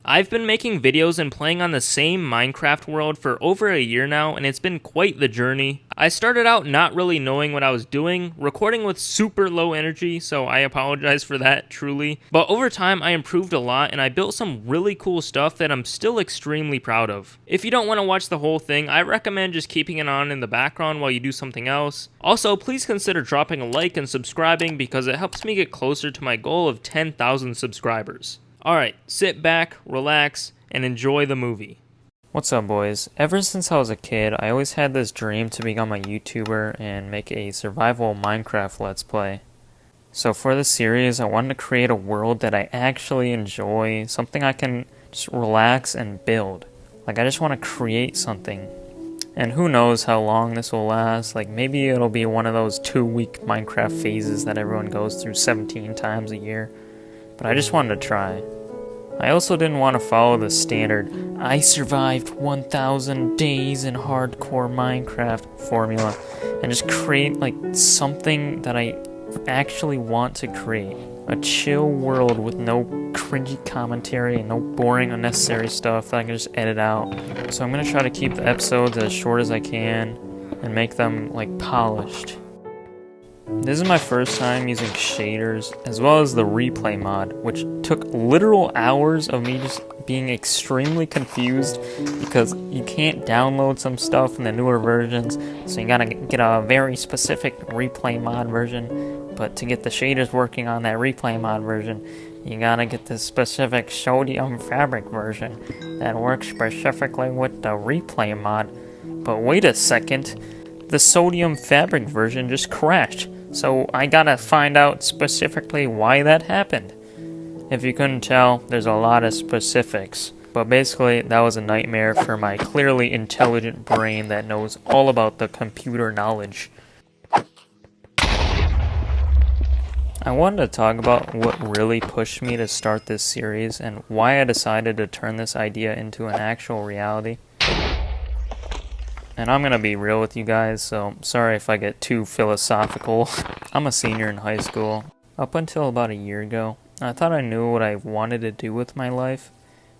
I've been making videos and playing on the same Minecraft world for over a year now, and it's been quite the journey. I started out not really knowing what I was doing, recording with super low energy, so I apologize for that, truly. But over time, I improved a lot, and I built some really cool stuff that I'm still extremely proud of. If you don't want to watch the whole thing, I recommend just keeping it on in the background while you do something else. Also, please consider dropping a like and subscribing because it helps me get closer to my goal of 10,000 subscribers. Alright, sit back, relax, and enjoy the movie. What's up, boys? Ever since I was a kid, I always had this dream to become a YouTuber and make a survival Minecraft Let's Play. So for this series, I wanted to create a world that I actually enjoy, something I can just relax and build. Like, I just want to create something. And who knows how long this will last, like maybe it'll be one of those 2-week Minecraft phases that everyone goes through 17 times a year. But I just wanted to try. I also didn't want to follow the standard, I survived 1,000 days in hardcore Minecraft formula, and just create like something that I actually want to create. A chill world with no cringy commentary and no boring unnecessary stuff that I can just edit out. So I'm going to try to keep the episodes as short as I can and make them like polished. This is my first time using shaders, as well as the replay mod, which took literal hours of me just being extremely confused because you can't download some stuff in the newer versions, so you gotta get a very specific replay mod version. But to get the shaders working on that replay mod version, you gotta get the specific sodium fabric version that works specifically with the replay mod. But wait a second, the sodium fabric version just crashed. So I gotta find out specifically why that happened. If you couldn't tell, there's a lot of specifics. But basically, that was a nightmare for my clearly intelligent brain that knows all about the computer knowledge. I wanted to talk about what really pushed me to start this series and why I decided to turn this idea into an actual reality. And I'm gonna be real with you guys, so sorry if I get too philosophical. I'm a senior in high school. Up until about a year ago, I thought I knew what I wanted to do with my life,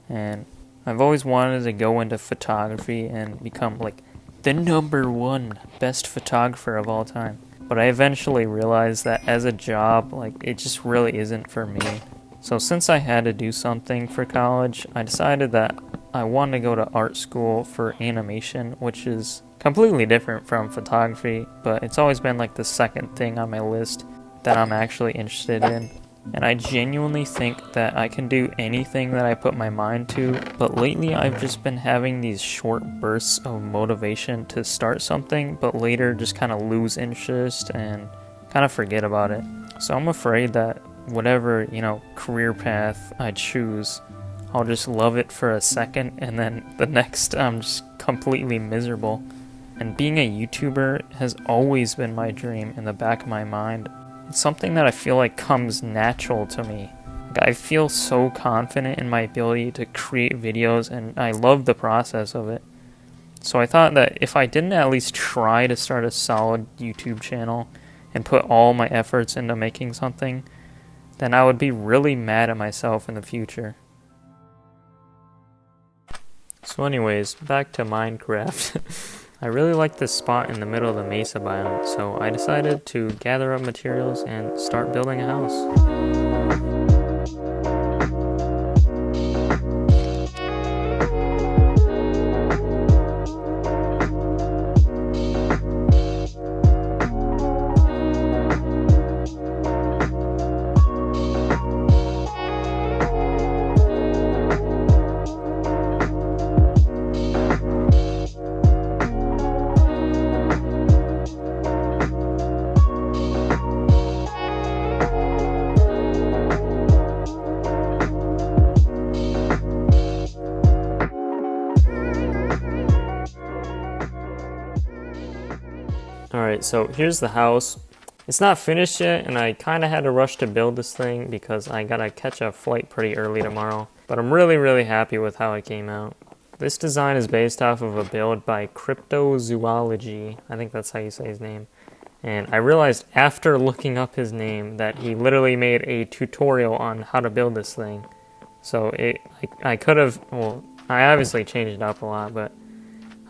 and I've always wanted to go into photography and become like the #1 best photographer of all time. But I eventually realized that as a job, like, it just really isn't for me. So since I had to do something for college, I decided that I wanted to go to art school for animation, which is completely different from photography, but it's always been like the second thing on my list that I'm actually interested in. And I genuinely think that I can do anything that I put my mind to, but lately I've just been having these short bursts of motivation to start something, but later just kind of lose interest and kind of forget about it. So I'm afraid that whatever, career path I choose, I'll just love it for a second, and then the next I'm just completely miserable. And being a YouTuber has always been my dream in the back of my mind. It's something that I feel like comes natural to me. Like, I feel so confident in my ability to create videos, and I love the process of it. So I thought that if I didn't at least try to start a solid YouTube channel and put all my efforts into making something, then I would be really mad at myself in the future. So anyways, back to Minecraft. I really like this spot in the middle of the mesa biome, so I decided to gather up materials and start building a house. Alright, so here's the house. It's not finished yet, and I kind of had to rush to build this thing because I gotta catch a flight pretty early tomorrow. But I'm really happy with how it came out. This design is based off of a build by Cryptozoology. I think that's how you say his name. And I realized after looking up his name that he literally made a tutorial on how to build this thing. So I could have, well, I obviously changed it up a lot, but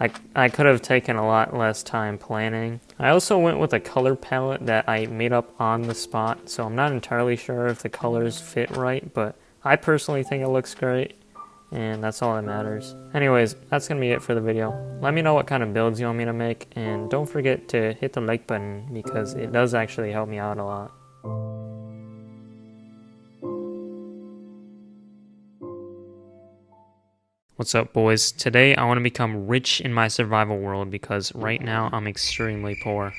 I could have taken a lot less time planning. I also went with a color palette that I made up on the spot, so I'm not entirely sure if the colors fit right, but I personally think it looks great, and that's all that matters. Anyways, that's gonna be it for the video. Let me know what kind of builds you want me to make, and don't forget to hit the like button because it does actually help me out a lot. What's up, boys? Today I want to become rich in my survival world because right now I'm extremely poor.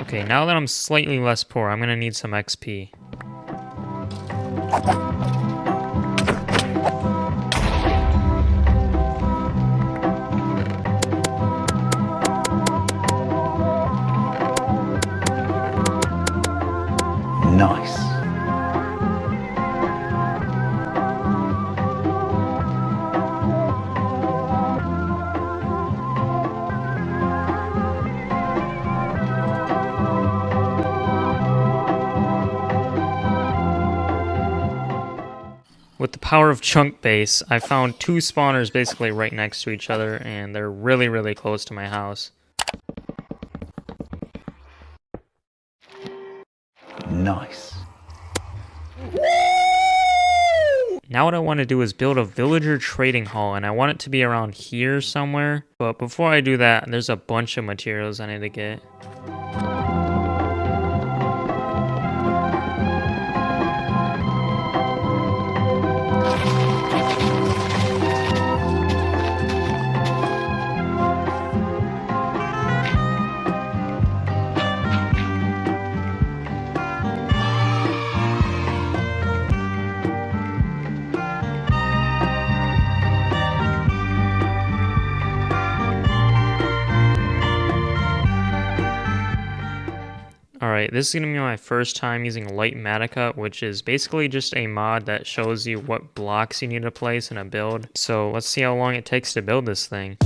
Okay, now that I'm slightly less poor, I'm gonna need some XP. Nice. With the power of chunk base, I found two spawners basically right next to each other, and they're really close to my house. Nice. Now what I want to do is build a villager trading hall, and I want it to be around here somewhere. But before I do that, there's a bunch of materials I need to get. Alright, this is going to be my first time using Light Matica, which is basically just a mod that shows you what blocks you need to place in a build. So let's see how long it takes to build this thing.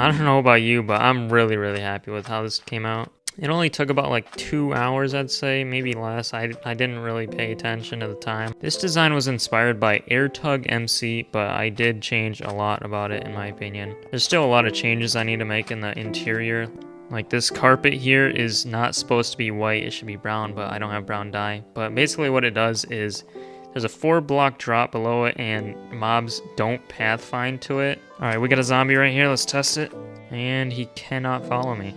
I don't know about you, but I'm really happy with how this came out. It only took about like 2 hours, I'd say, maybe less. I didn't really pay attention at the time. This design was inspired by AirTug MC, but I did change a lot about it in my opinion. There's still a lot of changes I need to make in the interior. Like this carpet here is not supposed to be white, it should be brown, but I don't have brown dye. But basically what it does is there's a 4-block drop below it and mobs don't pathfind to it. Alright, we got a zombie right here, let's test it. And he cannot follow me.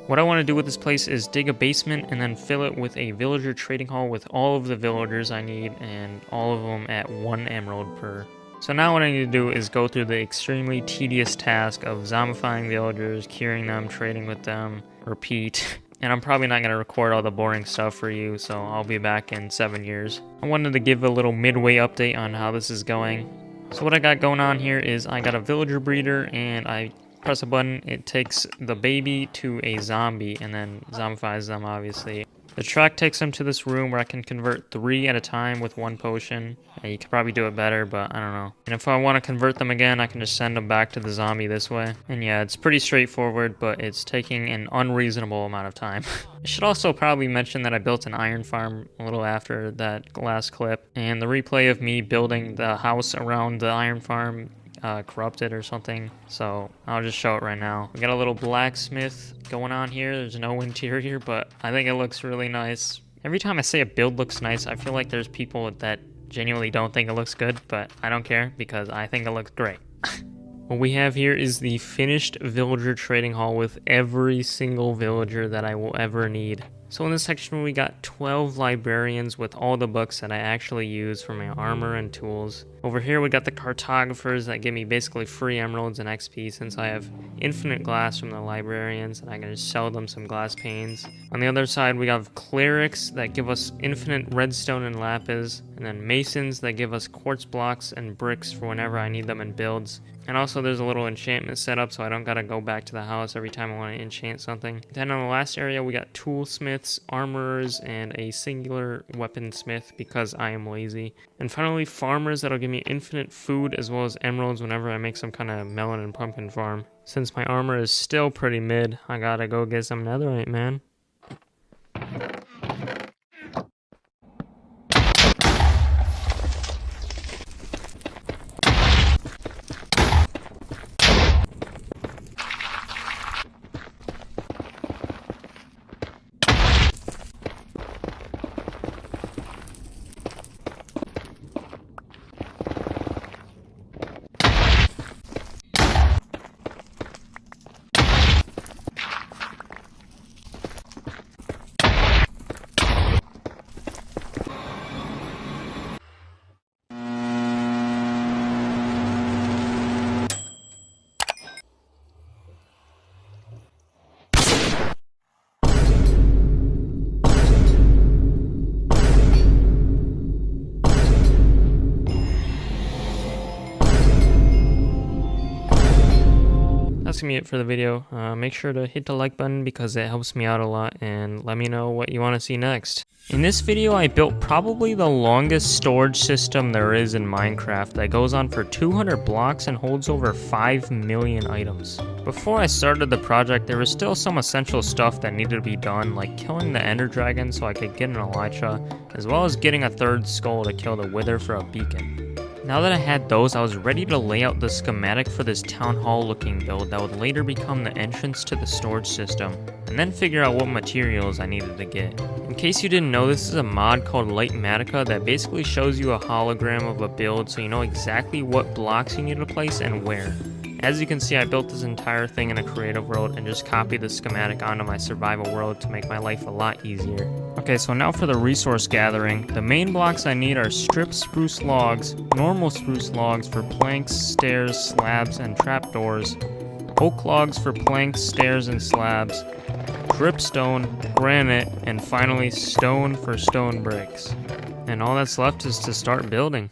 What I want to do with this place is dig a basement and then fill it with a villager trading hall with all of the villagers I need and all of them at 1 emerald per. So now what I need to do is go through the extremely tedious task of zombifying villagers, curing them, trading with them, repeat. And I'm probably not going to record all the boring stuff for you, so I'll be back in 7 years. I wanted to give a little midway update on how this is going. So what I got going on here is I got a villager breeder and I press a button, it takes the baby to a zombie and then zombifies them obviously. The track takes him to this room where I can convert 3 at a time with 1 potion. You could probably do it better, but I don't know. And if I want to convert them again, I can just send them back to the zombie this way. And yeah, it's pretty straightforward, but it's taking an unreasonable amount of time. I should also probably mention that I built an iron farm a little after that last clip. And the replay of me building the house around the iron farm corrupted or something, so I'll just show it right now. We got a little blacksmith going on here. There's no interior, but I think it looks really nice. Every time I say a build looks nice, I feel like there's people that genuinely don't think it looks good, but I don't care because I think it looks great. What we have here is the finished villager trading hall with every single villager that I will ever need. So in this section we got 12 librarians with all the books that I actually use for my armor and tools. Over here we got the cartographers that give me basically free emeralds and XP since I have infinite glass from the librarians and I can just sell them some glass panes. On the other side we have clerics that give us infinite redstone and lapis, and then masons that give us quartz blocks and bricks for whenever I need them in builds. And also there's a little enchantment set up so I don't gotta go back to the house every time I want to enchant something. Then on the last area we got toolsmiths, armorers, and a singular weaponsmith because I am lazy. And finally farmers that'll give me infinite food as well as emeralds whenever I make some kind of melon and pumpkin farm. Since my armor is still pretty mid, I gotta go get some netherite, man. That's gonna be it for the video. Make sure to hit the like button because it helps me out a lot, and let me know what you want to see next. In this video I built probably the longest storage system there is in Minecraft that goes on for 200 blocks and holds over 5 million items. Before I started the project there was still some essential stuff that needed to be done, like killing the ender dragon so I could get an elytra, as well as getting a 3rd skull to kill the wither for a beacon. Now that I had those, I was ready to lay out the schematic for this town hall looking build that would later become the entrance to the storage system, and then figure out what materials I needed to get. In case you didn't know, this is a mod called Lightmatica that basically shows you a hologram of a build so you know exactly what blocks you need to place and where. As you can see, I built this entire thing in a creative world and just copied the schematic onto my survival world to make my life a lot easier. Okay, so now for the resource gathering. The main blocks I need are stripped spruce logs, normal spruce logs for planks, stairs, slabs, and trapdoors, oak logs for planks, stairs, and slabs, dripstone, granite, and finally stone for stone bricks. And all that's left is to start building.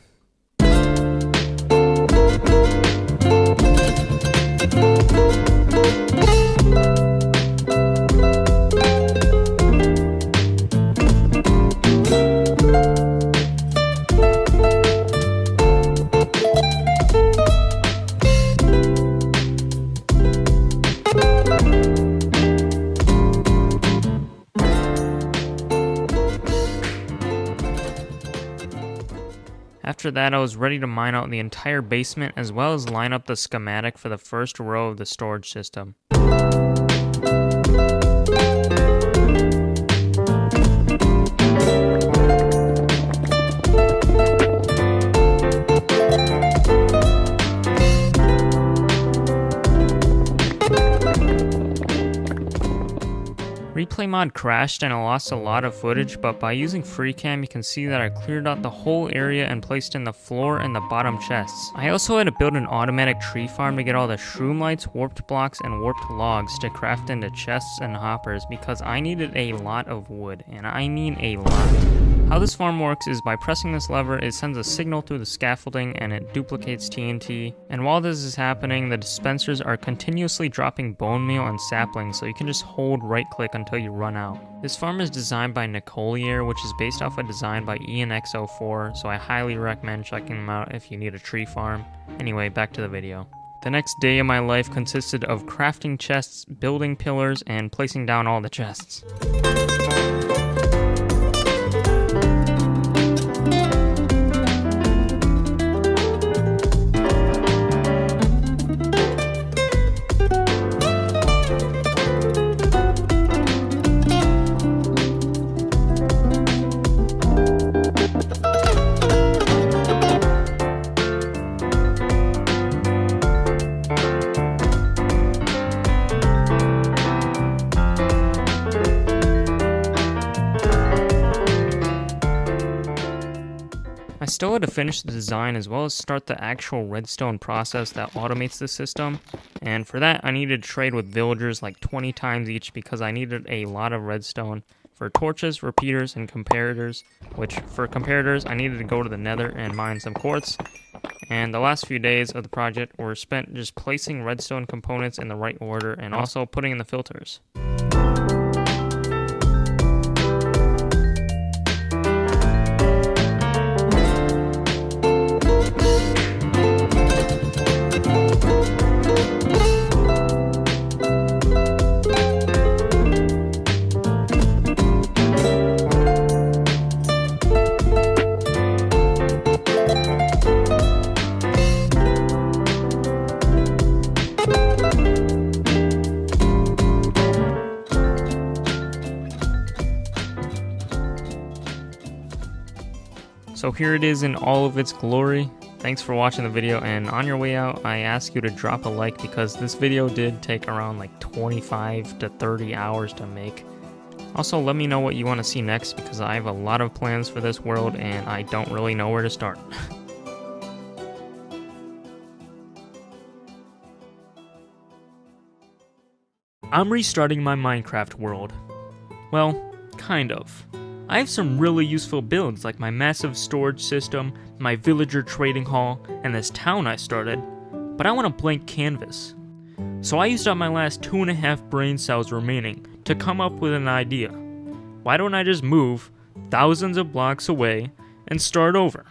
After that, I was ready to mine out the entire basement as well as line up the schematic for the first row of the storage system. Replay mod crashed and I lost a lot of footage, but by using FreeCam you can see that I cleared out the whole area and placed in the floor and the bottom chests. I also had to build an automatic tree farm to get all the shroom lights, warped blocks, and warped logs to craft into chests and hoppers because I needed a lot of wood, and I mean a lot. How this farm works is by pressing this lever, it sends a signal through the scaffolding and it duplicates TNT. And while this is happening, the dispensers are continuously dropping bone meal and saplings, so you can just hold right click until you run out. This farm is designed by Nicolier, which is based off a design by IanX04, so I highly recommend checking them out if you need a tree farm. Anyway, back to the video. The next day of my life consisted of crafting chests, building pillars, and placing down all the chests. I still had to finish the design as well as start the actual redstone process that automates the system, and for that I needed to trade with villagers like 20 times each because I needed a lot of redstone for torches, repeaters, and comparators, which for comparators I needed to go to the nether and mine some quartz, and the last few days of the project were spent just placing redstone components in the right order and also putting in the filters. So here it is in all of its glory. Thanks for watching the video, and on your way out I ask you to drop a like because this video did take around like 25 to 30 hours to make. Also, let me know what you want to see next because I have a lot of plans for this world and I don't really know where to start. I'm restarting my Minecraft world. Well, kind of. I have some really useful builds like my massive storage system, my villager trading hall, and this town I started, but I want a blank canvas. So I used up my last 2.5 brain cells remaining to come up with an idea. Why don't I just move thousands of blocks away and start over?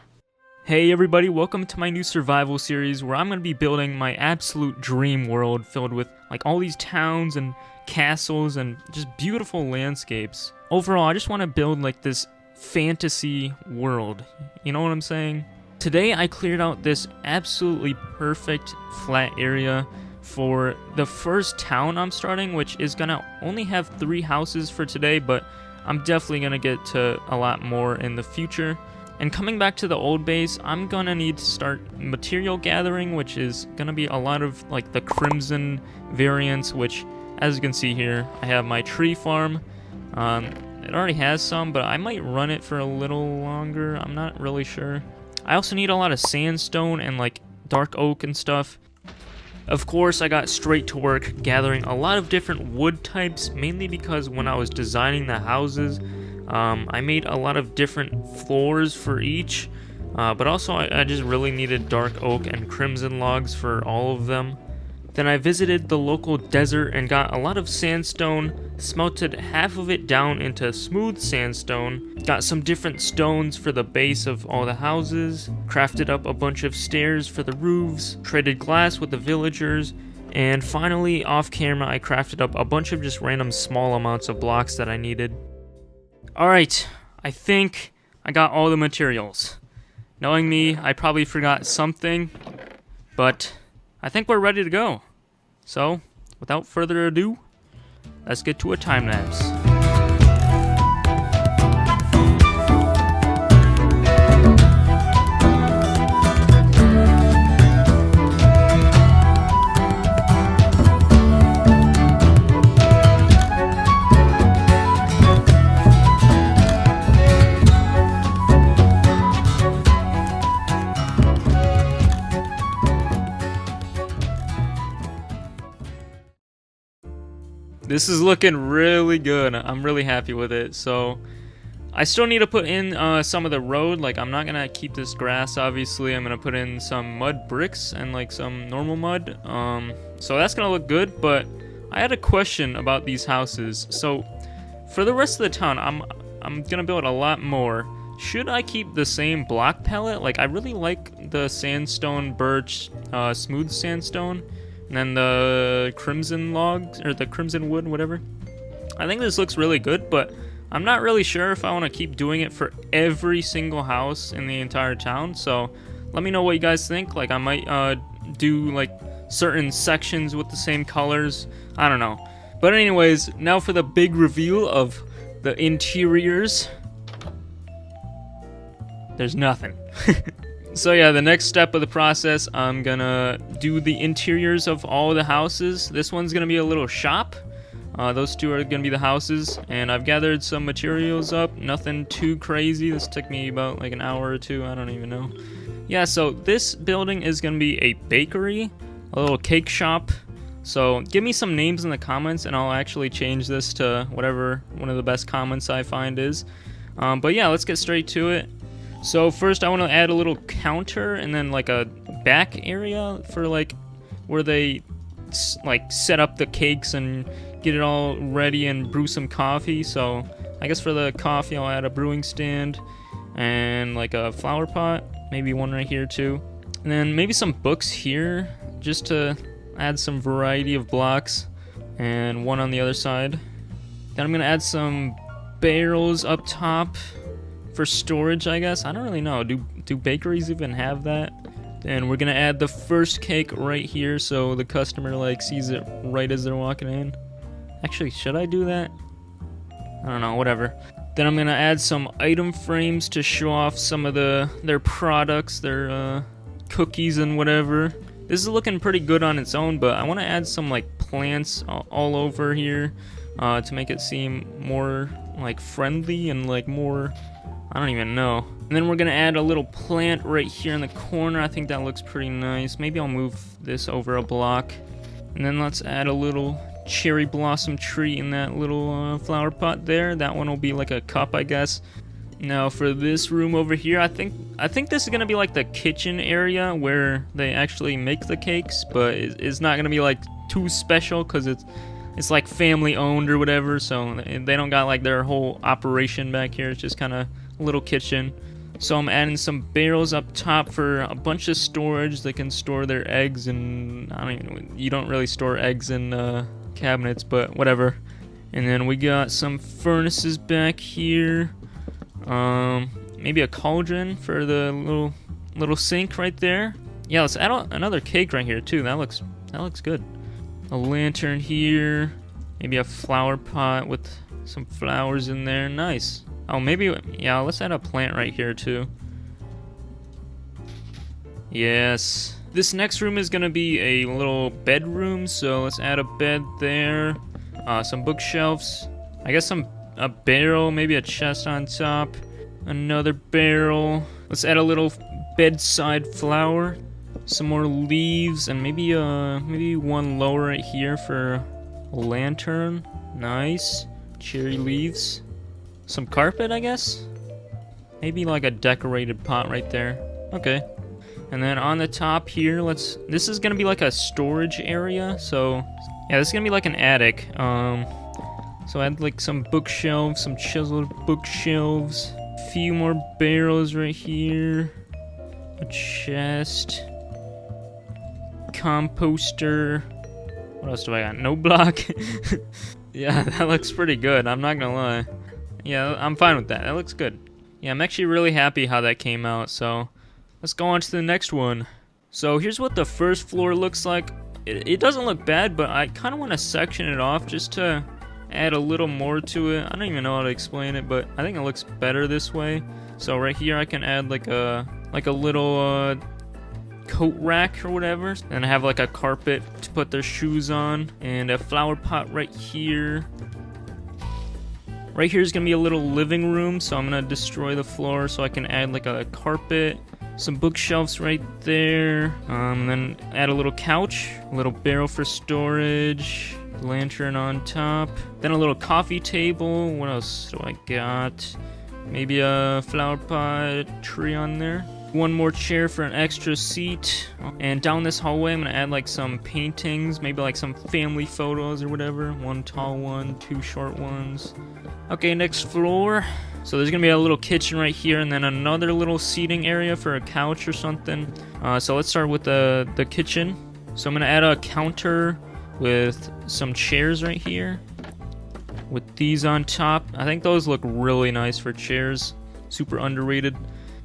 Hey everybody, welcome to my new survival series where I'm going to be building my absolute dream world filled with like all these towns and castles and just beautiful landscapes. Overall, I just want to build like this fantasy world, you know what I'm saying? Today I cleared out this absolutely perfect flat area for the first town I'm starting, which is gonna only have 3 houses for today, but I'm definitely gonna get to a lot more in the future. And coming back to the old base, I'm gonna need to start material gathering, which is gonna be a lot of like the crimson variants, which as you can see here, I have my tree farm. It already has some, but I might run it for a little longer. I'm not really sure. I also need a lot of sandstone and like dark oak and stuff. Of course, I got straight to work gathering a lot of different wood types, mainly because when I was designing the houses, I made a lot of different floors for each, but also I just really needed dark oak and crimson logs for all of them. Then I visited the local desert and got a lot of sandstone, smelted half of it down into smooth sandstone, got some different stones for the base of all the houses, crafted up a bunch of stairs for the roofs, traded glass with the villagers, and finally, off camera, I crafted up a bunch of just random small amounts of blocks that I needed. Alright, I think I got all the materials. Knowing me, I probably forgot something, but I think we're ready to go. So, without further ado, let's get to a time lapse. This is looking really good. I'm really happy with it. So I still need to put in some of the road. Like, I'm not gonna keep this grass, obviously. I'm gonna put in some mud bricks and like some normal mud. So that's gonna look good. But I had a question about these houses. So for the rest of the town, I'm gonna build a lot more. Should I keep the same block palette? Like, I really like the sandstone, birch, smooth sandstone, and then the crimson logs, or the crimson wood, whatever. I think this looks really good, but I'm not really sure if I want to keep doing it for every single house in the entire town. So let me know what you guys think. Like, I might do like certain sections with the same colors. I don't know. But anyways, now for the big reveal of the interiors. There's nothing. So yeah, the next step of the process, I'm gonna do the interiors of all the houses. This one's gonna be a little shop. Those two are gonna be the houses, and I've gathered some materials up. Nothing too crazy. This took me about like an hour or two. I don't even know. Yeah, so this building is gonna be a bakery, a little cake shop. So give me some names in the comments, and I'll actually change this to whatever one of the best comments I find is. But yeah, let's get straight to it. So first I want to add a little counter and then like a back area for like where they like set up the cakes and get it all ready and brew some coffee. So I guess for the coffee I'll add a brewing stand and like a flower pot, maybe one right here too. And then maybe some books here just to add some variety of blocks, and one on the other side. Then I'm going to add some barrels up top for storage, I guess. I don't really know. Do bakeries even have that? And we're gonna add the first cake right here so the customer like sees it right as they're walking in. Actually, should I do that? I don't know, whatever. Then I'm gonna add some item frames to show off some of their products, their cookies and whatever. This is looking pretty good on its own, but I want to add some like plants all over here to make it seem more like friendly and like more, I don't even know. And then we're gonna add a little plant right here in the corner. I think that looks pretty nice. Maybe I'll move this over a block. And then let's add a little cherry blossom tree in that little flower pot there. That one will be like a cup, I guess. Now for this room over here, I think this is gonna be like the kitchen area where they actually make the cakes, but it's not gonna be like too special because it's like family owned or whatever, so they don't got like their whole operation back here. It's just kind of a little kitchen. So I'm adding some barrels up top for a bunch of storage. They can store their eggs, and you don't really store eggs in cabinets, but whatever. And then we got some furnaces back here. Maybe a cauldron for the little sink right there. Yeah, let's add another cake right here too. That looks good. A lantern here. Maybe a flower pot with some flowers in there. Nice. Oh, maybe, yeah, let's add a plant right here too. Yes. This next room is gonna be a little bedroom, so let's add a bed there. Some bookshelves. I guess a barrel, maybe a chest on top. Another barrel. Let's add a little bedside flower. Some more leaves, and maybe one lower right here for a lantern. Nice. Cherry leaves. Some carpet, I guess? Maybe like a decorated pot right there. Okay. And then on the top here, this is gonna be like a storage area. So yeah, this is gonna be like an attic. So I had like some bookshelves, some chiseled bookshelves. A few more barrels right here. A chest. Composter. What else do I got? No block. Yeah, that looks pretty good. I'm not gonna lie. Yeah, I'm fine with that. That looks good. Yeah, I'm actually really happy how that came out. So let's go on to the next one. So here's what the first floor looks like. It doesn't look bad, but I kind of want to section it off just to add a little more to it. I don't even know how to explain it, but I think it looks better this way. So right here I can add like a little coat rack or whatever, and I have like a carpet to put their shoes on, and a flower pot right here. Right here is gonna be a little living room, so I'm gonna destroy the floor so I can add like a carpet, some bookshelves right there, and then add a little couch, a little barrel for storage, lantern on top, then a little coffee table. What else do I got? Maybe a flower pot tree on there. One more chair for an extra seat. And down this hallway, I'm gonna add like some paintings, maybe like some family photos or whatever. One tall one, two short ones. Okay, next floor. So there's gonna be a little kitchen right here, and then another little seating area for a couch or something. So let's start with the kitchen. So I'm gonna add a counter with some chairs right here, with these on top. I think those look really nice for chairs. Super underrated.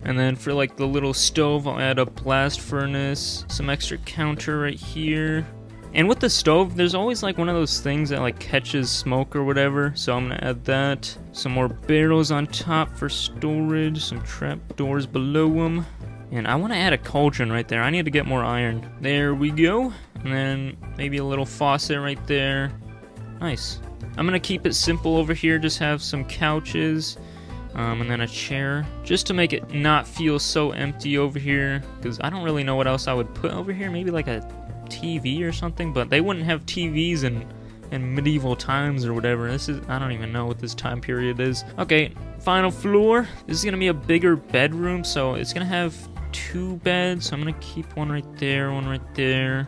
And then for like the little stove, I'll add a blast furnace, some extra counter right here. And with the stove, there's always like one of those things that like catches smoke or whatever. So I'm gonna add that. Some more barrels on top for storage, some trap doors below them. And I want to add a cauldron right there. I need to get more iron. There we go. And then maybe a little faucet right there. Nice. I'm gonna keep it simple over here. Just have some couches. And then a chair, just to make it not feel so empty over here, because I don't really know what else I would put over here. Maybe like a TV or something, but they wouldn't have TVs in medieval times or whatever. I don't even know what this time period is. Okay, final floor. This is gonna be a bigger bedroom, so it's gonna have 2 beds. So I'm gonna keep one right there.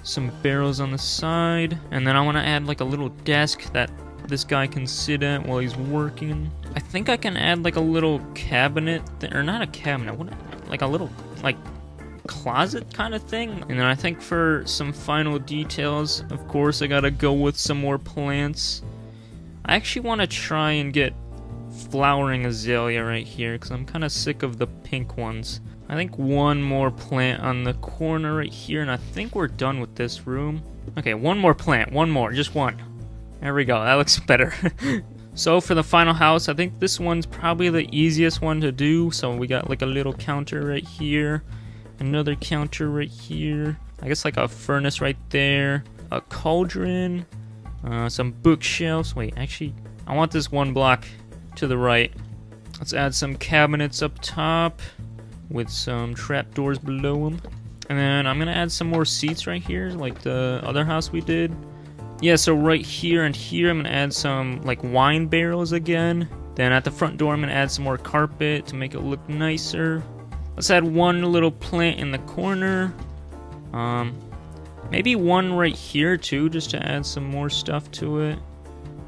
Some barrels on the side, and then I want to add like a little desk that this guy can sit at while he's working. I think I can add like a little cabinet, or not a cabinet, like a little like closet kind of thing. And then I think for some final details, of course, I gotta go with some more plants. I actually want to try and get flowering azalea right here, because I'm kind of sick of the pink ones. I think one more plant on the corner right here, and I think we're done with this room. Okay, one more plant, just one. There we go, that looks better. So for the final house, I think this one's probably the easiest one to do. So we got like a little counter right here, another counter right here, I guess like a furnace right there, a cauldron, some bookshelves. Wait, actually, I want this one block to the right. Let's add some cabinets up top with some trapdoors below them. And then I'm gonna add some more seats right here, like the other house we did. Yeah, so right here and here, I'm gonna add some like wine barrels again. Then at the front door, I'm gonna add some more carpet to make it look nicer. Let's add one little plant in the corner. Maybe one right here too, just to add some more stuff to it.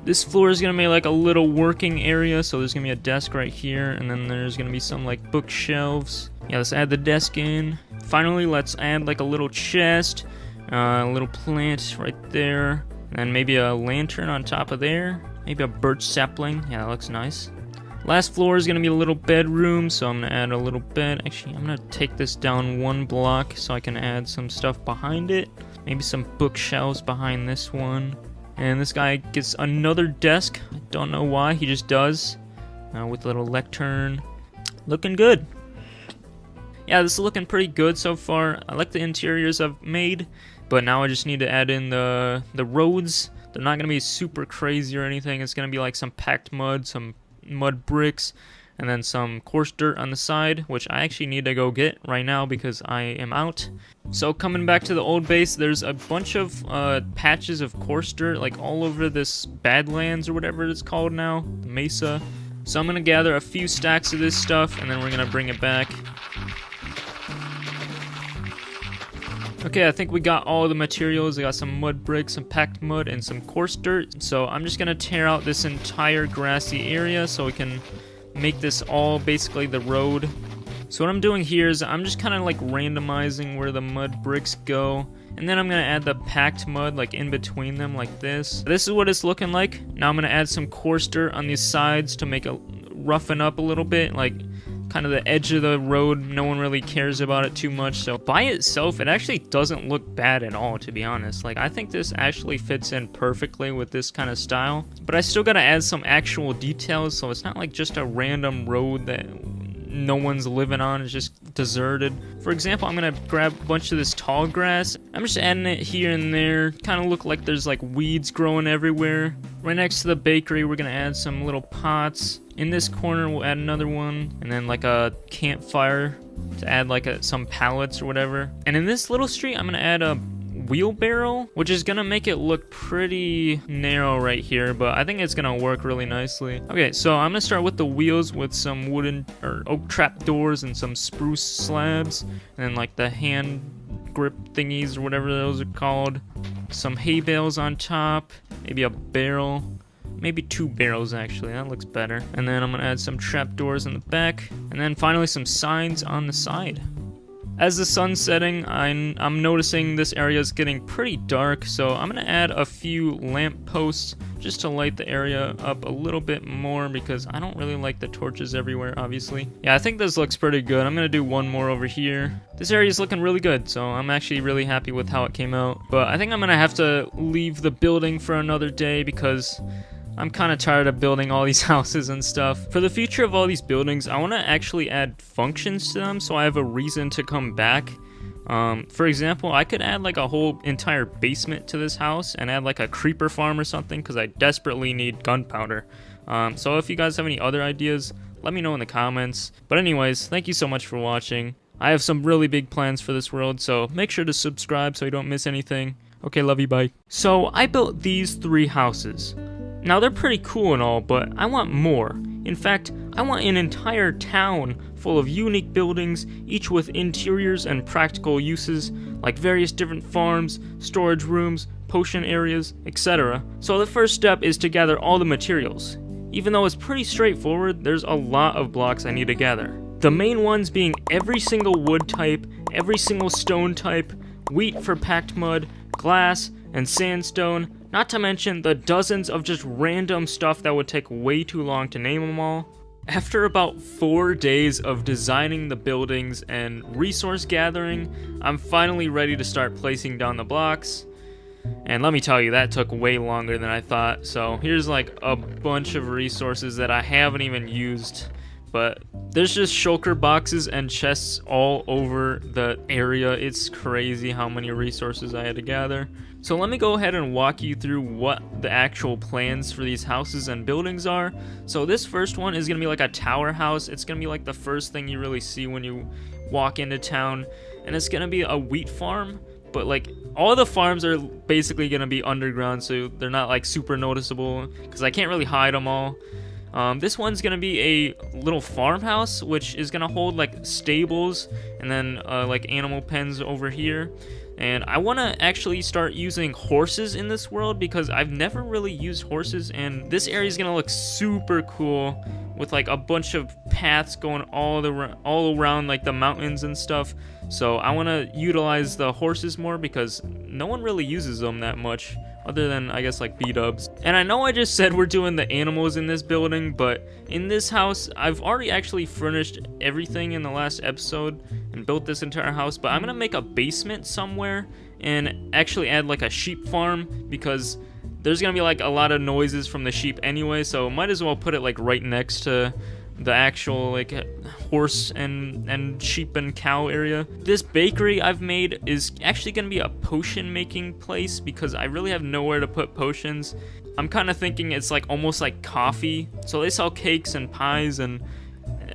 This floor is gonna be like a little working area, so there's gonna be a desk right here, and then there's gonna be some like bookshelves. Yeah, let's add the desk in. Finally, let's add like a little chest, a little plant right there, and maybe a lantern on top of there. Maybe a birch sapling. Yeah, that looks nice. Last floor is gonna be a little bedroom, so I'm gonna add a little bed. Actually, I'm gonna take this down one block so I can add some stuff behind it. Maybe some bookshelves behind this one. And this guy gets another desk. I don't know why, he just does. With a little lectern. Looking good. Yeah, this is looking pretty good so far. I like the interiors I've made, but now I just need to add in the roads. They're not going to be super crazy or anything. It's going to be like some packed mud, some mud bricks, and then some coarse dirt on the side, which I actually need to go get right now because I am out. So coming back to the old base, there's a bunch of patches of coarse dirt like all over this Badlands or whatever it's called now, the mesa. So I'm gonna gather a few stacks of this stuff and then we're gonna bring it back. Okay, I think we got all the materials. I got some mud bricks, some packed mud, and some coarse dirt. So I'm just gonna tear out this entire grassy area so we can make this all basically the road. So what I'm doing here is I'm just kind of like randomizing where the mud bricks go, and then I'm gonna add the packed mud like in between them like this. This is what it's looking like. Now I'm gonna add some coarse dirt on these sides to make it roughen up a little bit, like kind of the edge of the road. No one really cares about it too much, so by itself it actually doesn't look bad at all, to be honest. Like, I think this actually fits in perfectly with this kind of style, but I still gotta add some actual details, so it's not like just a random road that no one's living on, it's just deserted. For example, I'm gonna grab a bunch of this tall grass. I'm just adding it here and there, kind of look like there's like weeds growing everywhere. Right next to the bakery, we're gonna add some little pots. In this corner, we'll add another one, and then like a campfire to add like some pallets or whatever. And in this little street, I'm gonna add a wheelbarrow, which is gonna make it look pretty narrow right here, but I think it's gonna work really nicely. Okay, so I'm gonna start with the wheels with some wooden or oak trap doors and some spruce slabs, and then like the hand grip thingies or whatever those are called. Some hay bales on top, maybe a barrel. Maybe 2 barrels actually, that looks better. And then I'm gonna add some trapdoors in the back, and then finally some signs on the side. As the sun's setting, I'm noticing this area is getting pretty dark, so I'm gonna add a few lamp posts just to light the area up a little bit more because I don't really like the torches everywhere, obviously. Yeah, I think this looks pretty good. I'm gonna do one more over here. This area is looking really good, so I'm actually really happy with how it came out. But I think I'm gonna have to leave the building for another day because I'm kind of tired of building all these houses and stuff. For the future of all these buildings, I want to actually add functions to them so I have a reason to come back. For example, I could add like a whole entire basement to this house and add like a creeper farm or something because I desperately need gunpowder. So if you guys have any other ideas, let me know in the comments. But anyways, thank you so much for watching. I have some really big plans for this world, so make sure to subscribe so you don't miss anything. Okay, love you, bye. So I built these 3 houses. Now they're pretty cool and all, but I want more. In fact, I want an entire town full of unique buildings, each with interiors and practical uses, like various different farms, storage rooms, potion areas, etc. So the first step is to gather all the materials. Even though it's pretty straightforward, there's a lot of blocks I need to gather. The main ones being every single wood type, every single stone type, wheat for packed mud, glass, and sandstone, not to mention the dozens of just random stuff that would take way too long to name them all. After about 4 days of designing the buildings and resource gathering, I'm finally ready to start placing down the blocks. And let me tell you, that took way longer than I thought. So here's like a bunch of resources that I haven't even used. But there's just shulker boxes and chests all over the area. It's crazy how many resources I had to gather. So let me go ahead and walk you through what the actual plans for these houses and buildings are. So this first one is going to be like a tower house. It's going to be like the first thing you really see when you walk into town. And it's going to be a wheat farm. But like all the farms are basically going to be underground, so they're not like super noticeable because I can't really hide them all. This one's gonna be a little farmhouse, which is gonna hold like stables and then like animal pens over here. And I want to actually start using horses in this world because I've never really used horses, and this area is gonna look super cool with like a bunch of paths going all around like the mountains and stuff. So I want to utilize the horses more because no one really uses them that much, other than I guess like B-dubs. And I know I just said we're doing the animals in this building, but in this house I've already actually furnished everything in the last episode and built this entire house, but I'm gonna make a basement somewhere and actually add like a sheep farm because there's gonna be like a lot of noises from the sheep anyway, so might as well put it like right next to the actual like horse and sheep and cow area. This bakery I've made is actually gonna be a potion making place because I really have nowhere to put potions. I'm kind of thinking it's like almost like coffee, so they sell cakes and pies and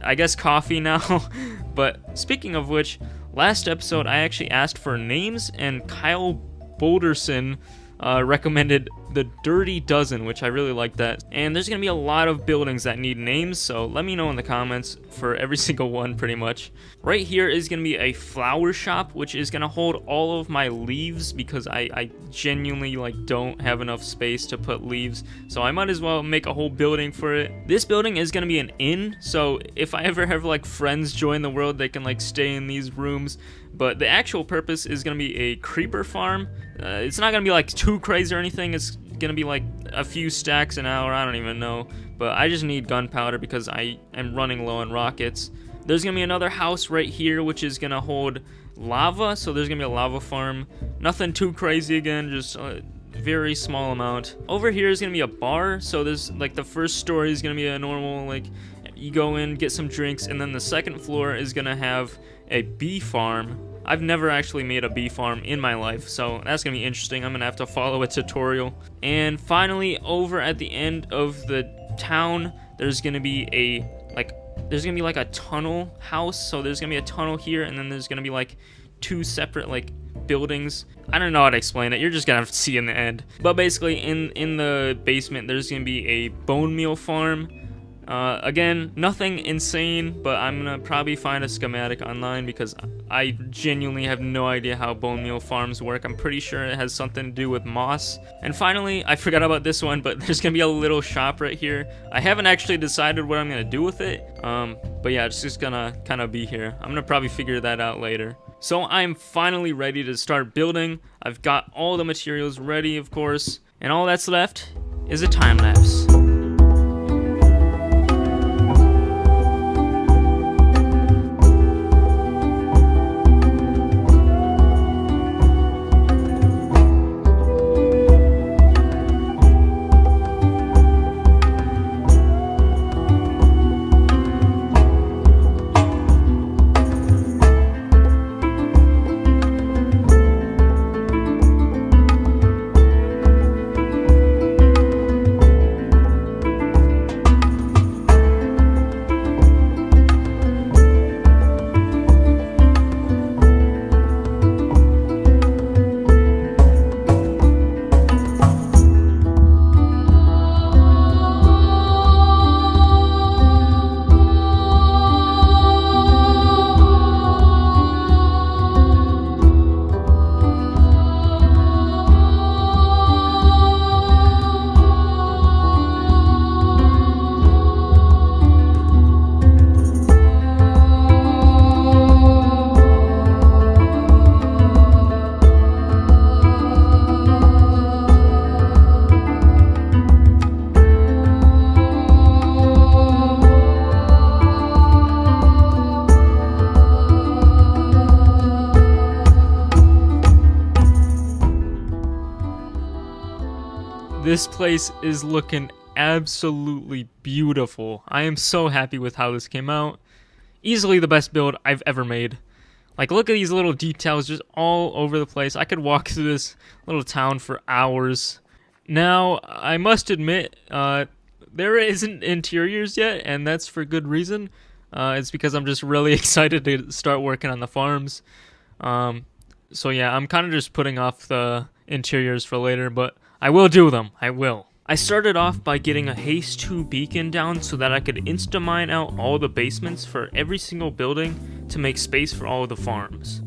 I guess coffee now. But speaking of which, last episode I actually asked for names and Kyle Boulderson recommended the Dirty Dozen, which I really like that. And there's gonna be a lot of buildings that need names, so let me know in the comments for every single one pretty much. Right here is gonna be a flower shop, which is gonna hold all of my leaves because I genuinely like don't have enough space to put leaves, so I might as well make a whole building for it. This building is gonna be an inn, so if I ever have like friends join the world, they can like stay in these rooms. But the actual purpose is gonna be a creeper farm. It's not gonna be like too crazy or anything. It's gonna be like a few stacks an hour, I don't even know, but I just need gunpowder because I am running low on rockets. There's gonna be another house right here which is gonna hold lava, so there's gonna be a lava farm. Nothing too crazy again, just a very small amount. Over here is gonna be a bar, so there's like the first story is gonna be a normal like you go in, get some drinks, and then the second floor is gonna have a bee farm. I've never actually made a bee farm in my life, so that's gonna be interesting. I'm gonna have to follow a tutorial. And finally, over at the end of the town, there's gonna be a tunnel house. So there's gonna be a tunnel here, and then there's gonna be like two separate like buildings. I don't know how to explain it. You're just gonna have to see in the end. But basically, in the basement, there's gonna be a bone meal farm. Again, nothing insane, but I'm gonna probably find a schematic online because I genuinely have no idea how bone meal farms work. I'm pretty sure it has something to do with moss. And finally, I forgot about this one, but there's gonna be a little shop right here. I haven't actually decided what I'm gonna do with it. But yeah, it's just gonna kind of be here. I'm gonna probably figure that out later. So I'm finally ready to start building. I've got all the materials ready, of course, and all that's left is a time lapse. This place is looking absolutely beautiful. I am so happy with how this came out. Easily the best build I've ever made. Like, look at these little details just all over the place. I could walk through this little town for hours. Now, I must admit, there isn't interiors yet, and that's for good reason. It's because I'm just really excited to start working on the farms. So yeah, I'm kind of just putting off the interiors for later, but I will do them. I will. I started off by getting a haste 2 beacon down so that I could insta-mine out all the basements for every single building to make space for all the farms.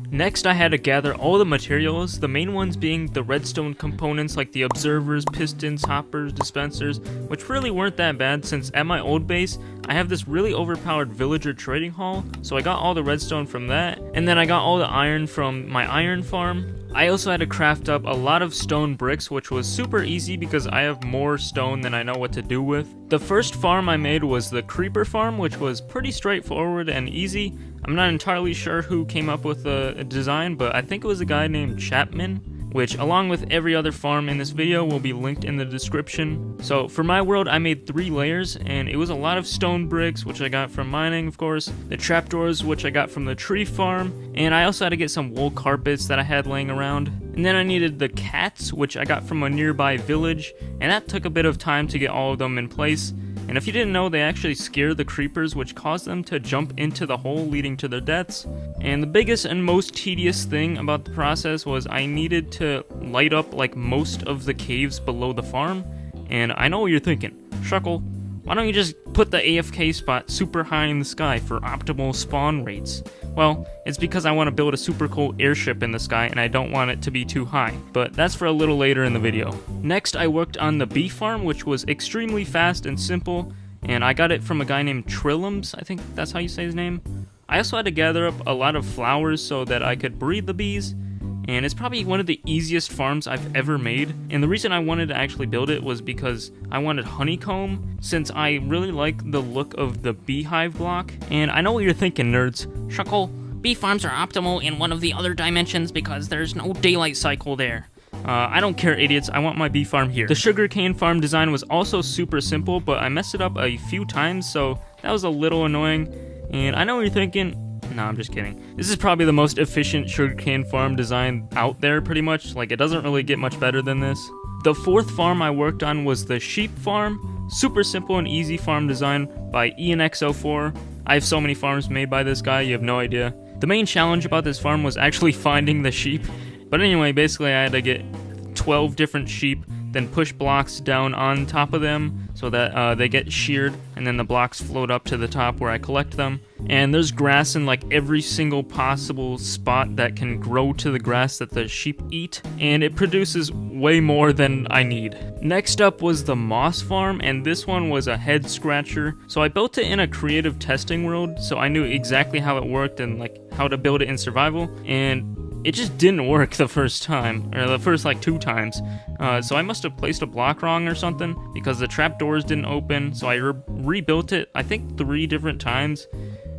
Next, I had to gather all the materials, the main ones being the redstone components like the observers, pistons, hoppers, dispensers, which really weren't that bad since at my old base, I have this really overpowered villager trading hall, so I got all the redstone from that, and then I got all the iron from my iron farm. I also had to craft up a lot of stone bricks, which was super easy because I have more stone than I know what to do with. The first farm I made was the creeper farm, which was pretty straightforward and easy. I'm not entirely sure who came up with the design, but I think it was a guy named Chapman, which along with every other farm in this video will be linked in the description. So for my world, I made 3 layers, and it was a lot of stone bricks, which I got from mining, of course, the trapdoors, which I got from the tree farm, and I also had to get some wool carpets that I had laying around. And then I needed the cats, which I got from a nearby village, and that took a bit of time to get all of them in place. And if you didn't know, they actually scare the creepers, which caused them to jump into the hole, leading to their deaths. And the biggest and most tedious thing about the process was I needed to light up like most of the caves below the farm. And I know what you're thinking, Shuckle, why don't you just put the AFK spot super high in the sky for optimal spawn rates? Well, it's because I want to build a super cool airship in the sky and I don't want it to be too high, but that's for a little later in the video. Next, I worked on the bee farm, which was extremely fast and simple, and I got it from a guy named Trillums, I think that's how you say his name. I also had to gather up a lot of flowers so that I could breed the bees, and it's probably one of the easiest farms I've ever made. And the reason I wanted to actually build it was because I wanted honeycomb, since I really like the look of the beehive block. And I know what you're thinking, nerds. Shuckle, bee farms are optimal in one of the other dimensions because there's no daylight cycle there. I don't care, idiots, I want my bee farm here. The sugarcane farm design was also super simple, but I messed it up a few times, so that was a little annoying. And I know what you're thinking, no, I'm just kidding. This is probably the most efficient sugarcane farm design out there, pretty much. Like, it doesn't really get much better than this. The 4th farm I worked on was the sheep farm. Super simple and easy farm design by ENX04. I have so many farms made by this guy, you have no idea. The main challenge about this farm was actually finding the sheep. But anyway, basically I had to get 12 different sheep, then push blocks down on top of them so that they get sheared, and then the blocks float up to the top where I collect them. And there's grass in like every single possible spot that can grow to the grass that the sheep eat, and it produces way more than I need. Next up was the moss farm, and this one was a head scratcher. So I built it in a creative testing world, so I knew exactly how it worked and like how to build it in survival, and it just didn't work the first time, or the first like 2 times. So I must have placed a block wrong or something, because the trapdoors didn't open, so I rebuilt it, I think 3 different times,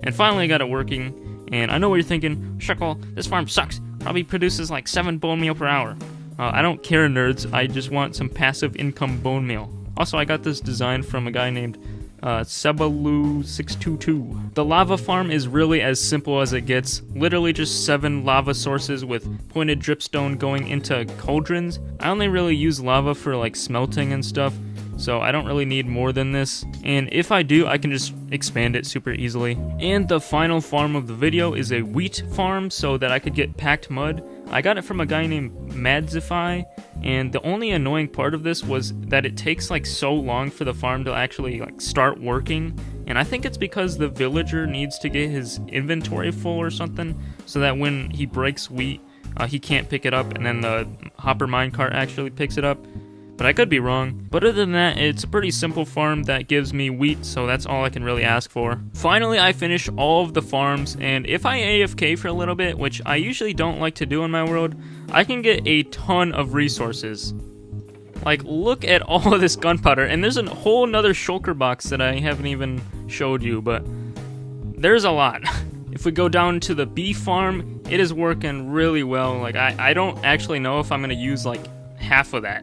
and finally I got it working. And I know what you're thinking, Shuckle, this farm sucks, probably produces like 7 bone meal per hour. I don't care, nerds, I just want some passive income bone meal. Also, I got this design from a guy named Sebalu622. The lava farm is really as simple as it gets. Literally just 7 lava sources with pointed dripstone going into cauldrons. I only really use lava for like smelting and stuff, so I don't really need more than this. And if I do, I can just expand it super easily. And the final farm of the video is a wheat farm so that I could get packed mud. I got it from a guy named Madzify, and the only annoying part of this was that it takes like so long for the farm to actually like start working, and I think it's because the villager needs to get his inventory full or something, so that when he breaks wheat, he can't pick it up, and then the hopper minecart actually picks it up. But I could be wrong. But other than that, it's a pretty simple farm that gives me wheat, so that's all I can really ask for. Finally, I finished all of the farms, and if I AFK for a little bit, which I usually don't like to do in my world, I can get a ton of resources. Like, look at all of this gunpowder, and there's a whole nother shulker box that I haven't even showed you, but there's a lot. If we go down to the bee farm, it is working really well. Like, I don't actually know if I'm gonna use like half of that.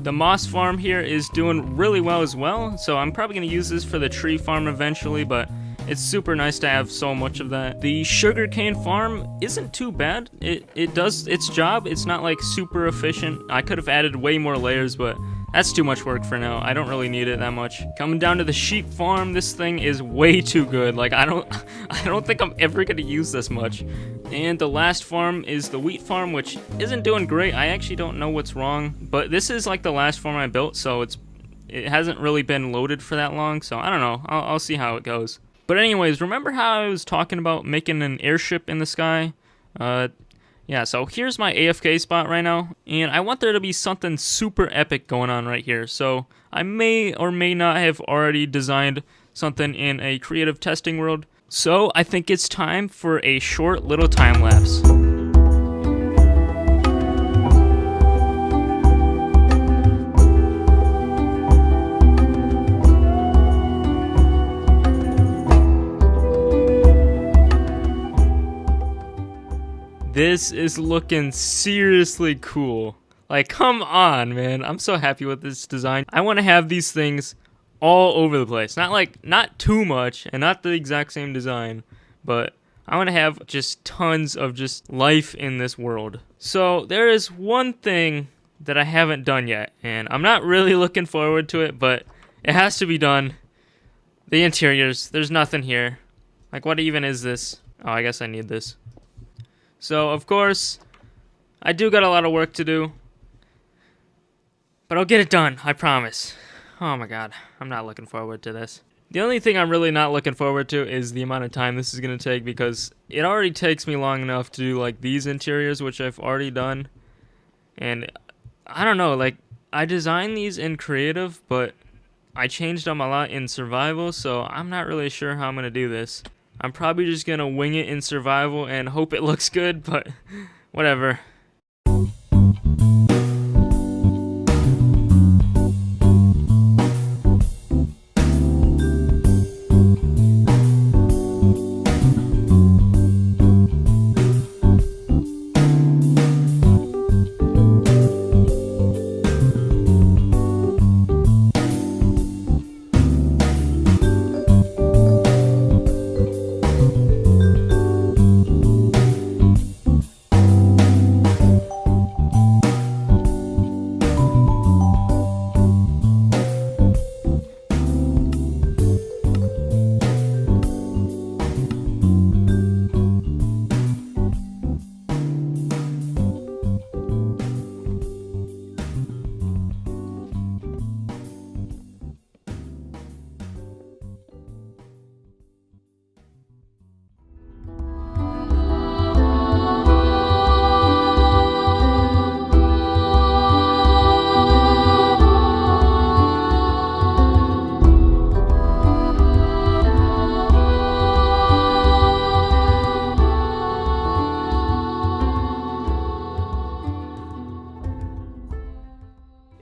The moss farm here is doing really well as well, so I'm probably going to use this for the tree farm eventually, but it's super nice to have so much of that. The sugarcane farm isn't too bad. It does its job. It's not like super efficient. I could have added way more layers, but that's too much work for now. I don't really need it that much. Coming down to the sheep farm, this thing is way too good. Like, I don't think I'm ever going to use this much. And the last farm is the wheat farm, which isn't doing great. I actually don't know what's wrong, but this is like the last farm I built, so it hasn't really been loaded for that long, so I don't know. I'll see how it goes. But anyways, remember how I was talking about making an airship in the sky? Yeah, so here's my AFK spot right now, and I want there to be something super epic going on right here. So I may or may not have already designed something in a creative testing world. So I think it's time for a short little time lapse. This is looking seriously cool. Like, come on, man. I'm so happy with this design. I want to have these things all over the place. Not too much, and not the exact same design, but I want to have just tons of just life in this world. So there is one thing that I haven't done yet, and I'm not really looking forward to it, but it has to be done. The interiors. There's nothing here. Like, what even is this? Oh, I guess I need this. So, of course, I do got a lot of work to do, but I'll get it done, I promise. Oh my god, I'm not looking forward to this. The only thing I'm really not looking forward to is the amount of time this is going to take, because it already takes me long enough to do like these interiors, which I've already done. And I don't know, like, I designed these in creative, but I changed them a lot in survival, so I'm not really sure how I'm going to do this. I'm probably just going to wing it in survival and hope it looks good, but whatever.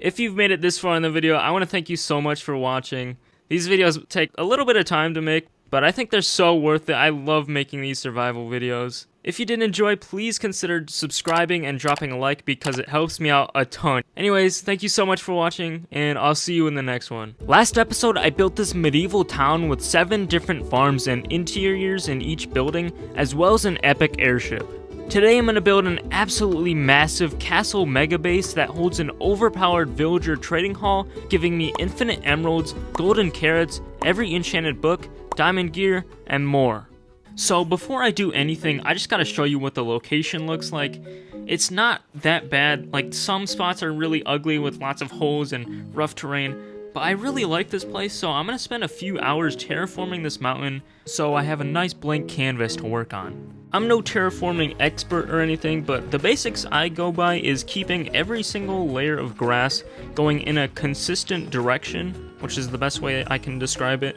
If you've made it this far in the video, I want to thank you so much for watching. These videos take a little bit of time to make, but I think they're so worth it. I love making these survival videos. If you did enjoy, please consider subscribing and dropping a like because it helps me out a ton. Anyways, thank you so much for watching, and I'll see you in the next one. Last episode, I built this medieval town with 7 different farms and interiors in each building, as well as an epic airship. Today I'm going to build an absolutely massive castle mega base that holds an overpowered villager trading hall, giving me infinite emeralds, golden carrots, every enchanted book, diamond gear, and more. So before I do anything, I just gotta show you what the location looks like. It's not that bad. Like, some spots are really ugly with lots of holes and rough terrain, but I really like this place, so I'm gonna spend a few hours terraforming this mountain so I have a nice blank canvas to work on. I'm no terraforming expert or anything, but the basics I go by is keeping every single layer of grass going in a consistent direction, which is the best way I can describe it,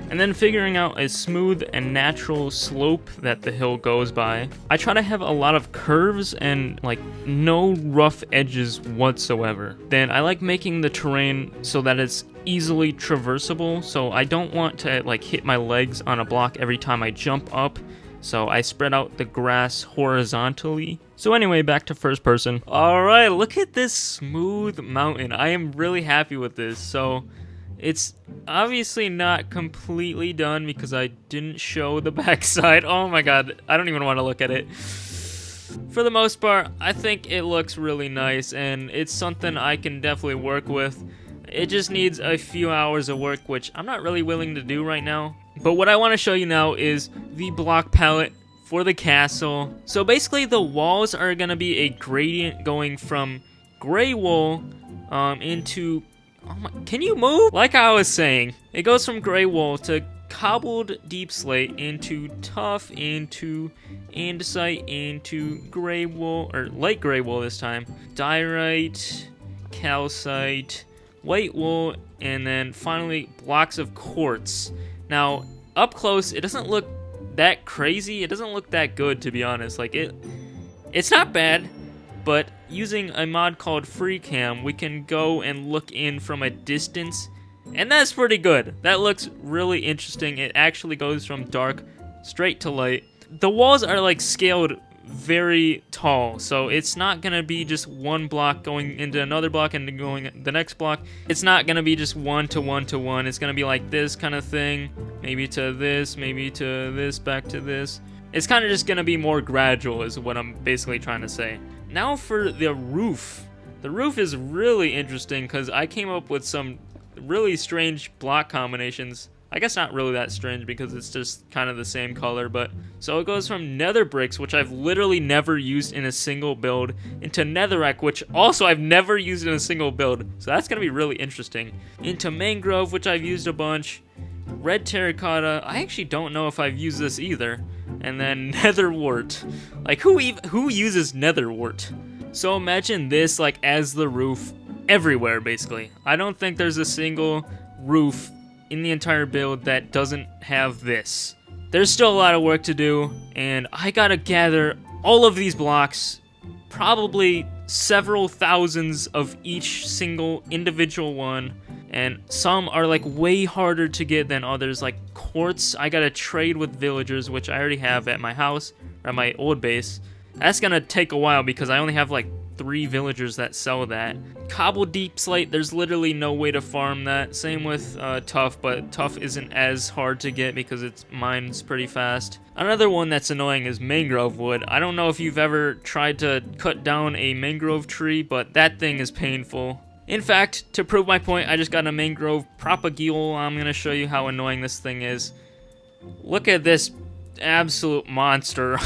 and then figuring out a smooth and natural slope that the hill goes by. I try to have a lot of curves and like no rough edges whatsoever. Then I like making the terrain so that it's easily traversable, so I don't want to like hit my legs on a block every time I jump up. So I spread out the grass horizontally. So anyway, back to first person. Alright, look at this smooth mountain. I am really happy with this. So it's obviously not completely done because I didn't show the backside. Oh my god, I don't even want to look at it. For the most part, I think it looks really nice and it's something I can definitely work with. It just needs a few hours of work, which I'm not really willing to do right now. But what I want to show you now is the block palette for the castle. So basically the walls are going to be a gradient going from gray wool into... Oh my, can you move? Like I was saying, it goes from gray wool to cobbled deep slate into tough into andesite into gray wool, or light gray wool this time, diorite, calcite, white wool, and then finally blocks of quartz. Now, up close, it doesn't look that crazy. It doesn't look that good, to be honest. Like, it's not bad, but using a mod called FreeCam, we can go and look in from a distance, and that's pretty good. That looks really interesting. It actually goes from dark straight to light. The walls are, like, scaled very tall, so it's not gonna be just one block going into another block and going the next block. It's not gonna be just one to one to one. It's gonna be like this kind of thing, maybe to this, back to this. It's kind of just gonna be more gradual is what I'm basically trying to say. Now for the roof. The roof is really interesting because I came up with some really strange block combinations. I guess not really that strange because it's just kind of the same color, but so it goes from nether bricks, which I've literally never used in a single build, into netherrack, which also I've never used in a single build, so that's gonna be really interesting, into mangrove, which I've used a bunch, red terracotta, I actually don't know if I've used this either, and then nether wart. Like, who uses nether wart? So imagine this like as the roof everywhere, basically. I don't think there's a single roof in the entire build that doesn't have this. There's still a lot of work to do, and I gotta gather all of these blocks, probably several thousands of each single individual one, and some are like way harder to get than others. Like quartz, I gotta trade with villagers, which I already have at my house, or at my old base. That's gonna take a while because I only have like 3 villagers that sell that. Cobble deep slate, there's literally no way to farm that. Same with tough, but tough isn't as hard to get because it's mines pretty fast. Another one that's annoying is mangrove wood. I don't know if you've ever tried to cut down a mangrove tree, but that thing is painful. In fact, to prove my point, I just got a mangrove propagule. I'm gonna show you how annoying this thing is. Look at this absolute monster.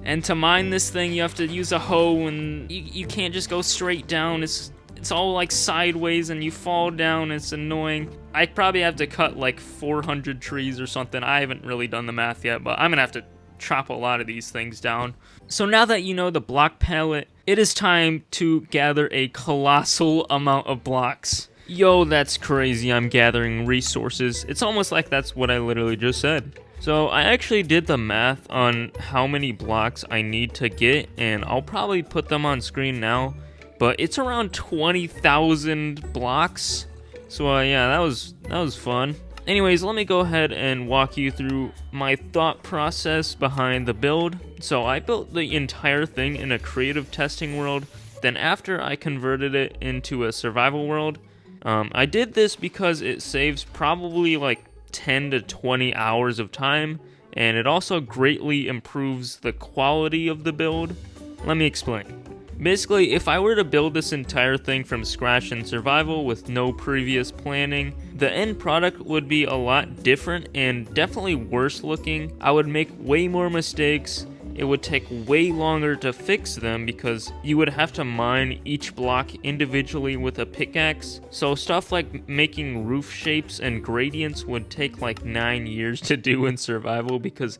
And to mine this thing, you have to use a hoe, and you can't just go straight down. It's all like sideways, and you fall down. It's annoying. I probably have to cut like 400 trees or something. I haven't really done the math yet, but I'm gonna have to chop a lot of these things down. So now that you know the block palette, it is time to gather a colossal amount of blocks. Yo, that's crazy. I'm gathering resources. It's almost like that's what I literally just said. So I actually did the math on how many blocks I need to get, and I'll probably put them on screen now. but it's around 20,000 blocks. So yeah, that was fun. Anyways, let me go ahead and walk you through my thought process behind the build. So I built the entire thing in a creative testing world. Then after I converted it into a survival world, I did this because it saves probably like 10 to 20 hours of time, and it also greatly improves the quality of the build. Let me explain. Basically, if I were to build this entire thing from scratch in survival with no previous planning, the end product would be a lot different and definitely worse looking. I would make way more mistakes. It would take way longer to fix them because you would have to mine each block individually with a pickaxe. So stuff like making roof shapes and gradients would take like 9 years to do in survival because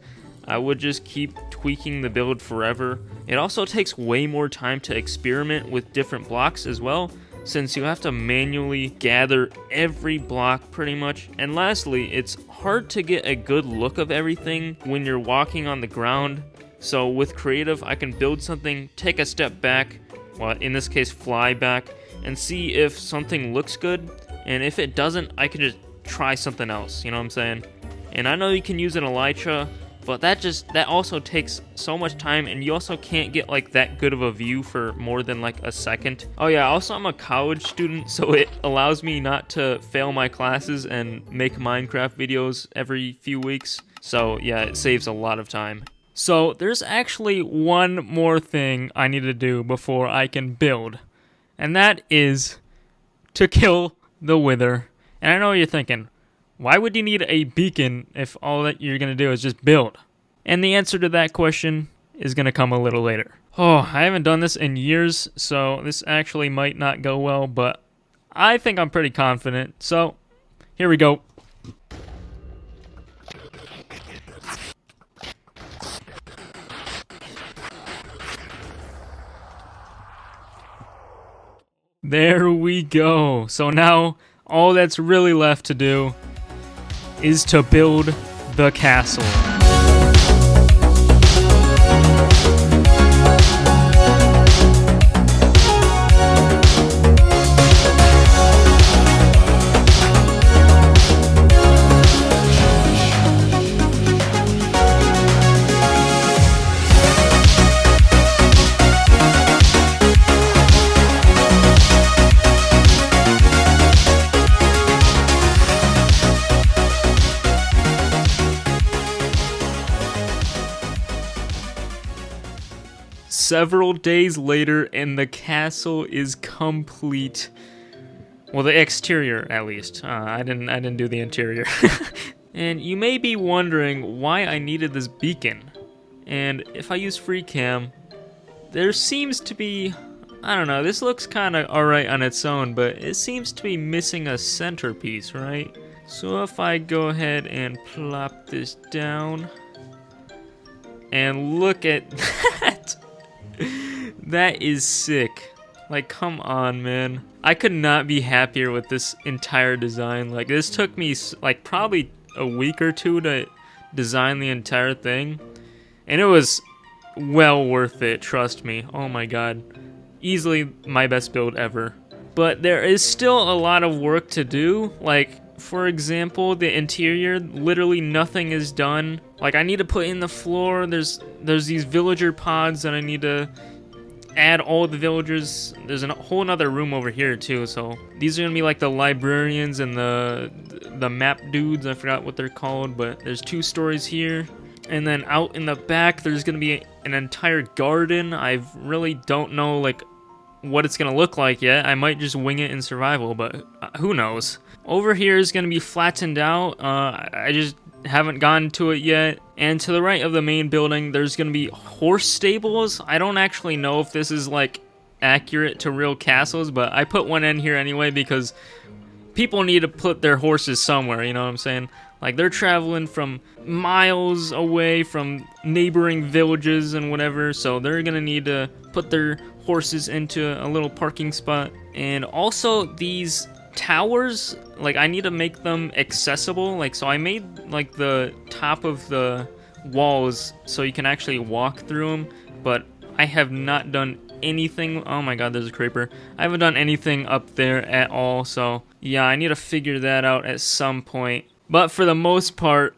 I would just keep tweaking the build forever. It also takes way more time to experiment with different blocks as well, since you have to manually gather every block pretty much. And lastly, it's hard to get a good look of everything when you're walking on the ground. So with creative, I can build something, take a step back, well, in this case fly back, and see if something looks good. And if it doesn't, I can just try something else, you know what I'm saying? And I know you can use an elytra, but that also takes so much time, and you also can't get like that good of a view for more than like a second. Oh yeah, also I'm a college student, so it allows me not to fail my classes and make Minecraft videos every few weeks. So yeah, it saves a lot of time. So there's actually one more thing I need to do before I can build, and that is to kill the wither. And I know you're thinking, why would you need a beacon if all that you're going to do is just build? And the answer to that question is going to come a little later. Oh, I haven't done this in years, so this actually might not go well, but I think I'm pretty confident. So, here we go. There we go. So now, all that's really left to do is to build the castle. Several days later, and the castle is complete. Well, the exterior, at least. I didn't do the interior. And you may be wondering why I needed this beacon. And if I use free cam, there seems to be, I don't know, this looks kind of alright on its own, but it seems to be missing a centerpiece, right? So if I go ahead and plop this down, and look at that. That is sick. Like, come on, man. I could not be happier with this entire design. Like, this took me, like, probably a week or two to design the entire thing. And it was well worth it, trust me. Oh my god. Easily my best build ever. But there is still a lot of work to do. Like, for example, the interior, literally nothing is done. Like, I need to put in the floor. There's these villager pods that I need to add all the villagers. There's a whole nother room over here too. So these are gonna be like the librarians and the map dudes. I forgot what they're called, but there's 2 stories here. And then out in the back, there's gonna be an entire garden. I really don't know like what it's gonna look like yet. I might just wing it in survival, but who knows. Over here is gonna be flattened out. I just haven't gotten to it yet. And to the right of the main building, there's gonna be horse stables. I don't actually know if this is like accurate to real castles, but I put one in here anyway because people need to put their horses somewhere, you know what I'm saying? Like, they're traveling from miles away from neighboring villages and whatever, so they're gonna need to put their horses into a little parking spot. And also these towers, like, I need to make them accessible. Like, so I made like the top of the walls so you can actually walk through them, but I have not done anything. Oh my god, there's a creeper. I haven't done anything up there at all, so yeah, I need to figure that out at some point. But for the most part,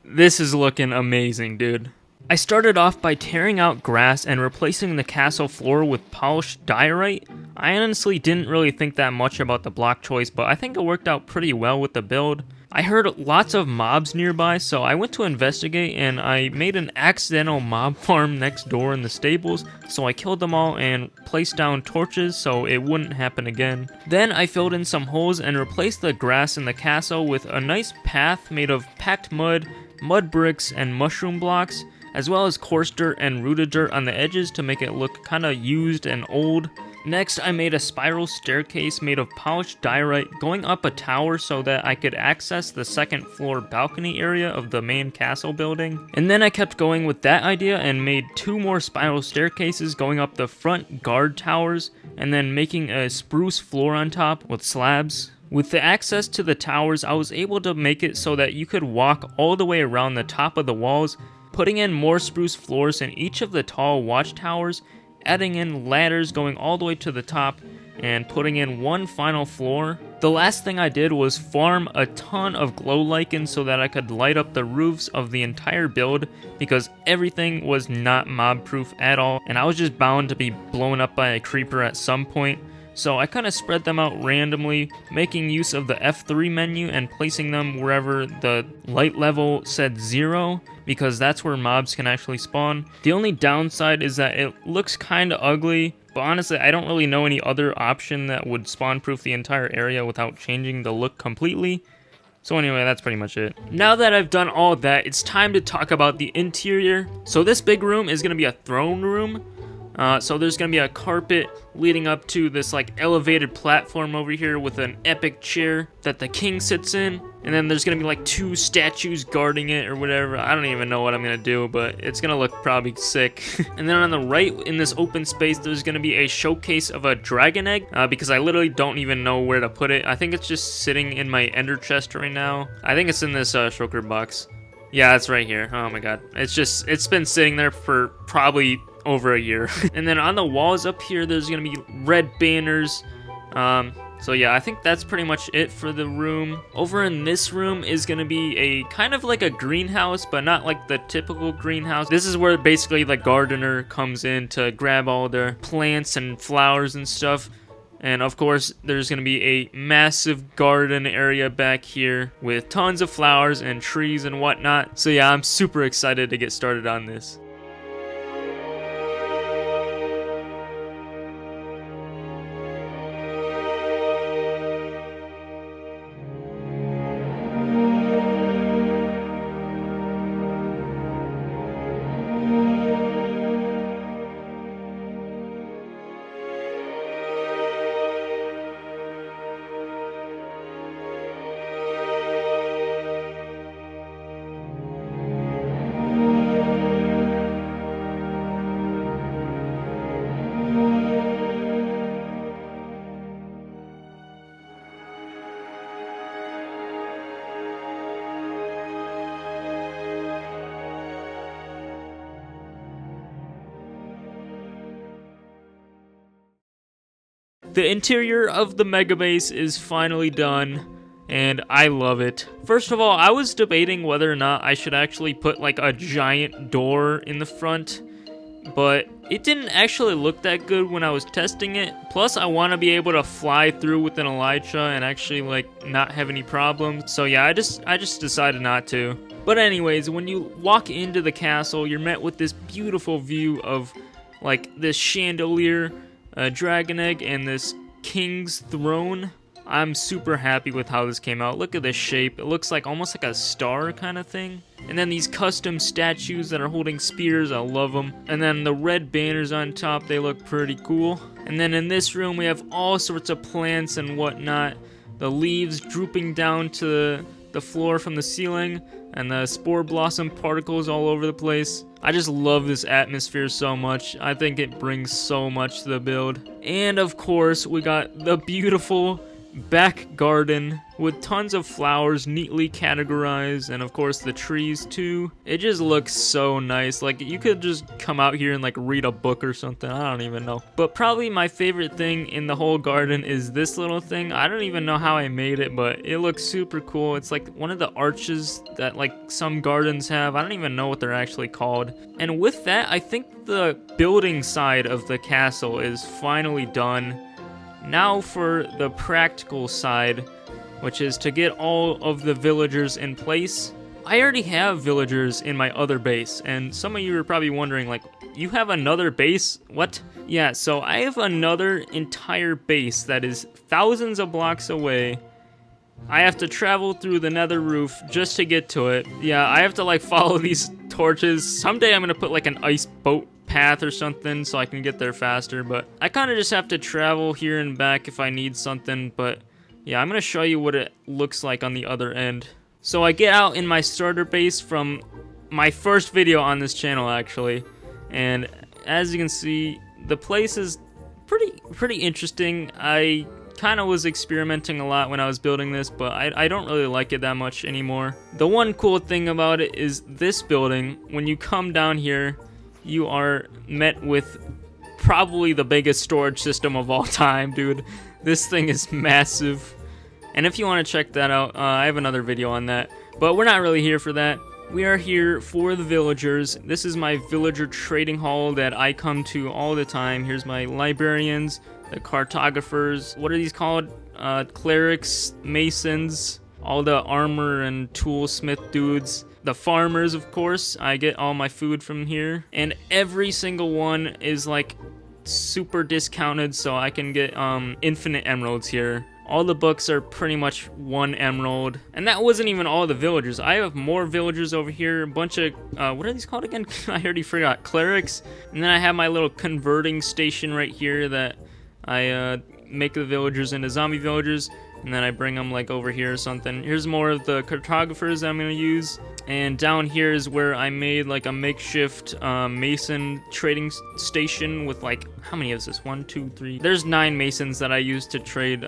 this is looking amazing, dude. I started off by tearing out grass and replacing the castle floor with polished diorite. I honestly didn't really think that much about the block choice, but I think it worked out pretty well with the build. I heard lots of mobs nearby, so I went to investigate and I made an accidental mob farm next door in the stables, so I killed them all and placed down torches so it wouldn't happen again. Then I filled in some holes and replaced the grass in the castle with a nice path made of packed mud, mud bricks, and mushroom blocks, as well as coarse dirt and rooted dirt on the edges to make it look kinda used and old. Next, I made a spiral staircase made of polished diorite going up a tower so that I could access the second floor balcony area of the main castle building. And then I kept going with that idea and made 2 more spiral staircases going up the front guard towers, and then making a spruce floor on top with slabs. With the access to the towers, I was able to make it so that you could walk all the way around the top of the walls, putting in more spruce floors in each of the tall watchtowers, adding in ladders going all the way to the top, and putting in one final floor. The last thing I did was farm a ton of glow lichens so that I could light up the roofs of the entire build, because everything was not mob proof at all, and I was just bound to be blown up by a creeper at some point. So I kind of spread them out randomly, making use of the F3 menu and placing them wherever the light level said 0, because that's where mobs can actually spawn. The only downside is that it looks kind of ugly, but honestly I don't really know any other option that would spawn proof the entire area without changing the look completely. So anyway, that's pretty much it. Now that I've done all that, it's time to talk about the interior. So this big room is going to be a throne room. So there's going to be a carpet leading up to this like elevated platform over here with an epic chair that the king sits in. And then there's going to be like 2 statues guarding it or whatever. I don't even know what I'm going to do, but it's going to look probably sick. And then on the right in this open space, there's going to be a showcase of a dragon egg, because I literally don't even know where to put it. I think it's just sitting in my ender chest right now. I think it's in this shulker box. Yeah, it's right here. Oh my god. It's been sitting there for probably over a year. And then on the walls up here, there's gonna be red banners. So yeah, I think that's pretty much it for the room. Over in this room is gonna be a kind of like a greenhouse, but not like the typical greenhouse. This is where basically the gardener comes in to grab all their plants and flowers and stuff. And of course, there's going to be a massive garden area back here with tons of flowers and trees and whatnot. So yeah, I'm super excited to get started on this. The interior of the mega base is finally done, and I love it. First of all, I was debating whether or not I should actually put like a giant door in the front, but it didn't actually look that good when I was testing it. Plus, I want to be able to fly through with an elytra and actually like not have any problems. So yeah, I just decided not to. But anyways, when you walk into the castle, you're met with this beautiful view of like this chandelier, a dragon egg, and this king's throne. I'm super happy with how this came out. Look at this shape. It looks like almost like a star kind of thing. And then these custom statues that are holding spears, I love them. And then the red banners on top, they look pretty cool. And then in this room, we have all sorts of plants and whatnot. The leaves drooping down to the floor from the ceiling, and the spore blossom particles all over the place. I just love this atmosphere so much. I think it brings so much to the build. And of course, we got the beautiful back garden with tons of flowers neatly categorized, and of course the trees too. It just looks so nice. Like, you could just come out here and like read a book or something. I don't even know. But probably my favorite thing in the whole garden is this little thing. I don't even know how I made it, but it looks super cool. It's like one of the arches that like some gardens have. I don't even know what they're actually called. And with that, I think the building side of the castle is finally done. Now for the practical side, which is to get all of the villagers in place. I already have villagers in my other base, and some of you are probably wondering, like, you have another base? What? Yeah, so I have another entire base that is thousands of blocks away. I have to travel through the nether roof just to get to it. Yeah, I have to like follow these torches. Someday I'm gonna put like an ice boat path or something so I can get there faster, but I kind of just have to travel here and back if I need something. But yeah, I'm gonna show you what it looks like on the other end. So I get out in my starter base from my first video on this channel actually, and as you can see, the place is pretty interesting. I kind of was experimenting a lot when I was building this, but I don't really like it that much anymore. The one cool thing about it is this building. When you come down here, you are met with probably the biggest storage system of all time, dude. This thing is massive. And if you want to check that out, I have another video on that. But we're not really here for that. We are here for the villagers. This is my villager trading hall that I come to all the time. Here's my librarians, the cartographers. What are these called? Clerics, masons, all the armor and toolsmith dudes. The farmers, of course. I get all my food from here. And every single one is like super discounted, so I can get infinite emeralds here. All the books are pretty much 1 emerald. And that wasn't even all the villagers. I have more villagers over here. A bunch of, what are these called again? I already forgot. Clerics. And then I have my little converting station right here that I make the villagers into zombie villagers. And then I bring them like over here or something. Here's more of the cartographers that I'm going to use. And down here is where I made like a makeshift mason trading station with like, how many is this? 1, 2, 3. There's 9 masons that I use to trade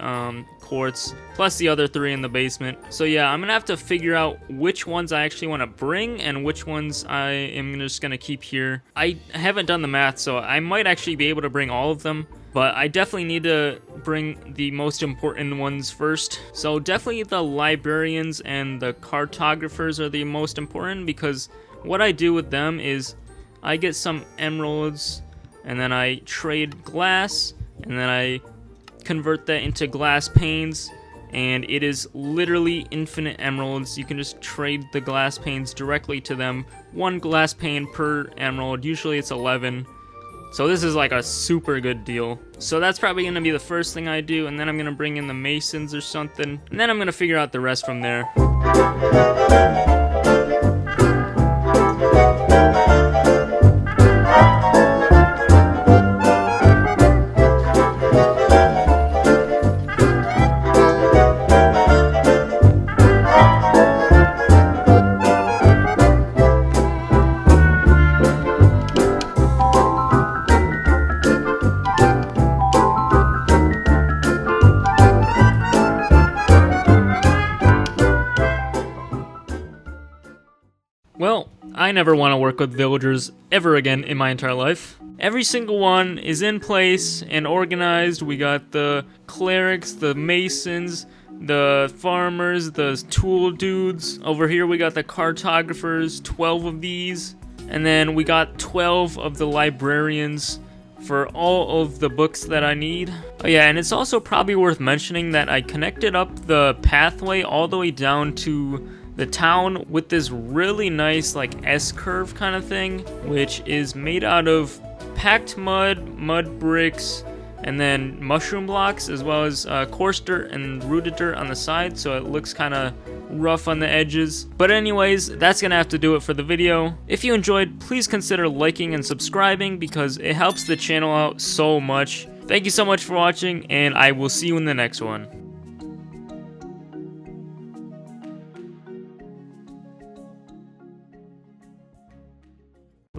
quartz, plus the other 3 in the basement. So yeah, I'm going to have to figure out which ones I actually want to bring and which ones I am just going to keep here. I haven't done the math, so I might actually be able to bring all of them. But I definitely need to bring the most important ones first. So definitely the librarians and the cartographers are the most important, because what I do with them is I get some emeralds and then I trade glass and then I convert that into glass panes, and it is literally infinite emeralds. You can just trade the glass panes directly to them. 1 glass pane per emerald. Usually it's 11. So this is like a super good deal. So that's probably going to be the first thing I do, and then I'm going to bring in the masons or something, and then I'm going to figure out the rest from there. Well, I never want to work with villagers ever again in my entire life. Every single one is in place and organized. We got the clerics, the masons, the farmers, the tool dudes. Over here we got the cartographers, 12 of these. And then we got 12 of the librarians for all of the books that I need. Oh yeah, and it's also probably worth mentioning that I connected up the pathway all the way down to the town with this really nice like S-curve kind of thing, which is made out of packed mud bricks, and then mushroom blocks, as well as coarse dirt and rooted dirt on the side, so it looks kind of rough on the edges. But anyways, that's gonna have to do it for the video. If you enjoyed, please consider liking and subscribing, because it helps the channel out so much. Thank you so much for watching, and I will see you in the next one.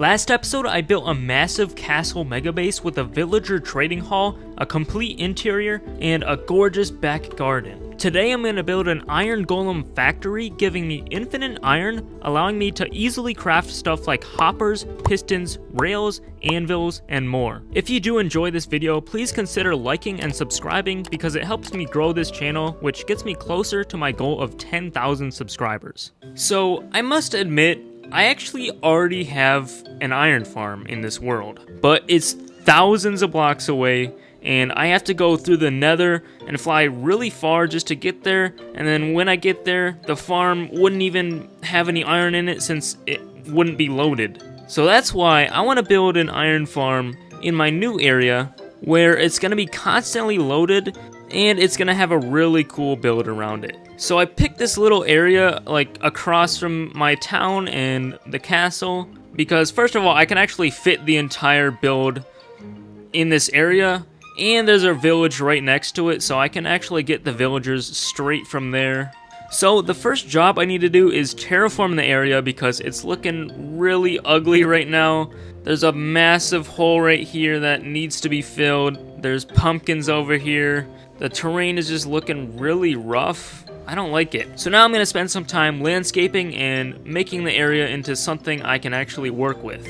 Last episode, I built a massive castle mega base with a villager trading hall, a complete interior, and a gorgeous back garden. Today I'm going to build an iron golem factory, giving me infinite iron, allowing me to easily craft stuff like hoppers, pistons, rails, anvils, and more. If you do enjoy this video, please consider liking and subscribing because it helps me grow this channel, which gets me closer to my goal of 10,000 subscribers. So I must admit, I actually already have an iron farm in this world, but it's thousands of blocks away, and I have to go through the nether and fly really far just to get there, and then when I get there, the farm wouldn't even have any iron in it since it wouldn't be loaded. So that's why I want to build an iron farm in my new area where it's going to be constantly loaded and it's going to have a really cool build around it. So I picked this little area like across from my town and the castle because first of all, I can actually fit the entire build in this area, and there's a village right next to it, so I can actually get the villagers straight from there. So the first job I need to do is terraform the area because it's looking really ugly right now. There's a massive hole right here that needs to be filled. There's pumpkins over here. The terrain is just looking really rough. I don't like it. So now I'm going to spend some time landscaping and making the area into something I can actually work with.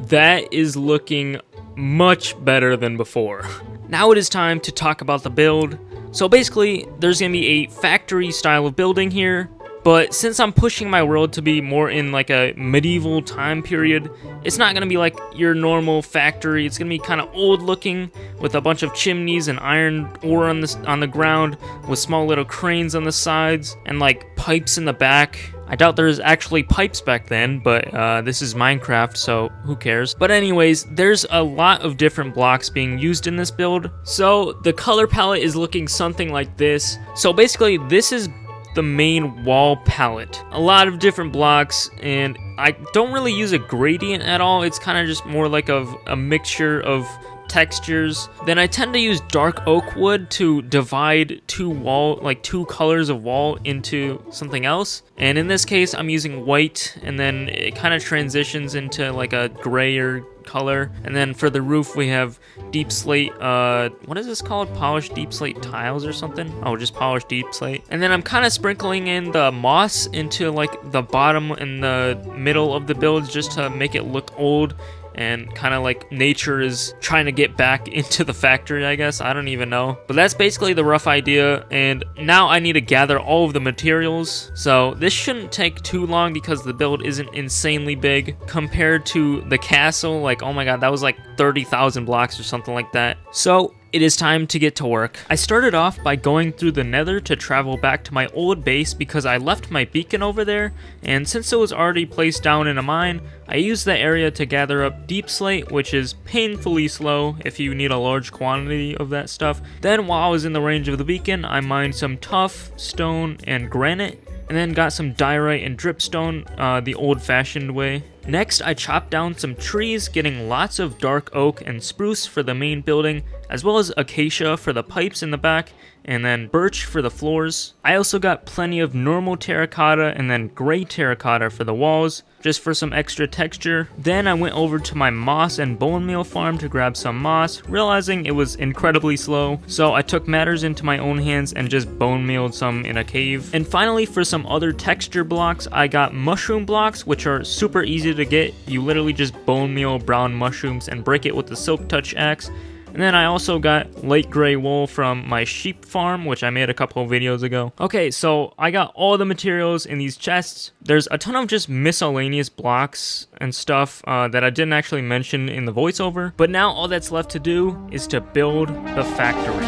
That is looking much better than before. Now it is time to talk about the build. So basically, there's going to be a factory style of building here, but since I'm pushing my world to be more in like a medieval time period, it's not going to be like your normal factory. It's going to be kind of old looking with a bunch of chimneys and iron ore on the ground with small little cranes on the sides and like pipes in the back. I doubt there's actually pipes back then, but this is Minecraft, so who cares? But anyways, there's a lot of different blocks being used in this build. So the color palette is looking something like this. So basically, this is the main wall palette. A lot of different blocks, and I don't really use a gradient at all. It's kind of just more like a mixture of textures. Then I tend to use dark oak wood to divide two colors of wall into something else. And in this case, I'm using white, and then it kind of transitions into like a grayer color. And then for the roof, we have deep slate, what is this called? Polished deep slate tiles or something? Oh, just polished deep slate. And then I'm kind of sprinkling in the moss into like the bottom and the middle of the builds just to make it look old and kind of like nature is trying to get back into the factory, I guess. I don't even know. But that's basically the rough idea, and now I need to gather all of the materials. So this shouldn't take too long because the build isn't insanely big compared to the castle. Like, oh my god, that was like 30,000 blocks or something like that. So it is time to get to work. I started off by going through the nether to travel back to my old base because I left my beacon over there, and since it was already placed down in a mine, I used that area to gather up deep slate, which is painfully slow if you need a large quantity of that stuff. Then while I was in the range of the beacon, I mined some tuff, stone, and granite, and then got some diorite and dripstone the old-fashioned way. Next, I chopped down some trees, getting lots of dark oak and spruce for the main building, as well as acacia for the pipes in the back, and then birch for the floors. I also got plenty of normal terracotta and then gray terracotta for the walls, just for some extra texture. Then I went over to my moss and bone meal farm to grab some moss, realizing it was incredibly slow, so I took matters into my own hands and just bone mealed some in a cave. And finally, for some other texture blocks, I got mushroom blocks, which are super easy to get. You literally just bone meal brown mushrooms and break it with the silk touch axe. And then I also got light gray wool from my sheep farm, which I made a couple of videos ago. Okay, so I got all the materials in these chests. There's a ton of just miscellaneous blocks and stuff that I didn't actually mention in the voiceover. But now all that's left to do is to build the factory.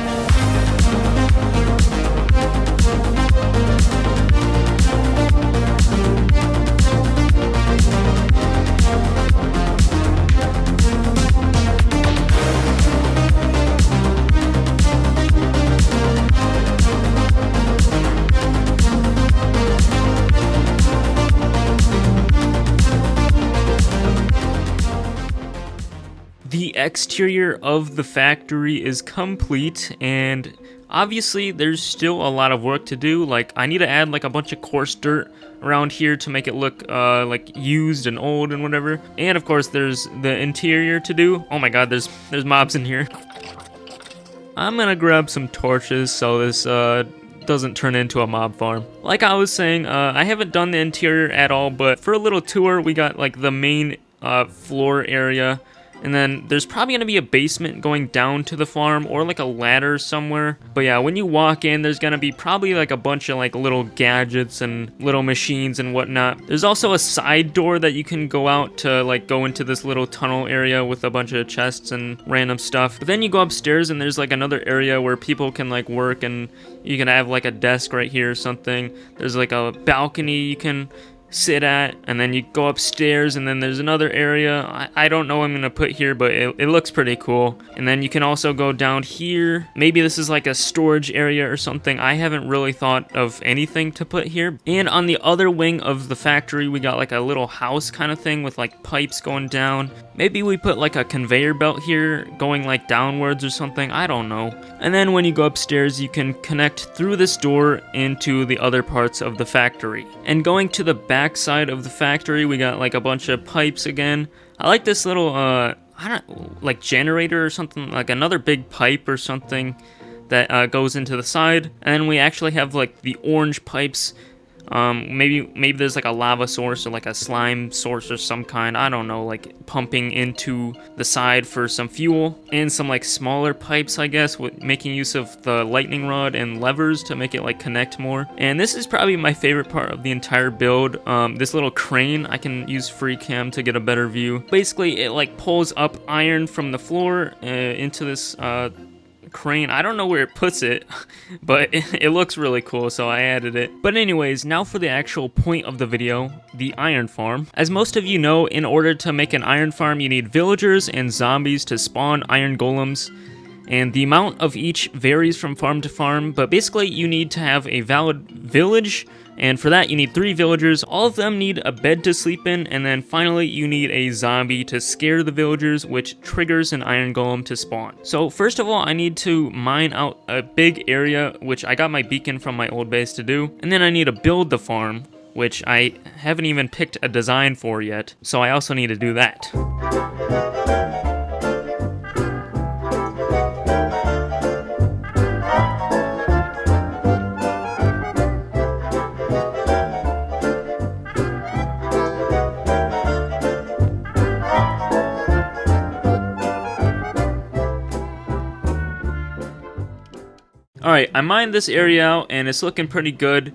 The exterior of the factory is complete, and obviously there's still a lot of work to do. Like, I need to add like a bunch of coarse dirt around here to make it look like used and old and whatever. And of course there's the interior to do. Oh my god, there's mobs in here. I'm gonna grab some torches so this doesn't turn into a mob farm. Like I was saying, I haven't done the interior at all, but for a little tour we got like the main floor area, and then there's probably gonna be a basement going down to the farm, or like a ladder somewhere. But yeah, when you walk in, there's gonna be probably like a bunch of like little gadgets and little machines and whatnot. There's also a side door that you can go out to like go into this little tunnel area with a bunch of chests and random stuff. But then you go upstairs and there's like another area where people can like work, and you can have like a desk right here or something. There's like a balcony you can sit at, and then you go upstairs, and then there's another area. I don't know what I'm gonna put here, but it looks pretty cool. And then you can also go down here. Maybe this is like a storage area or something. I haven't really thought of anything to put here. And on the other wing of the factory, we got like a little house kind of thing with like pipes going down. Maybe we put like a conveyor belt here going like downwards or something. I don't know. And then when you go upstairs, you can connect through this door into the other parts of the factory. And going to the back side of the factory, we got like a bunch of pipes again. I like this little I don't like generator or something, like another big pipe or something that goes into the side. And then we actually have like the orange pipes. Maybe there's like a lava source or like a slime source or some kind, I don't know, like pumping into the side for some fuel, and some like smaller pipes, I guess, with making use of the lightning rod and levers to make it like connect more. And this is probably my favorite part of the entire build, this little crane. I can use free cam to get a better view. Basically it like pulls up iron from the floor into this crane. I don't know where it puts it, but it looks really cool, so I added it. But anyways, now for the actual point of the video, the iron farm. As most of you know, in order to make an iron farm, you need villagers and zombies to spawn iron golems. And the amount of each varies from farm to farm, but basically you need to have a valid village, and for that you need 3 villagers. All of them need a bed to sleep in, and then finally you need a zombie to scare the villagers, which triggers an iron golem to spawn. So first of all, I need to mine out a big area, which I got my beacon from my old base to do, and then I need to build the farm, which I haven't even picked a design for yet, so I also need to do that. Alright, I mined this area out and it's looking pretty good.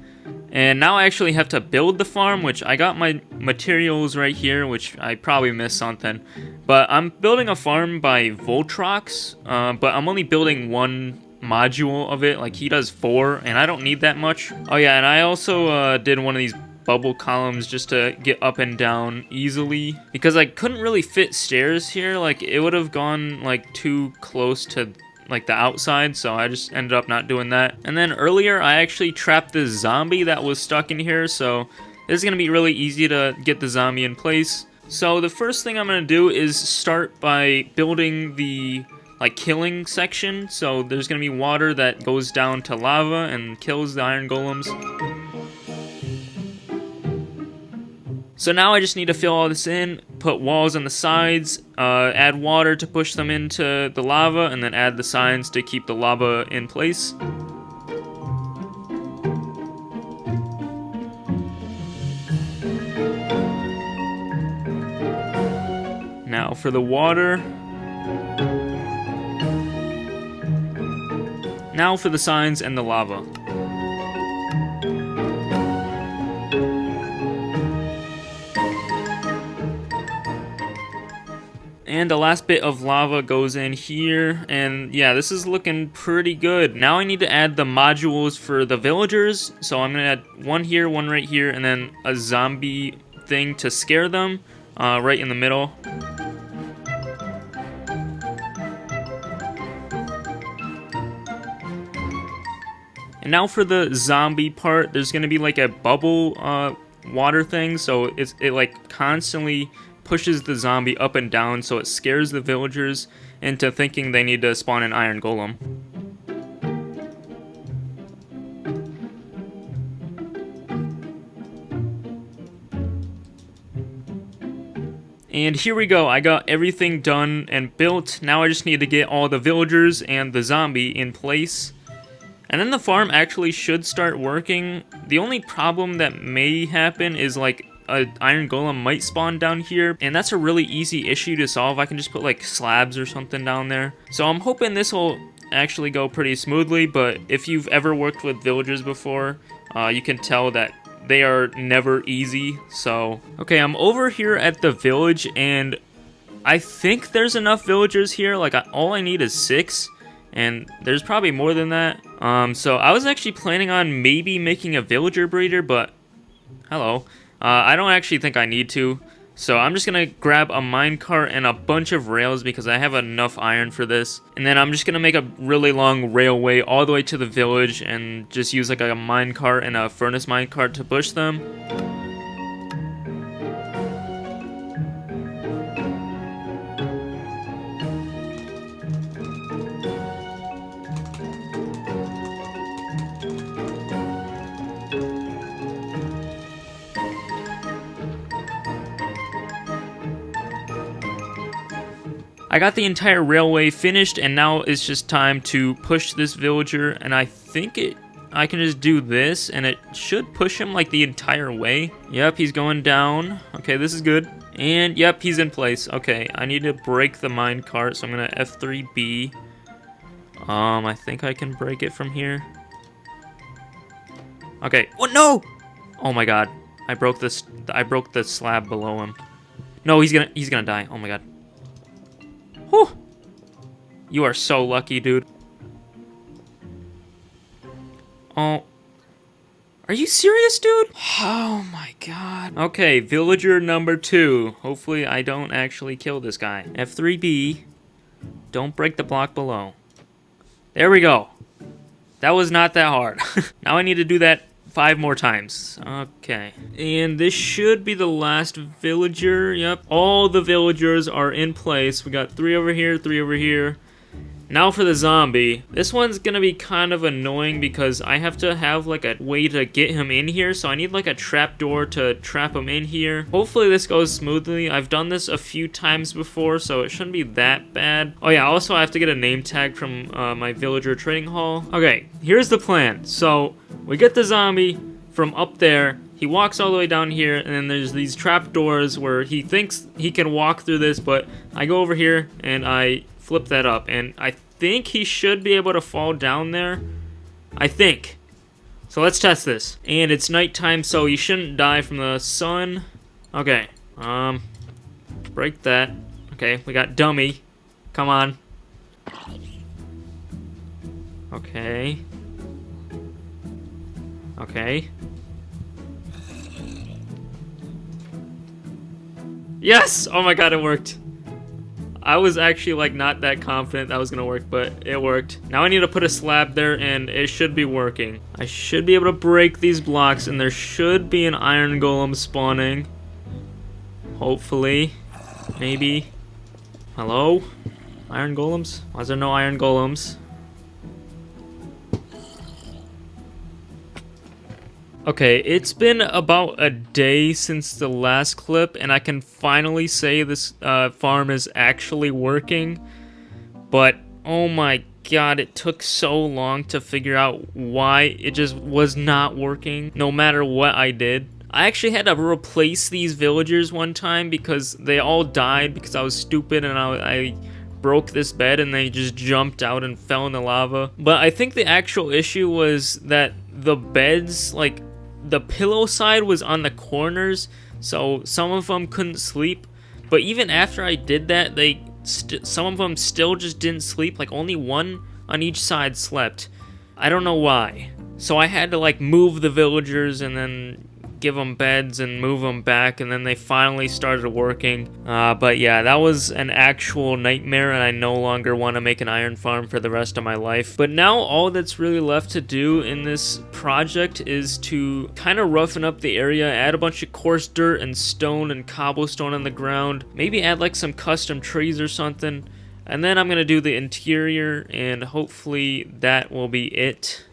And now I actually have to build the farm, which I got my materials right here, which I probably missed something. But I'm building a farm by Voltrox, but I'm only building 1 module of it. Like, he does 4, and I don't need that much. Oh yeah, and I also did one of these bubble columns just to get up and down easily, because I couldn't really fit stairs here. Like, it would have gone like too close to like the outside, so I just ended up not doing that. And then earlier I actually trapped this zombie that was stuck in here, so this is gonna be really easy to get the zombie in place. So the first thing I'm gonna do is start by building the like killing section. So there's gonna be water that goes down to lava and kills the iron golems. So now I just need to fill all this in, put walls on the sides, add water to push them into the lava, and then add the signs to keep the lava in place. Now for the water. Now for the signs and the lava. And the last bit of lava goes in here, and yeah, this is looking pretty good. Now I need to add the modules for the villagers, so I'm gonna add 1 here, 1 right here, and then a zombie thing to scare them right in the middle. And now for the zombie part, there's gonna be like a bubble water thing, so it like constantly pushes the zombie up and down, so it scares the villagers into thinking they need to spawn an iron golem. And here we go, I got everything done and built. Now I just need to get all the villagers and the zombie in place. And then the farm actually should start working. The only problem that may happen is like an iron golem might spawn down here, and that's a really easy issue to solve. I can just put like slabs or something down there. So I'm hoping this will actually go pretty smoothly, but if you've ever worked with villagers before, you can tell that they are never easy. So, okay, I'm over here at the village, and I think there's enough villagers here. Like, all I need is 6, and there's probably more than that. So I was actually planning on maybe making a villager breeder, but hello. I don't actually think I need to. So I'm just gonna grab a minecart and a bunch of rails because I have enough iron for this. And then I'm just gonna make a really long railway all the way to the village and just use like a minecart and a furnace minecart to push them. I got the entire railway finished, and now it's just time to push this villager, and I think I can just do this, and it should push him like the entire way. Yep, he's going down. Okay, this is good. And yep, he's in place. Okay, I need to break the minecart, so I'm gonna F3B. I think I can break it from here. Okay. Oh no! Oh my god. I broke the slab below him. No, he's gonna die. Oh my god. Whew. You are so lucky, dude. Oh. Are you serious, dude? Oh my god. Okay, villager number 2. Hopefully I don't actually kill this guy. F3B. Don't break the block below. There we go. That was not that hard. Now I need to do that 5 more times. Okay. And this should be the last villager. Yep. All the villagers are in place. We got 3 over here, 3 over here. Now for the zombie. This one's gonna be kind of annoying because I have to have like a way to get him in here. So I need like a trapdoor to trap him in here. Hopefully this goes smoothly. I've done this a few times before, so it shouldn't be that bad. Oh yeah, also I have to get a name tag from my villager trading hall. Okay, here's the plan. So we get the zombie from up there. He walks all the way down here, and then there's these trapdoors where he thinks he can walk through this, but I go over here and I flip that up, and I think he should be able to fall down there. I think. So let's test this. And it's nighttime, so he shouldn't die from the sun. Okay. Break that. Okay, we got dummy. Come on. Okay. Okay. Yes! Oh my god, it worked. I was actually like not that confident that was gonna work, but it worked. Now I need to put a slab there, and it should be working. I should be able to break these blocks, and there should be an iron golem spawning. Hopefully. Maybe. Hello? Iron golems? Why is there no iron golems? Okay, it's been about a day since the last clip, and I can finally say this farm is actually working. But, oh my god, it took so long to figure out why it just was not working, no matter what I did. I actually had to replace these villagers one time because they all died because I was stupid and I broke this bed and they just jumped out and fell in the lava. But I think the actual issue was that the beds, like, the pillow side was on the corners, so some of them couldn't sleep. But even after I did that, some of them still just didn't sleep. Like, only one on each side slept. I don't know why. So I had to like move the villagers and then give them beds and move them back, and then they finally started working. But yeah, that was an actual nightmare, and I no longer want to make an iron farm for the rest of my life. But now all that's really left to do in this project is to kind of roughen up the area, add a bunch of coarse dirt and stone and cobblestone on the ground, maybe add like some custom trees or something, and then I'm gonna do the interior, and hopefully that will be it.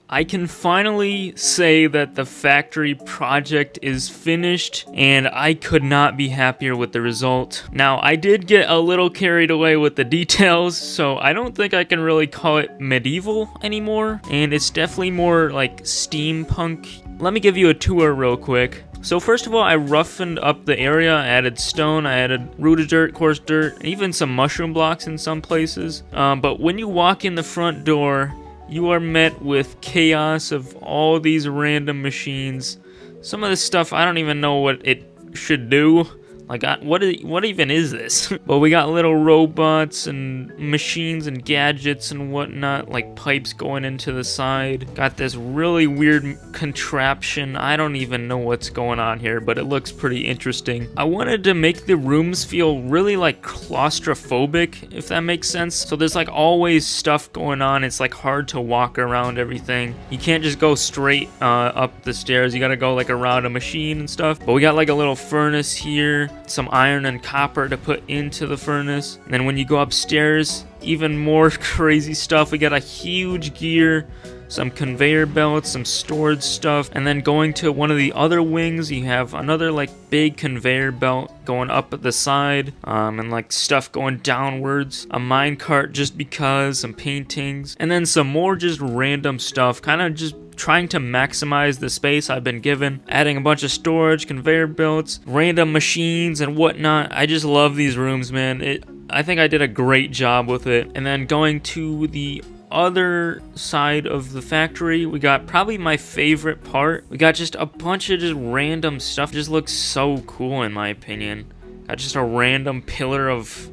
I can finally say that the factory project is finished, and I could not be happier with the result. Now, I did get a little carried away with the details, so I don't think I can really call it medieval anymore, and it's definitely more like steampunk. Let me give you a tour real quick. So first of all, I roughened up the area. I added stone, I added rooted dirt, coarse dirt, even some mushroom blocks in some places. But when you walk in the front door, you are met with chaos of all these random machines. Some of this stuff, I don't even know what it should do. Like, what even is this? But we got little robots and machines and gadgets and whatnot, like pipes going into the side. Got this really weird contraption. I don't even know what's going on here, but it looks pretty interesting. I wanted to make the rooms feel really like claustrophobic, if that makes sense. So there's like always stuff going on. It's like hard to walk around everything. You can't just go straight up the stairs. You gotta go like around a machine and stuff. But we got like a little furnace here, some iron and copper to put into the furnace. And then when you go upstairs, even more crazy stuff. We got a huge gear, some conveyor belts, some storage stuff, and then going to one of the other wings, you have another like big conveyor belt going up at the side, and like stuff going downwards, a minecart just because, some paintings, and then some more just random stuff, kind of just trying to maximize the space I've been given, adding a bunch of storage, conveyor belts, random machines and whatnot. I just love these rooms, man. I think I did a great job with it. And then going to the other side of the factory, we got probably my favorite part. We got just a bunch of just random stuff. Just looks so cool in my opinion. Got just a random pillar of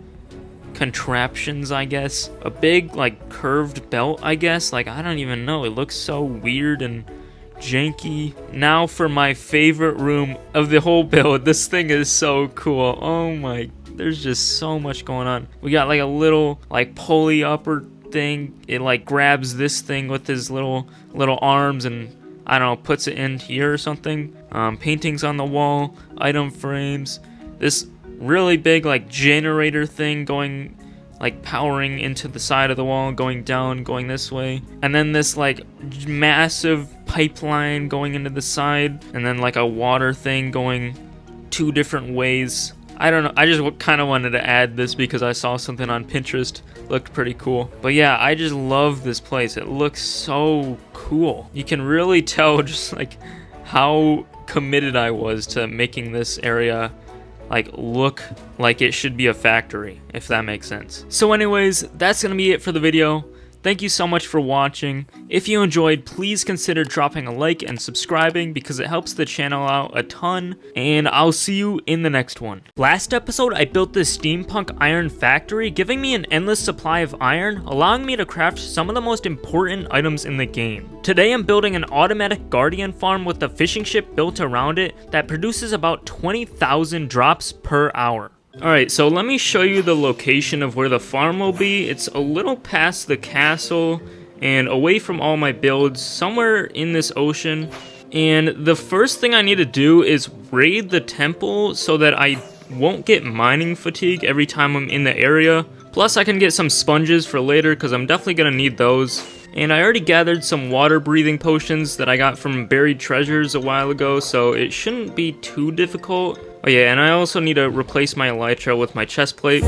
contraptions, I guess. A big like curved belt, I guess. Like, I don't even know. It looks so weird and janky. Now for my favorite room of the whole build. This thing is so cool. Oh my, there's just so much going on. We got like a little like pulley upper thing. It like grabs this thing with his little arms and I don't know, puts it in here or something. Paintings on the wall, item frames, this really big like generator thing going like powering into the side of the wall, going down, going this way, and then this like massive pipeline going into the side, and then like a water thing going two different ways. I don't know, I just kind of wanted to add this because I saw something on Pinterest, looked pretty cool. But yeah, I just love this place. It looks so cool. You can really tell just like how committed I was to making this area like look like it should be a factory, if that makes sense. So anyways, that's gonna be it for the video. Thank you so much for watching. If you enjoyed, please consider dropping a like and subscribing because it helps the channel out a ton, and I'll see you in the next one. Last episode, I built this steampunk iron factory, giving me an endless supply of iron, allowing me to craft some of the most important items in the game. Today, I'm building an automatic guardian farm with a fishing ship built around it that produces about 20,000 drops per hour. Alright, so let me show you the location of where the farm will be. It's a little past the castle and away from all my builds, somewhere in this ocean. And the first thing I need to do is raid the temple so that I won't get mining fatigue every time I'm in the area. Plus I can get some sponges for later because I'm definitely gonna need those. And I already gathered some water breathing potions that I got from buried treasures a while ago, so it shouldn't be too difficult. Oh yeah, and I also need to replace my elytra with my chest plate.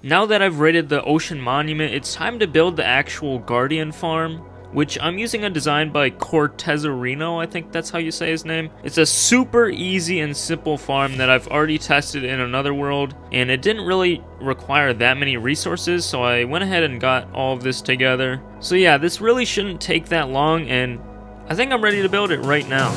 Now that I've raided the ocean monument, it's time to build the actual guardian farm, which I'm using a design by Cortezarino, I think that's how you say his name. It's a super easy and simple farm that I've already tested in another world, and it didn't really require that many resources, so I went ahead and got all of this together. So yeah, this really shouldn't take that long, and I think I'm ready to build it right now.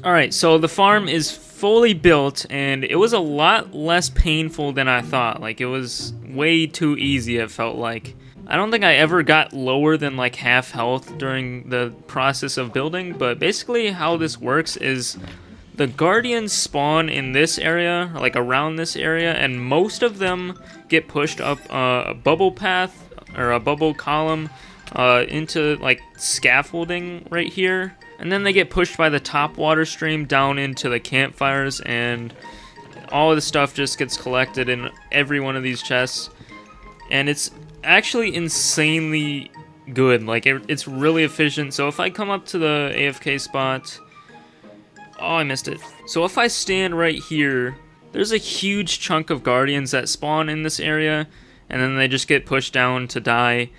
Alright, so the farm is fully built, and it was a lot less painful than I thought. Like, it was way too easy, it felt like. I don't think I ever got lower than like half health during the process of building, but basically how this works is the guardians spawn in this area, like around this area, and most of them get pushed up a bubble path, or a bubble column, into like scaffolding right here. And then they get pushed by the top water stream down into the campfires, and all of the stuff just gets collected in every one of these chests. And it's actually insanely good. Like, it's really efficient. So if I come up to the AFK spot... Oh, I missed it. So if I stand right here, there's a huge chunk of guardians that spawn in this area, and then they just get pushed down to die.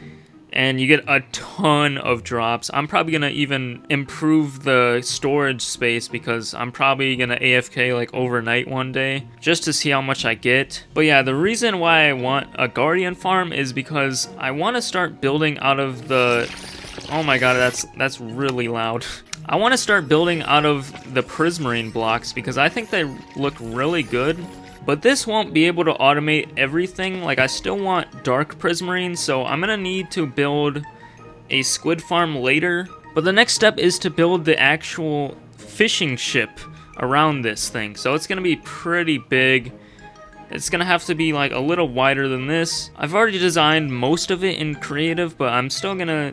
And you get a ton of drops. I'm probably going to even improve the storage space because I'm probably going to AFK like overnight one day just to see how much I get. But yeah, the reason why I want a guardian farm is because I want to start building out of the... Oh my god, that's really loud. I want to start building out of the prismarine blocks because I think they look really good. But this won't be able to automate everything. Like, I still want dark prismarine, so I'm gonna need to build a squid farm later. But the next step is to build the actual fishing ship around this thing. So it's gonna be pretty big. It's gonna have to be like a little wider than this. I've already designed most of it in creative, but I'm still gonna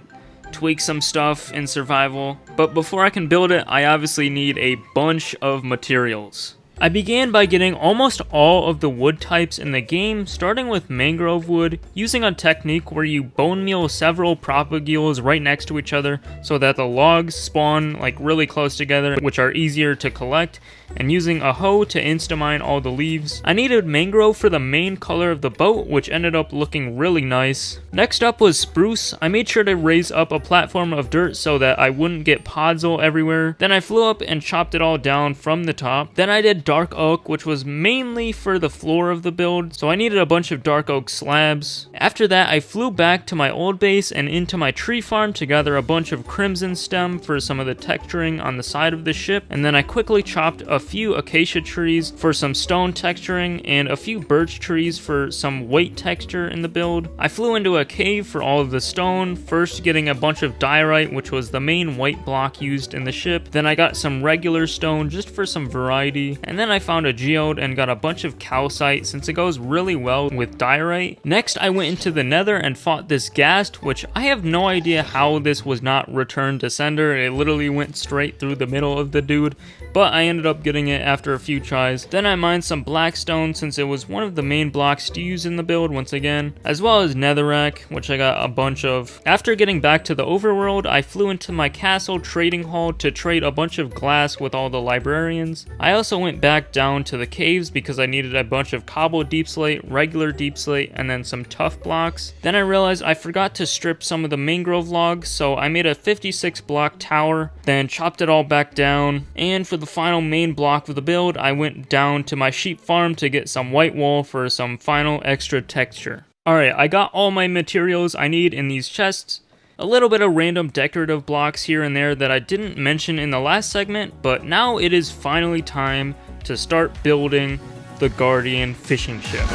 tweak some stuff in survival. But before I can build it, I obviously need a bunch of materials. I began by getting almost all of the wood types in the game, starting with mangrove wood, using a technique where you bone meal several propagules right next to each other so that the logs spawn like really close together, which are easier to collect, and using a hoe to insta-mine all the leaves. I needed mangrove for the main color of the boat, which ended up looking really nice. Next up was spruce. I made sure to raise up a platform of dirt so that I wouldn't get podzol everywhere. Then I flew up and chopped it all down from the top. Then I did dark oak, which was mainly for the floor of the build, so I needed a bunch of dark oak slabs. After that, I flew back to my old base and into my tree farm to gather a bunch of crimson stem for some of the texturing on the side of the ship, and then I quickly chopped a few acacia trees for some stone texturing and a few birch trees for some weight texture in the build. I flew into a cave for all of the stone, first getting a bunch of diorite, which was the main white block used in the ship. Then I got some regular stone just for some variety, and then I found a geode and got a bunch of calcite since it goes really well with diorite. Next, I went into the nether and fought this ghast, which I have no idea how this was not returned to sender. It literally went straight through the middle of the dude, but I ended up getting it after a few tries. Then I mined some blackstone since it was one of the main blocks to use in the build once again, as well as netherrack, which I got a bunch of. After getting back to the overworld, I flew into my castle trading hall to trade a bunch of glass with all the librarians. I also went back down to the caves because I needed a bunch of cobble deep slate, regular deep slate, and then some tough blocks. Then I realized I forgot to strip some of the mangrove logs, so I made a 56 block tower, then chopped it all back down. And for the final main block of the build, I went down to my sheep farm to get some white wool for some final extra texture. Alright, I got all my materials I need in these chests. A little bit of random decorative blocks here and there that I didn't mention in the last segment, but now it is finally time to start building the Guardian fishing ship.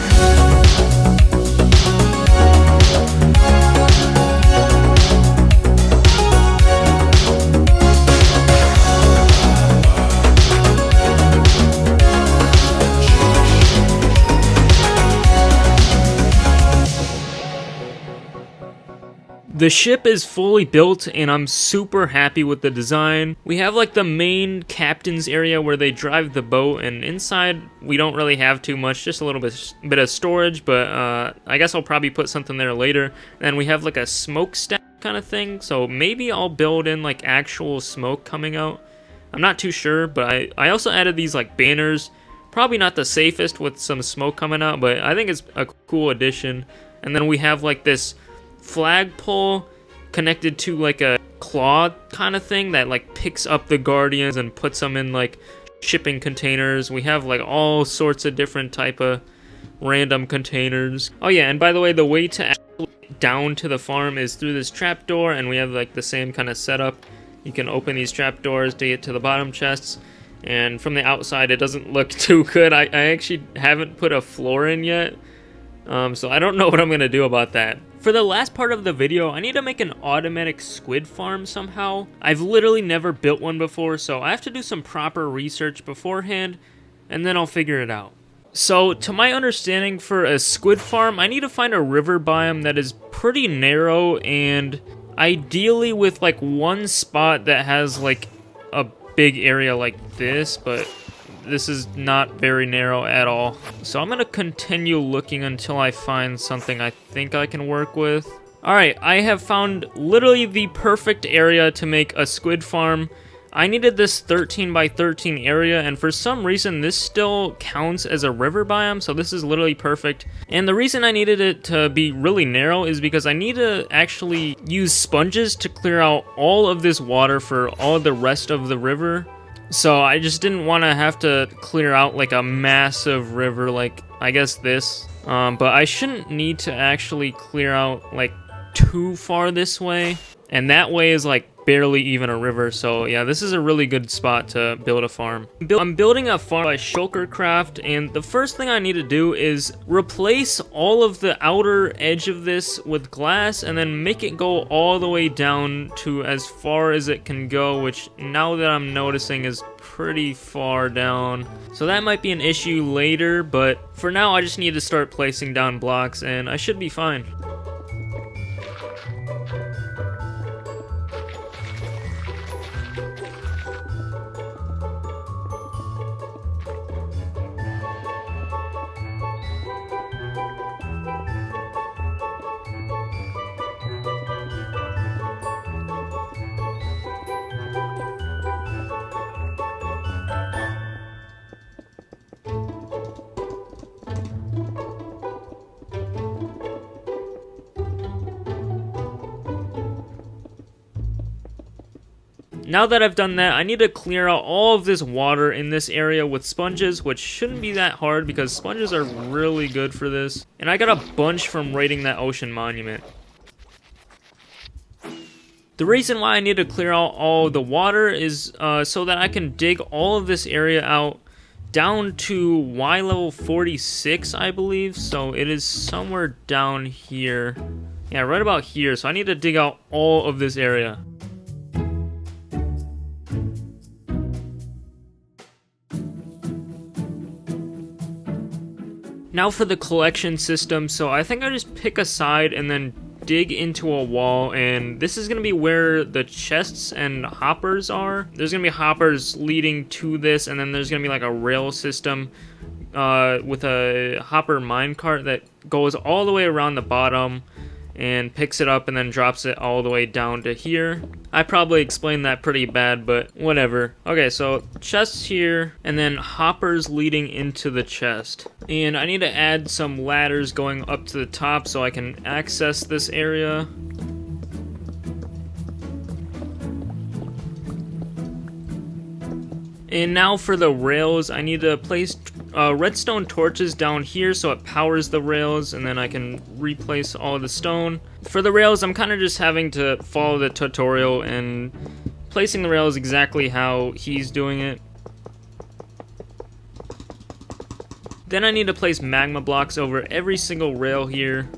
The ship is fully built and I'm super happy with the design. We have like the main captain's area where they drive the boat, and inside we don't really have too much, just a little bit of storage, but I guess I'll probably put something there later. Then we have like a smokestack kind of thing, so maybe I'll build in like actual smoke coming out. I'm not too sure, but I also added these like banners. Probably not the safest with some smoke coming out, but I think it's a cool addition. And then we have like this flagpole connected to like a claw kind of thing that like picks up the guardians and puts them in like shipping containers. We have like all sorts of different type of random containers. Oh yeah, and by the way, the way to actually get down to the farm is through this trapdoor, and we have like the same kind of setup. You can open these trapdoors to get to the bottom chests, and from the outside it doesn't look too good. I actually haven't put a floor in yet, so I don't know what I'm gonna do about that. For the last part of the video, I need to make an automatic squid farm somehow. I've literally never built one before, so I have to do some proper research beforehand, and then I'll figure it out. So, to my understanding, for a squid farm, I need to find a river biome that is pretty narrow, and ideally with like one spot that has like a big area like this, but this is not very narrow at all. So I'm gonna continue looking until I find something I think I can work with. Alright, I have found literally the perfect area to make a squid farm. I needed this 13 by 13 area, and for some reason this still counts as a river biome, so this is literally perfect. And the reason I needed it to be really narrow is because I need to actually use sponges to clear out all of this water for all the rest of the river. So I just didn't want to have to clear out like a massive river like I guess this. But I shouldn't need to actually clear out like too far this way. And that way is like barely even a river. So yeah, this is a really good spot to build a farm. I'm building a farm by Shulkercraft, and the first thing I need to do is replace all of the outer edge of this with glass and then make it go all the way down to as far as it can go, which now that I'm noticing is pretty far down. So that might be an issue later, but for now I just need to start placing down blocks and I should be fine. Now that I've done that, I need to clear out all of this water in this area with sponges, which shouldn't be that hard because sponges are really good for this. And I got a bunch from raiding that ocean monument. The reason why I need to clear out all the water is so that I can dig all of this area out down to Y level 46, I believe. So it is somewhere down here. Yeah, right about here. So I need to dig out all of this area. Now for the collection system, so I think I just pick a side and then dig into a wall, and this is going to be where the chests and hoppers are. There's going to be hoppers leading to this, and then there's going to be like a rail system with a hopper minecart that goes all the way around the bottom and picks it up and then drops it all the way down to here. I probably explained that pretty bad, but whatever. Okay, so chests here, and then hoppers leading into the chest. And I need to add some ladders going up to the top so I can access this area. And now for the rails, I need to place redstone torches down here so it powers the rails, and then I can replace all of the stone. For the rails, I'm kind of just having to follow the tutorial and placing the rails exactly how he's doing it. Then I need to place magma blocks over every single rail here.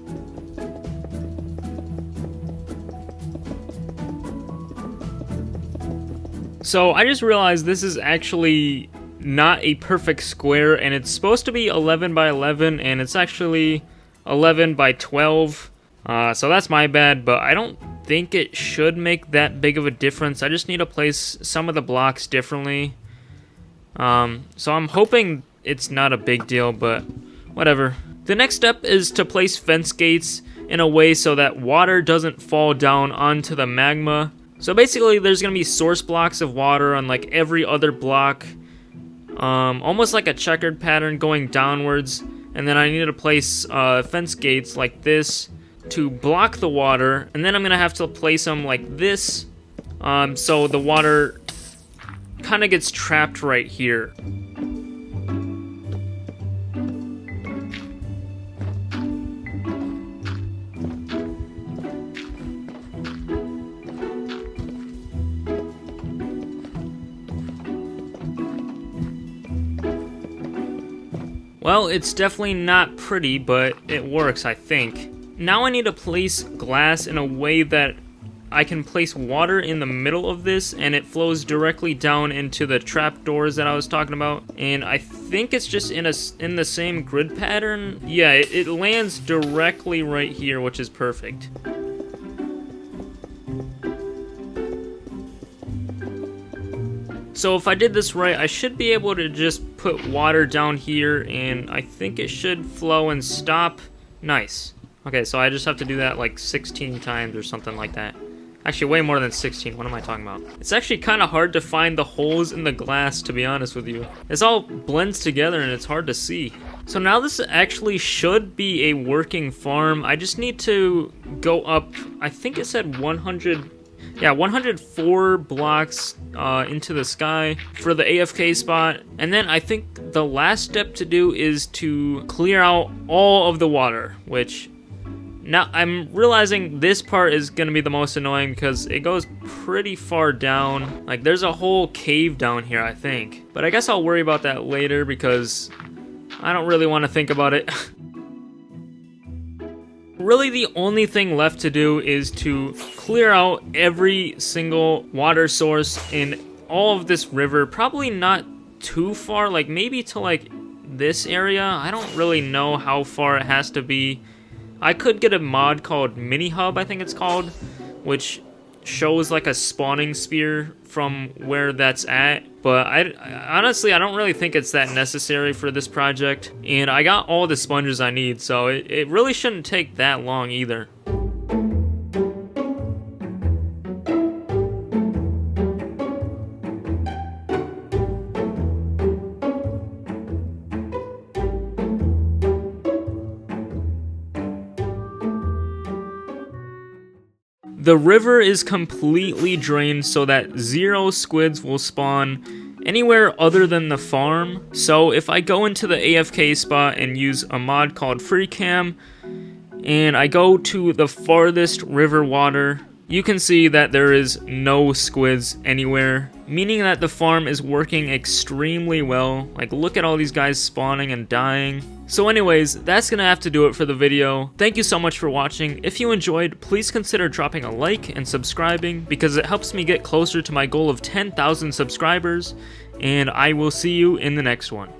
So I just realized this is actually not a perfect square, and it's supposed to be 11 by 11, and it's actually 11 by 12. So that's my bad, but I don't think it should make that big of a difference. I just need to place some of the blocks differently. So I'm hoping it's not a big deal, but whatever. The next step is to place fence gates in a way so that water doesn't fall down onto the magma. So basically there's going to be source blocks of water on like every other block, almost like a checkered pattern going downwards, and then I need to place fence gates like this to block the water, and then I'm going to have to place them like this, so the water kind of gets trapped right here. Well, it's definitely not pretty, but it works, I think. Now I need to place glass in a way that I can place water in the middle of this, and it flows directly down into the trapdoors that I was talking about. And I think it's just in the same grid pattern. Yeah, it lands directly right here, which is perfect. So if I did this right, I should be able to just put water down here, and I think it should flow and stop. Nice. Okay, so I just have to do that like 16 times or something like that. Actually, way more than 16. What am I talking about? It's actually kind of hard to find the holes in the glass, to be honest with you. This all blends together and it's hard to see. So now this actually should be a working farm. I just need to go up, I think it said 104 blocks into the sky for the AFK spot. And then I think the last step to do is to clear out all of the water, which now I'm realizing this part is going to be the most annoying because it goes pretty far down. Like there's a whole cave down here, I think. But I guess I'll worry about that later because I don't really want to think about it. Really, the only thing left to do is to clear out every single water source in all of this river. Probably not too far, like maybe to like this area. I don't really know how far it has to be. I could get a mod called Mini Hub, I think it's called, which shows like a spawning spear from where that's at. But I honestly, I don't really think it's that necessary for this project. And I got all the sponges I need, so it really shouldn't take that long either. The river is completely drained so that 0 squids will spawn anywhere other than the farm. So if I go into the AFK spot and use a mod called FreeCam, and I go to the farthest river water, you can see that there is no squids anywhere, meaning that the farm is working extremely well. Like, look at all these guys spawning and dying. So anyways, that's gonna have to do it for the video. Thank you so much for watching. If you enjoyed, please consider dropping a like and subscribing because it helps me get closer to my goal of 10,000 subscribers, and I will see you in the next one.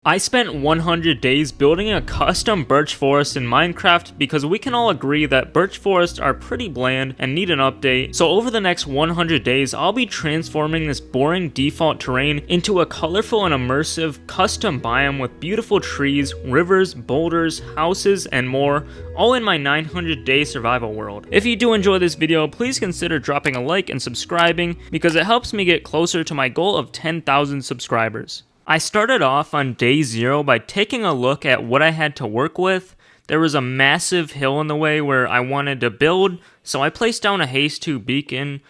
I spent 100 days building a custom birch forest in Minecraft because we can all agree that birch forests are pretty bland and need an update. So over the next 100 days, I'll be transforming this boring default terrain into a colorful and immersive custom biome with beautiful trees, rivers, boulders, houses, and more, all in my 900-day survival world. If you do enjoy this video, please consider dropping a like and subscribing because it helps me get closer to my goal of 10,000 subscribers. I started off on day 0 by taking a look at what I had to work with. There was a massive hill in the way where I wanted to build, so I placed down a haste 2 beacon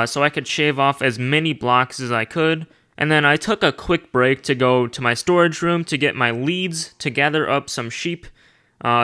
so I could shave off as many blocks as I could. And then I took a quick break to go to my storage room to get my leads to gather up some sheep,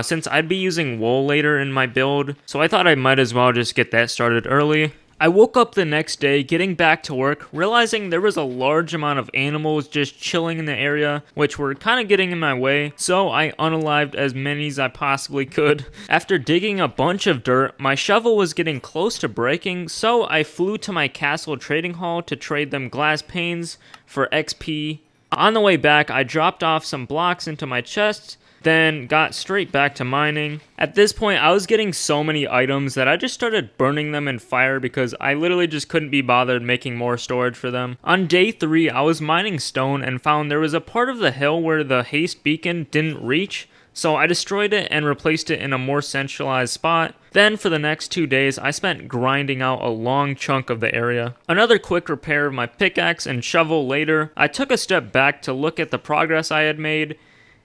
since I'd be using wool later in my build, so I thought I might as well just get that started early. I woke up the next day getting back to work, realizing there was a large amount of animals just chilling in the area, which were kind of getting in my way, so I unalived as many as I possibly could. After digging a bunch of dirt, my shovel was getting close to breaking, so I flew to my castle trading hall to trade them glass panes for XP. On the way back, I dropped off some blocks into my chest, then got straight back to mining. At this point, I was getting so many items that I just started burning them in fire because I literally just couldn't be bothered making more storage for them. On day 3, I was mining stone and found there was a part of the hill where the haste beacon didn't reach, so I destroyed it and replaced it in a more centralized spot. Then for the next 2 days, I spent grinding out a long chunk of the area. Another quick repair of my pickaxe and shovel later, I took a step back to look at the progress I had made,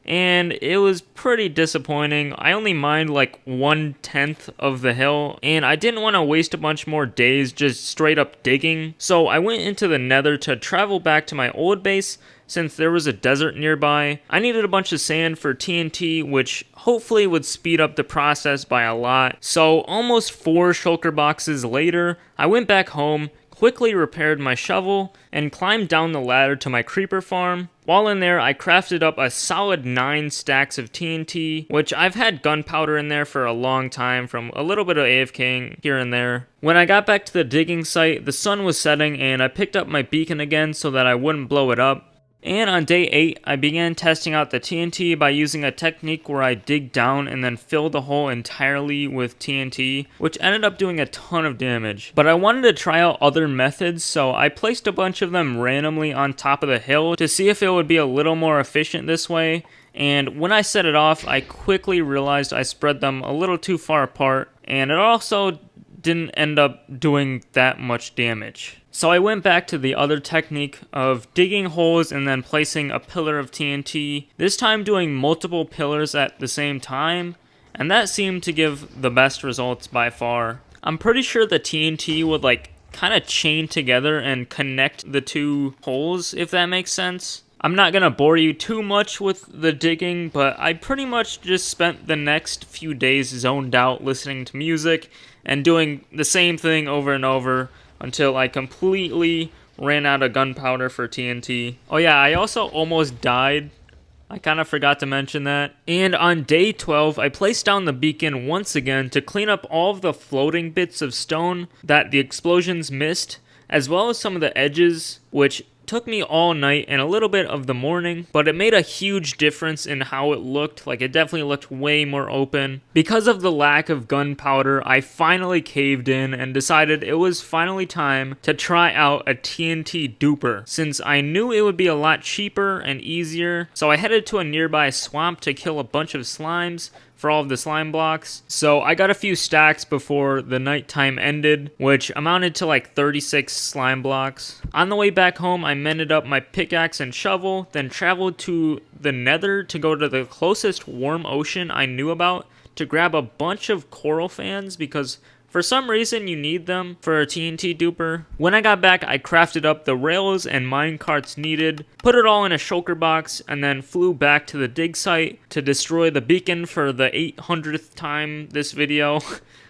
and it was pretty disappointing. I only mined like 1/10 of the hill, and I didn't want to waste a bunch more days just straight up digging, so I went into the nether to travel back to my old base since there was a desert nearby. I needed a bunch of sand for TNT, which hopefully would speed up the process by a lot. So almost 4 shulker boxes later, I went back home, quickly repaired my shovel, and climbed down the ladder to my creeper farm. While in there, I crafted up a solid 9 stacks of TNT, which I've had gunpowder in there for a long time from a little bit of AFKing here and there. When I got back to the digging site, the sun was setting and I picked up my beacon again so that I wouldn't blow it up. And on day 8, I began testing out the TNT by using a technique where I dig down and then fill the hole entirely with TNT, which ended up doing a ton of damage. But I wanted to try out other methods, so I placed a bunch of them randomly on top of the hill to see if it would be a little more efficient this way. And when I set it off, I quickly realized I spread them a little too far apart, and it also didn't end up doing that much damage. So I went back to the other technique of digging holes and then placing a pillar of TNT, this time doing multiple pillars at the same time, and that seemed to give the best results by far. I'm pretty sure the TNT would like kind of chain together and connect the 2 holes, if that makes sense. I'm not gonna bore you too much with the digging, but I pretty much just spent the next few days zoned out listening to music and doing the same thing over and over until I completely ran out of gunpowder for TNT. Oh yeah, I also almost died. I kind of forgot to mention that. And on day 12, I placed down the beacon once again to clean up all of the floating bits of stone that the explosions missed, as well as some of the edges, which took me all night and a little bit of the morning, but it made a huge difference in how it looked. Like, it definitely looked way more open. Because of the lack of gunpowder, I finally caved in and decided it was finally time to try out a TNT duper, since I knew it would be a lot cheaper and easier. So I headed to a nearby swamp to kill a bunch of slimes for all of the slime blocks. So I got a few stacks before the nighttime ended, which amounted to like 36 slime blocks. On the way back home, I mended up my pickaxe and shovel, then traveled to the nether to go to the closest warm ocean I knew about to grab a bunch of coral fans because for some reason you need them for a TNT duper. When I got back, I crafted up the rails and minecarts needed, put it all in a shulker box, and then flew back to the dig site to destroy the beacon for the 800th time this video.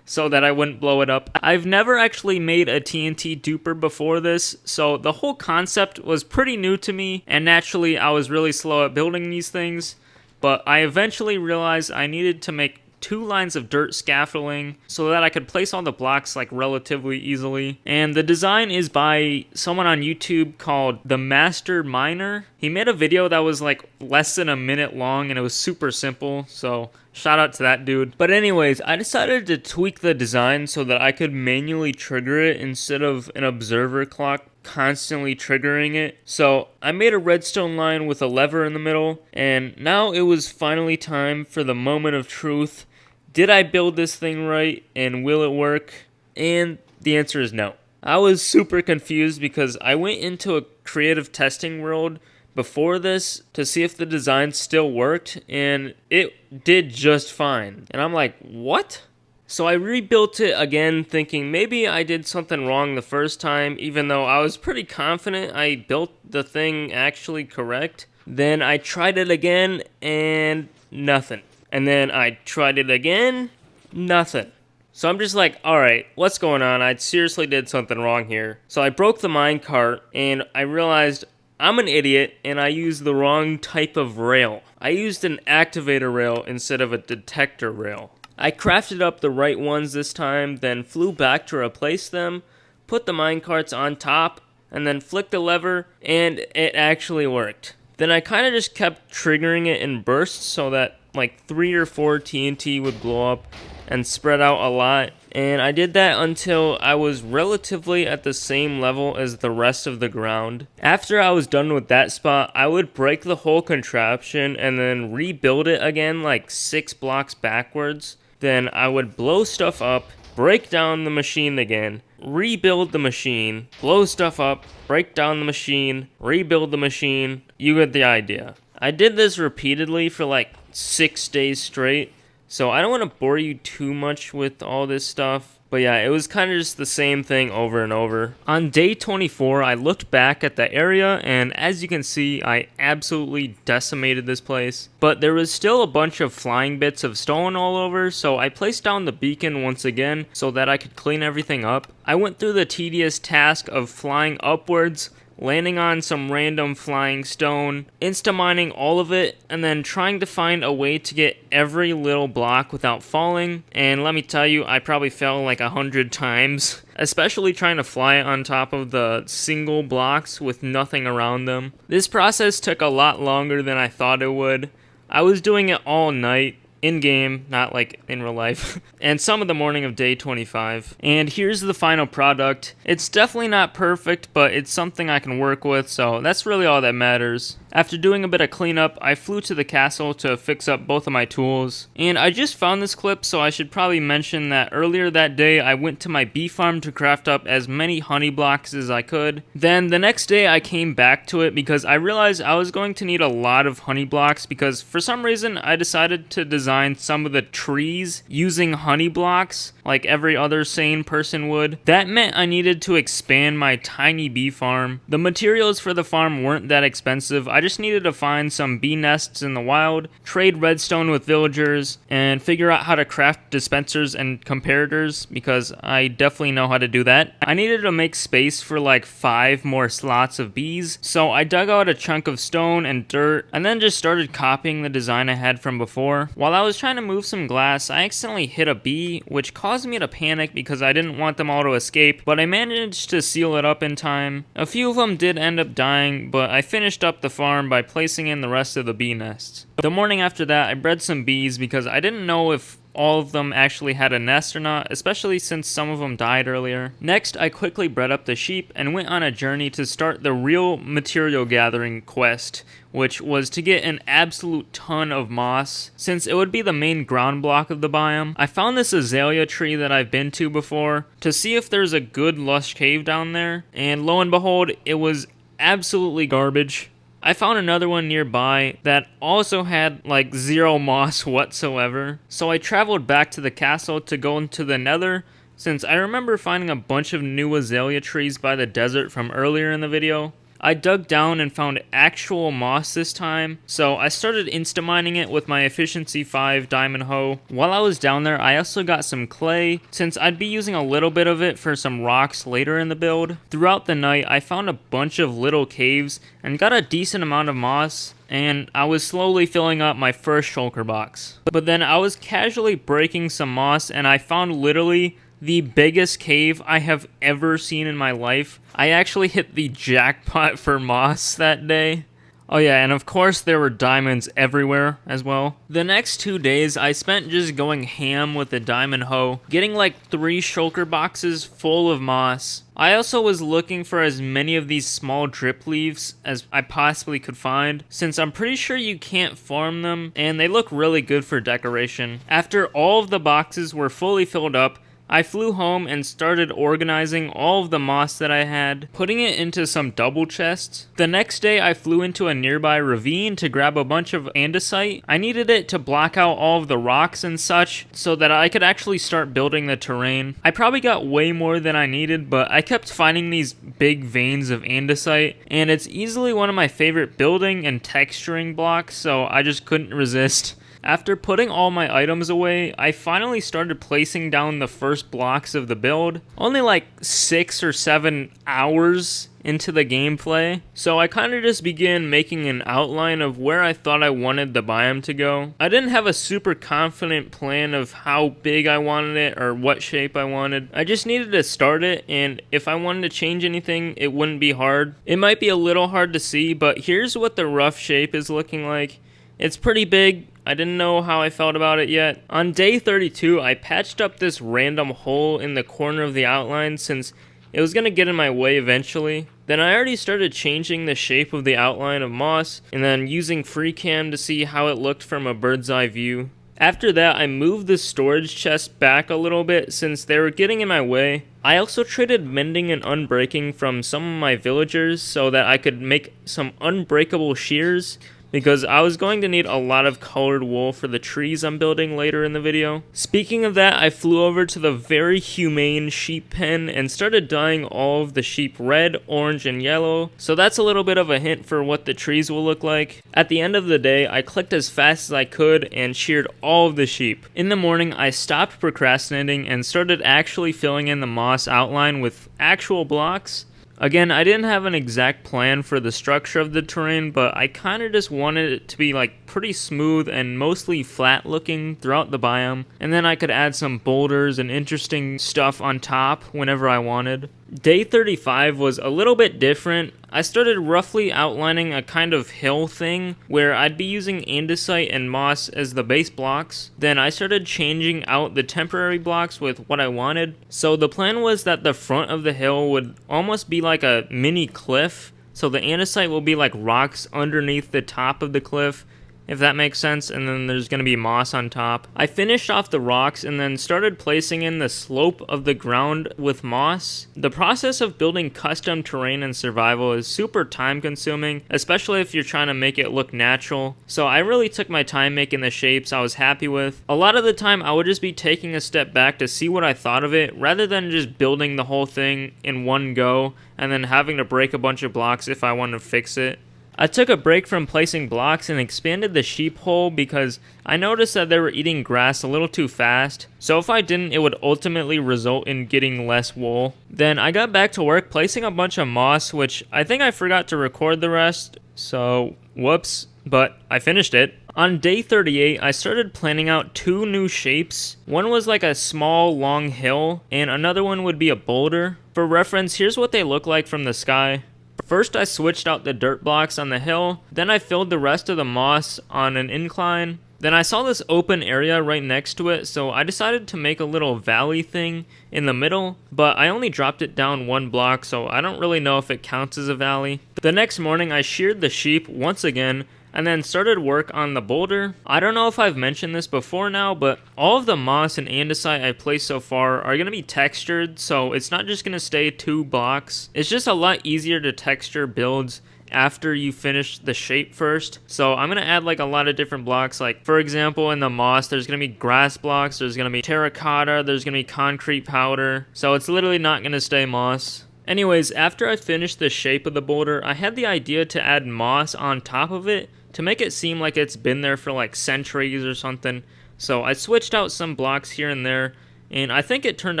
So that I wouldn't blow it up. I've never actually made a TNT duper before this, so the whole concept was pretty new to me, and naturally I was really slow at building these things, but I eventually realized I needed to make 2 lines of dirt scaffolding so that I could place all the blocks like relatively easily. And the design is by someone on YouTube called The Master Miner. He made a video that was like less than a minute long and it was super simple, so shout out to that dude. But anyways, I decided to tweak the design so that I could manually trigger it instead of an observer clock constantly triggering it. So I made a redstone line with a lever in the middle, and now it was finally time for the moment of truth. Did I build this thing right, and will it work? And the answer is no. I was super confused because I went into a creative testing world before this to see if the design still worked, and it did just fine. And I'm like, what? So I rebuilt it again thinking maybe I did something wrong the first time, even though I was pretty confident I built the thing actually correct. Then I tried it again and nothing. And then I tried it again, nothing. So I'm just like, alright, what's going on? I seriously did something wrong here. So I broke the minecart and I realized I'm an idiot and I used the wrong type of rail. I used an activator rail instead of a detector rail. I crafted up the right ones this time, then flew back to replace them, put the minecarts on top, and then flicked the lever, and it actually worked. Then I kind of just kept triggering it in bursts so that like 3 or 4 TNT would blow up and spread out a lot. And I did that until I was relatively at the same level as the rest of the ground. After I was done with that spot, I would break the whole contraption and then rebuild it again like 6 blocks backwards. Then I would blow stuff up, break down the machine again, rebuild the machine, blow stuff up, break down the machine, rebuild the machine. You get the idea. I did this repeatedly for like 6 days straight, so I don't want to bore you too much with all this stuff. But yeah, it was kind of just the same thing over and over. On day 24, I looked back at the area, and as you can see, I absolutely decimated this place. But there was still a bunch of flying bits of stone all over, so I placed down the beacon once again so that I could clean everything up. I went through the tedious task of flying upwards, landing on some random flying stone, insta-mining all of it, and then trying to find a way to get every little block without falling. And let me tell you, I probably fell like 100 times, especially trying to fly on top of the single blocks with nothing around them. This process took a lot longer than I thought it would. I was doing it all night, in-game, not like in real life, and some of the morning of day 25. And here's the final product. It's definitely not perfect, but it's something I can work with, so that's really all that matters. After doing a bit of cleanup, I flew to the castle to fix up both of my tools. And I just found this clip, so I should probably mention that earlier that day I went to my bee farm to craft up as many honey blocks as I could. Then the next day I came back to it because I realized I was going to need a lot of honey blocks because for some reason I decided to design some of the trees using honey blocks like every other sane person would. That meant I needed to expand my tiny bee farm. The materials for the farm weren't that expensive. I just needed to find some bee nests in the wild, trade redstone with villagers, and figure out how to craft dispensers and comparators because I definitely know how to do that. I needed to make space for like 5 more slots of bees, so I dug out a chunk of stone and dirt and then just started copying the design I had from before. While I was trying to move some glass, I accidentally hit a bee, which caused me to panic because I didn't want them all to escape, but I managed to seal it up in time. A few of them did end up dying, but I finished up the farm by placing in the rest of the bee nests. The morning after that, I bred some bees because I didn't know if all of them actually had a nest or not, especially since some of them died earlier. Next, I quickly bred up the sheep and went on a journey to start the real material gathering quest, which was to get an absolute ton of moss, since it would be the main ground block of the biome. I found this azalea tree that I've been to before to see if there's a good lush cave down there, and lo and behold, it was absolutely garbage. I found another one nearby that also had like zero moss whatsoever. So I traveled back to the castle to go into the nether, since I remember finding a bunch of new azalea trees by the desert from earlier in the video. I dug down and found actual moss this time, so I started insta-mining it with my efficiency 5 diamond hoe. While I was down there, I also got some clay, since I'd be using a little bit of it for some rocks later in the build. Throughout the night, I found a bunch of little caves and got a decent amount of moss, and I was slowly filling up my first shulker box. But then I was casually breaking some moss and I found literally the biggest cave I have ever seen in my life. I actually hit the jackpot for moss that day. Oh yeah, and of course there were diamonds everywhere as well. The next 2 days I spent just going ham with the diamond hoe, getting like 3 shulker boxes full of moss. I also was looking for as many of these small drip leaves as I possibly could find, since I'm pretty sure you can't farm them and they look really good for decoration. After all of the boxes were fully filled up, I flew home and started organizing all of the moss that I had, putting it into some double chests. The next day I flew into a nearby ravine to grab a bunch of andesite. I needed it to block out all of the rocks and such so that I could actually start building the terrain. I probably got way more than I needed, but I kept finding these big veins of andesite, and it's easily one of my favorite building and texturing blocks, so I just couldn't resist. After putting all my items away, I finally started placing down the first blocks of the build, only like 6 or 7 hours into the gameplay. So I kind of just began making an outline of where I thought I wanted the biome to go. I didn't have a super confident plan of how big I wanted it or what shape I wanted. I just needed to start it, and if I wanted to change anything, it wouldn't be hard. It might be a little hard to see, but here's what the rough shape is looking like. It's pretty big. I didn't know how I felt about it yet. On day 32, I patched up this random hole in the corner of the outline since it was going to get in my way eventually. Then I already started changing the shape of the outline of moss and then using FreeCam to see how it looked from a bird's eye view. After that, I moved the storage chest back a little bit since they were getting in my way. I also traded mending and unbreaking from some of my villagers so that I could make some unbreakable shears, because I was going to need a lot of colored wool for the trees I'm building later in the video. Speaking of that, I flew over to the very humane sheep pen and started dyeing all of the sheep red, orange, and yellow, so that's a little bit of a hint for what the trees will look like. At the end of the day, I clicked as fast as I could and sheared all of the sheep. In the morning, I stopped procrastinating and started actually filling in the moss outline with actual blocks. Again, I didn't have an exact plan for the structure of the terrain, but I kind of just wanted it to be like pretty smooth and mostly flat looking throughout the biome, and then I could add some boulders and interesting stuff on top whenever I wanted. Day 35 was a little bit different. I started roughly outlining a kind of hill thing where I'd be using andesite and moss as the base blocks. Then I started changing out the temporary blocks with what I wanted. So the plan was that the front of the hill would almost be like a mini cliff. So the andesite will be like rocks underneath the top of the cliff, if that makes sense, and then there's going to be moss on top. I finished off the rocks and then started placing in the slope of the ground with moss. The process of building custom terrain in survival is super time consuming, especially if you're trying to make it look natural. So I really took my time making the shapes I was happy with. A lot of the time I would just be taking a step back to see what I thought of it, rather than just building the whole thing in one go and then having to break a bunch of blocks if I wanted to fix it. I took a break from placing blocks and expanded the sheep hole because I noticed that they were eating grass a little too fast, so if I didn't, it would ultimately result in getting less wool. Then I got back to work placing a bunch of moss, which I think I forgot to record the rest, so whoops, but I finished it. On day 38, I started planning out 2 new shapes. One was like a small, long hill, and another one would be a boulder. For reference, here's what they look like from the sky. First, I switched out the dirt blocks on the hill, then I filled the rest of the moss on an incline. Then I saw this open area right next to it, so I decided to make a little valley thing in the middle, but I only dropped it down 1 block, so I don't really know if it counts as a valley. The next morning, I sheared the sheep once again, and then started work on the boulder. I don't know if I've mentioned this before now, but all of the moss and andesite I placed so far are going to be textured, so it's not just going to stay 2 blocks. It's just a lot easier to texture builds after you finish the shape first. So I'm going to add like a lot of different blocks. Like for example, in the moss, there's going to be grass blocks, there's going to be terracotta, there's going to be concrete powder. So it's literally not going to stay moss. Anyways, after I finished the shape of the boulder, I had the idea to add moss on top of it to make it seem like it's been there for like centuries or something. So I switched out some blocks here and there, and I think it turned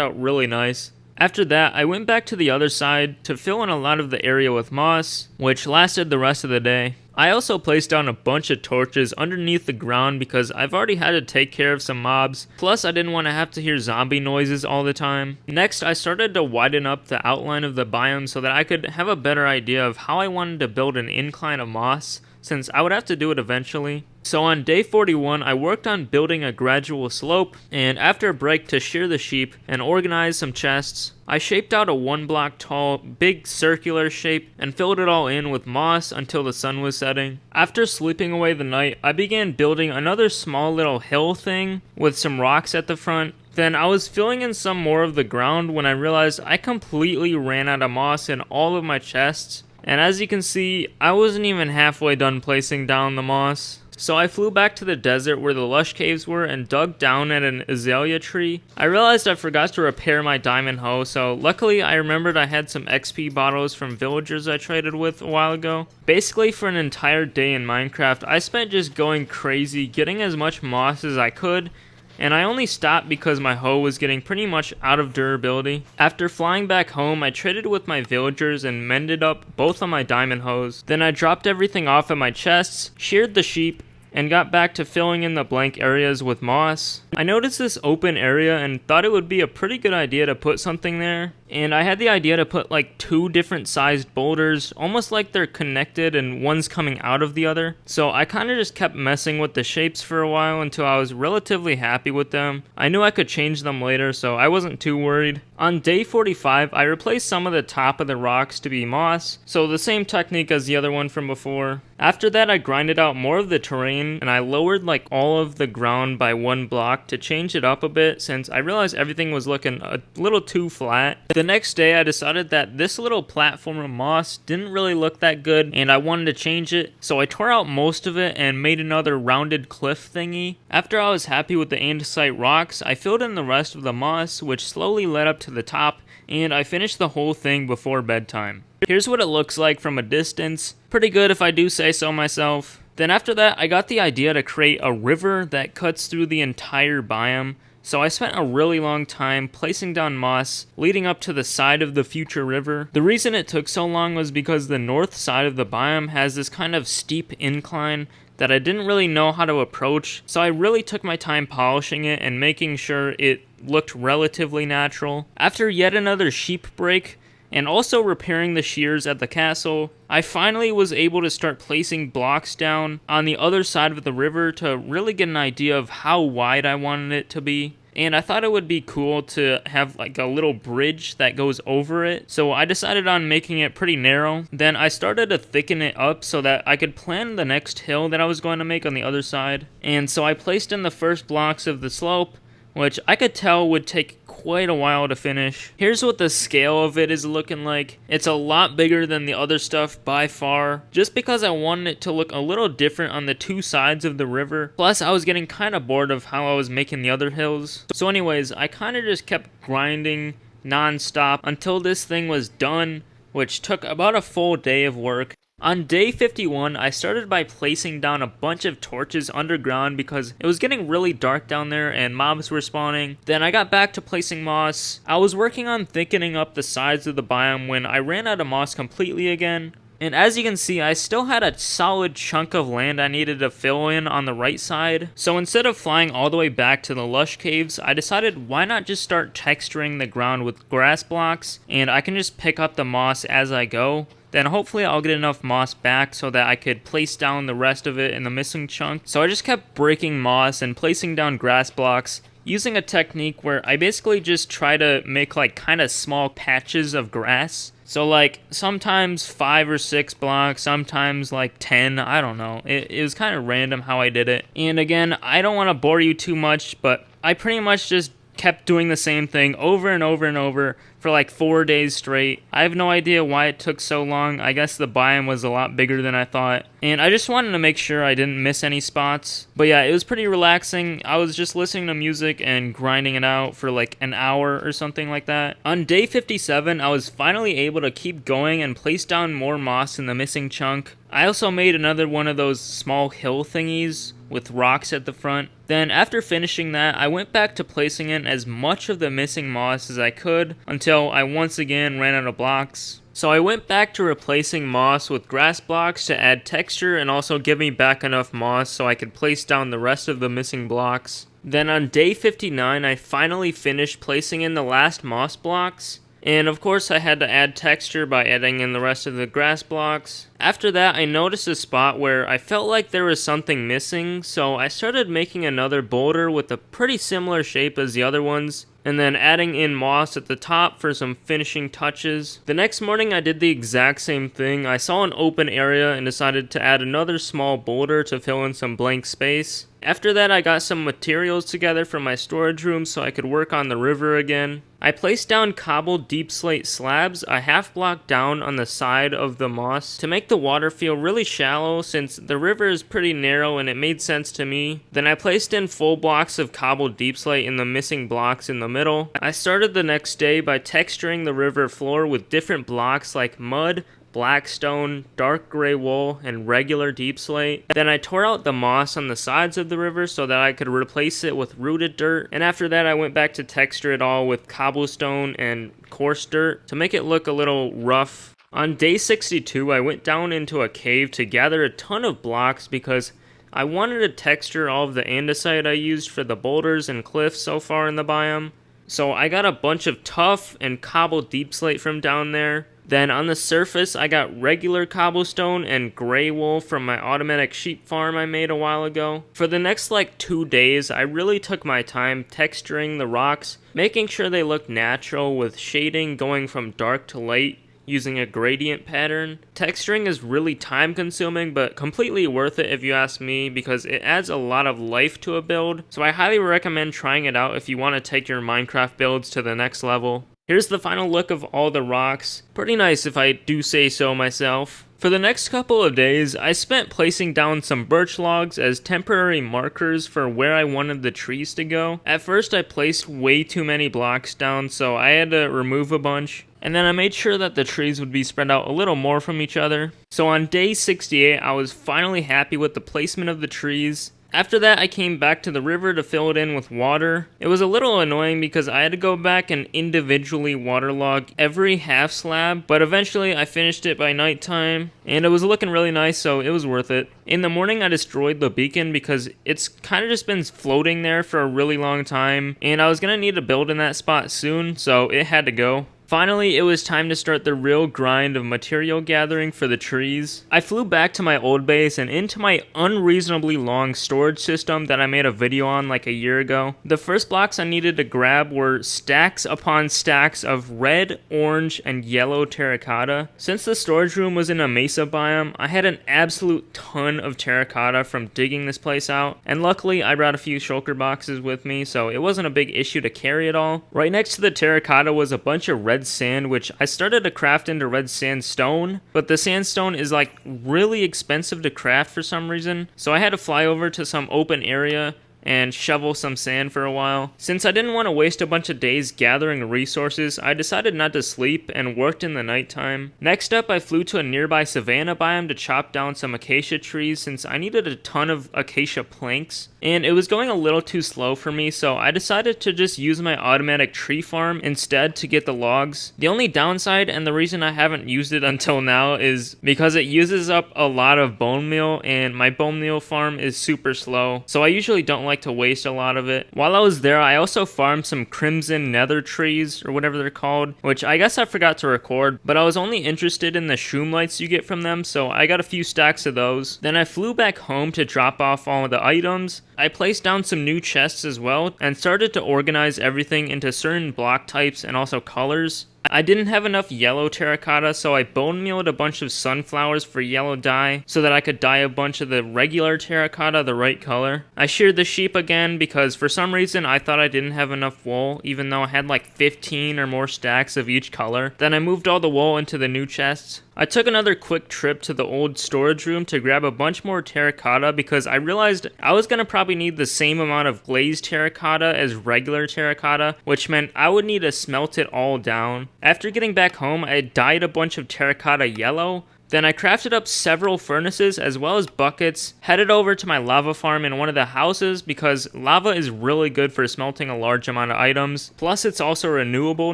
out really nice. After that, I went back to the other side to fill in a lot of the area with moss, which lasted the rest of the day. I also placed down a bunch of torches underneath the ground because I've already had to take care of some mobs, plus I didn't want to have to hear zombie noises all the time. Next, I started to widen up the outline of the biome so that I could have a better idea of how I wanted to build an incline of moss, since I would have to do it eventually. So on day 41, I worked on building a gradual slope, and after a break to shear the sheep and organize some chests, I shaped out a 1 block tall, big circular shape and filled it all in with moss until the sun was setting. After sleeping away the night, I began building another small little hill thing with some rocks at the front. Then I was filling in some more of the ground when I realized I completely ran out of moss in all of my chests. And as you can see, I wasn't even halfway done placing down the moss. So I flew back to the desert where the lush caves were and dug down at an azalea tree. I realized I forgot to repair my diamond hoe, so luckily I remembered I had some XP bottles from villagers I traded with a while ago. Basically for an entire day in Minecraft, I spent just going crazy, getting as much moss as I could, and I only stopped because my hoe was getting pretty much out of durability. After flying back home, I traded with my villagers and mended up both of my diamond hoes. Then I dropped everything off at my chests, sheared the sheep, and got back to filling in the blank areas with moss. I noticed this open area and thought it would be a pretty good idea to put something there. And I had the idea to put like 2 different sized boulders, almost like they're connected and one's coming out of the other. So I kind of just kept messing with the shapes for a while until I was relatively happy with them. I knew I could change them later, so I wasn't too worried. On day 45, I replaced some of the top of the rocks to be moss, so the same technique as the other one from before. After that, I grinded out more of the terrain and I lowered like all of the ground by 1 block to change it up a bit, since I realized everything was looking a little too flat. The next day I decided that this little platform of moss didn't really look that good and I wanted to change it, so I tore out most of it and made another rounded cliff thingy. After I was happy with the andesite rocks, I filled in the rest of the moss, which slowly led up to the top, and I finished the whole thing before bedtime. Here's what it looks like from a distance. Pretty good if I do say so myself. Then after that, I got the idea to create a river that cuts through the entire biome. So I spent a really long time placing down moss leading up to the side of the future river. The reason it took so long was because the north side of the biome has this kind of steep incline that I didn't really know how to approach, so I really took my time polishing it and making sure it looked relatively natural. After yet another sheep break, and also repairing the shears at the castle, I finally was able to start placing blocks down on the other side of the river to really get an idea of how wide I wanted it to be. And I thought it would be cool to have like a little bridge that goes over it, so I decided on making it pretty narrow. Then I started to thicken it up so that I could plan the next hill that I was going to make on the other side. And so I placed in the first blocks of the slope, which I could tell would take quite a while to finish. Here's what the scale of it is looking like. It's a lot bigger than the other stuff by far, just because I wanted it to look a little different on the 2 sides of the river. Plus, I was getting kind of bored of how I was making the other hills. So anyways, I kind of just kept grinding non-stop until this thing was done, which took about a full day of work. On day 51, I started by placing down a bunch of torches underground because it was getting really dark down there and mobs were spawning. Then I got back to placing moss. I was working on thickening up the sides of the biome when I ran out of moss completely again. And as you can see, I still had a solid chunk of land I needed to fill in on the right side. So instead of flying all the way back to the lush caves, I decided why not just start texturing the ground with grass blocks, and I can just pick up the moss as I go. Then hopefully I'll get enough moss back so that I could place down the rest of it in the missing chunk. So I just kept breaking moss and placing down grass blocks, using a technique where I basically just try to make like kind of small patches of grass. So like sometimes 5 or 6 blocks, sometimes like 10, I don't know. It was kind of random how I did it. And again, I don't want to bore you too much, but I pretty much just kept doing the same thing over and over and over for like 4 days straight. I have no idea why it took so long. I guess the biome was a lot bigger than I thought. And I just wanted to make sure I didn't miss any spots. But yeah, it was pretty relaxing. I was just listening to music and grinding it out for like an hour or something like that. On day 57, I was finally able to keep going and place down more moss in the missing chunk. I also made another one of those small hill thingies with rocks at the front. Then after finishing that, I went back to placing in as much of the missing moss as I could until I once again ran out of blocks. So I went back to replacing moss with grass blocks to add texture and also give me back enough moss so I could place down the rest of the missing blocks. Then on day 59, I finally finished placing in the last moss blocks. And of course I had to add texture by adding in the rest of the grass blocks. After that, I noticed a spot where I felt like there was something missing, so I started making another boulder with a pretty similar shape as the other ones, and then adding in moss at the top for some finishing touches. The next morning I did the exact same thing. I saw an open area and decided to add another small boulder to fill in some blank space. After that, I got some materials together from my storage room so I could work on the river again. I placed down cobbled deep slate slabs a half block down on the side of the moss to make the water feel really shallow since the river is pretty narrow and it made sense to me. Then I placed in full blocks of cobbled deep slate in the missing blocks in the middle. I started the next day by texturing the river floor with different blocks like mud, black stone, dark gray wool, and regular deep slate. Then I tore out the moss on the sides of the river so that I could replace it with rooted dirt. And after that, I went back to texture it all with cobblestone and coarse dirt to make it look a little rough. On day 62, I went down into a cave to gather a ton of blocks because I wanted to texture all of the andesite I used for the boulders and cliffs so far in the biome. So I got a bunch of tuff and cobbled deep slate from down there. Then on the surface, I got regular cobblestone and gray wool from my automatic sheep farm I made a while ago. For the next like 2 days, I really took my time texturing the rocks, making sure they looked natural with shading going from dark to light using a gradient pattern. Texturing is really time consuming, but completely worth it if you ask me because it adds a lot of life to a build. So I highly recommend trying it out if you want to take your Minecraft builds to the next level. Here's the final look of all the rocks. Pretty nice if I do say so myself. For the next couple of days, I spent placing down some birch logs as temporary markers for where I wanted the trees to go. At first I placed way too many blocks down, so I had to remove a bunch. And then I made sure that the trees would be spread out a little more from each other. So on day 68, I was finally happy with the placement of the trees. After that, I came back to the river to fill it in with water. It was a little annoying because I had to go back and individually waterlog every half slab, but eventually I finished it by nighttime, and it was looking really nice, so it was worth it. In the morning, I destroyed the beacon because it's kind of just been floating there for a really long time, and I was going to need to build in that spot soon, so it had to go. Finally, it was time to start the real grind of material gathering for the trees. I flew back to my old base and into my unreasonably long storage system that I made a video on like a year ago. The first blocks I needed to grab were stacks upon stacks of red, orange, and yellow terracotta. Since the storage room was in a mesa biome, I had an absolute ton of terracotta from digging this place out, and luckily I brought a few shulker boxes with me, so it wasn't a big issue to carry it all. Right next to the terracotta was a bunch of red sand, which I started to craft into red sandstone, but the sandstone is like really expensive to craft for some reason, so I had to fly over to some open area and shovel some sand for a while. Since I didn't want to waste a bunch of days gathering resources, I decided not to sleep and worked in the nighttime. Next up, I flew to a nearby savanna biome to chop down some acacia trees since I needed a ton of acacia planks, and it was going a little too slow for me, so I decided to just use my automatic tree farm instead to get the logs. The only downside, and the reason I haven't used it until now, is because it uses up a lot of bone meal, and my bone meal farm is super slow, so I usually don't like to waste a lot of it. While I was there, I also farmed some crimson nether trees, or whatever they're called, which I guess I forgot to record, but I was only interested in the shroom lights you get from them, so I got a few stacks of those. Then I flew back home to drop off all of the items. I placed down some new chests as well, and started to organize everything into certain block types and also colors. I didn't have enough yellow terracotta, so I bone mealed a bunch of sunflowers for yellow dye so that I could dye a bunch of the regular terracotta the right color. I sheared the sheep again because for some reason I thought I didn't have enough wool, even though I had like 15 or more stacks of each color. Then I moved all the wool into the new chests. I took another quick trip to the old storage room to grab a bunch more terracotta because I realized I was going to probably need the same amount of glazed terracotta as regular terracotta, which meant I would need to smelt it all down. After getting back home, I had dyed a bunch of terracotta yellow. Then I crafted up several furnaces as well as buckets, headed over to my lava farm in one of the houses because lava is really good for smelting a large amount of items, plus it's also renewable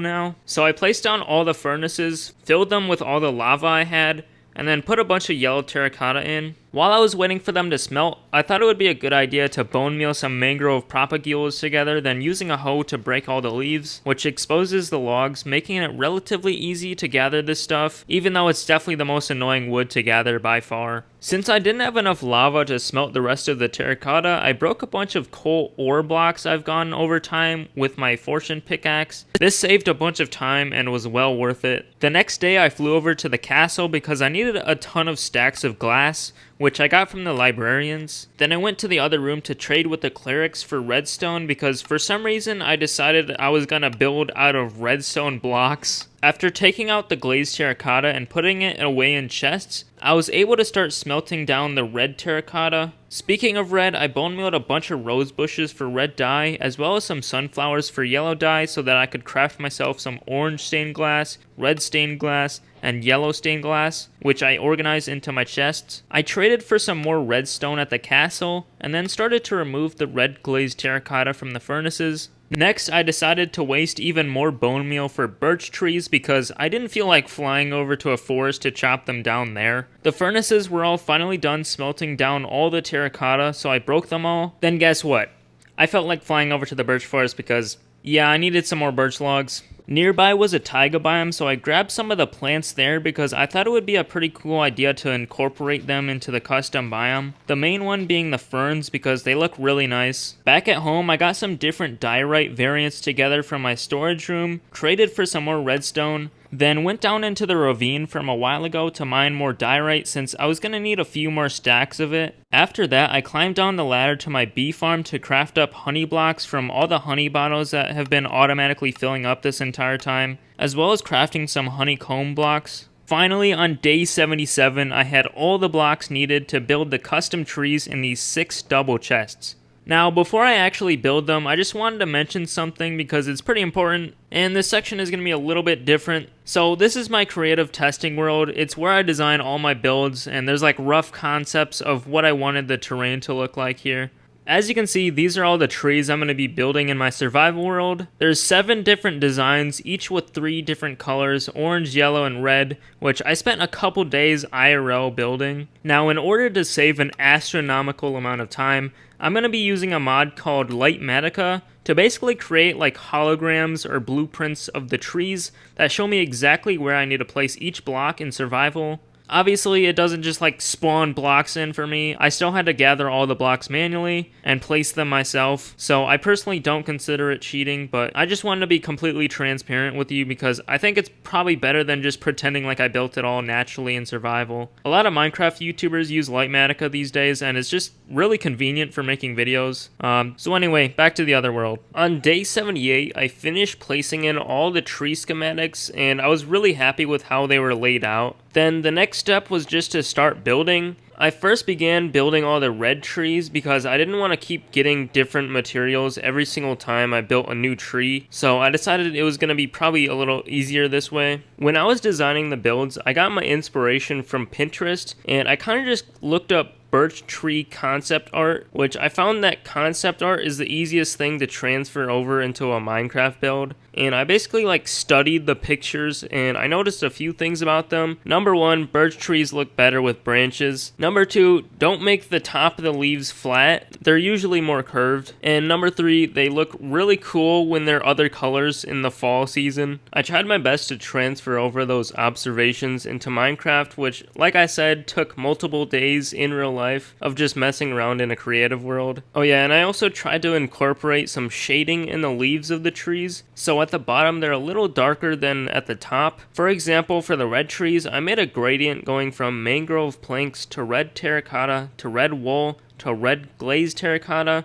now. So I placed down all the furnaces, filled them with all the lava I had, and then put a bunch of yellow terracotta in. While I was waiting for them to smelt, I thought it would be a good idea to bone meal some mangrove propagules together, then using a hoe to break all the leaves, which exposes the logs, making it relatively easy to gather this stuff, even though it's definitely the most annoying wood to gather by far. Since I didn't have enough lava to smelt the rest of the terracotta, I broke a bunch of coal ore blocks I've gotten over time with my fortune pickaxe. This saved a bunch of time and was well worth it. The next day I flew over to the castle because I needed a ton of stacks of glass, which I got from the librarians. Then I went to the other room to trade with the clerics for redstone because for some reason I decided I was gonna build out of redstone blocks. After taking out the glazed terracotta and putting it away in chests, I was able to start smelting down the red terracotta. Speaking of red, I bone mealed a bunch of rose bushes for red dye, as well as some sunflowers for yellow dye so that I could craft myself some orange stained glass, red stained glass, and yellow stained glass, which I organized into my chests. I traded for some more redstone at the castle, and then started to remove the red glazed terracotta from the furnaces. Next, I decided to waste even more bone meal for birch trees because I didn't feel like flying over to a forest to chop them down there. The furnaces were all finally done smelting down all the terracotta, so I broke them all. Then guess what? I felt like flying over to the birch forest because, yeah, I needed some more birch logs. Nearby was a taiga biome, so I grabbed some of the plants there because I thought it would be a pretty cool idea to incorporate them into the custom biome. The main one being the ferns because they look really nice. Back at home, I got some different diorite variants together from my storage room, traded for some more redstone, then went down into the ravine from a while ago to mine more diorite since I was going to need a few more stacks of it. After that, I climbed down the ladder to my bee farm to craft up honey blocks from all the honey bottles that have been automatically filling up this entire time, as well as crafting some honeycomb blocks. Finally, on day 77, I had all the blocks needed to build the custom trees in these 6 double chests. Now, before I actually build them, I just wanted to mention something because it's pretty important, and this section is going to be a little bit different. So this is my creative testing world. It's where I design all my builds, and there's like rough concepts of what I wanted the terrain to look like here. As you can see, these are all the trees I'm going to be building in my survival world. There's 7 different designs, each with 3 different colors, orange, yellow, and red, which I spent a couple days IRL building. Now, in order to save an astronomical amount of time, I'm going to be using a mod called Lightmatica to basically create like holograms or blueprints of the trees that show me exactly where I need to place each block in survival. Obviously, it doesn't just like spawn blocks in for me. I still had to gather all the blocks manually and place them myself. So I personally don't consider it cheating, but I just wanted to be completely transparent with you because I think it's probably better than just pretending like I built it all naturally in survival. A lot of Minecraft YouTubers use Lightmatica these days, and it's just really convenient for making videos. So anyway, back to the other world. On day 78, I finished placing in all the tree schematics, and I was really happy with how they were laid out. Then the next step was just to start building. I first began building all the red trees because I didn't want to keep getting different materials every single time I built a new tree, so I decided it was going to be probably a little easier this way. When I was designing the builds, I got my inspiration from Pinterest, and I kind of just looked up birch tree concept art, which I found that concept art is the easiest thing to transfer over into a Minecraft build. And I basically like studied the pictures and I noticed a few things about them. Number 1, birch trees look better with branches. Number 2, don't make the top of the leaves flat. They're usually more curved. And number 3, they look really cool when they're other colors in the fall season. I tried my best to transfer over those observations into Minecraft, which, like I said, took multiple days in real life of just messing around in a creative world. Oh yeah, and I also tried to incorporate some shading in the leaves of the trees, so at the bottom they're a little darker than at the top. For example, for the red trees, I made a gradient going from mangrove planks to red terracotta to red wool to red glazed terracotta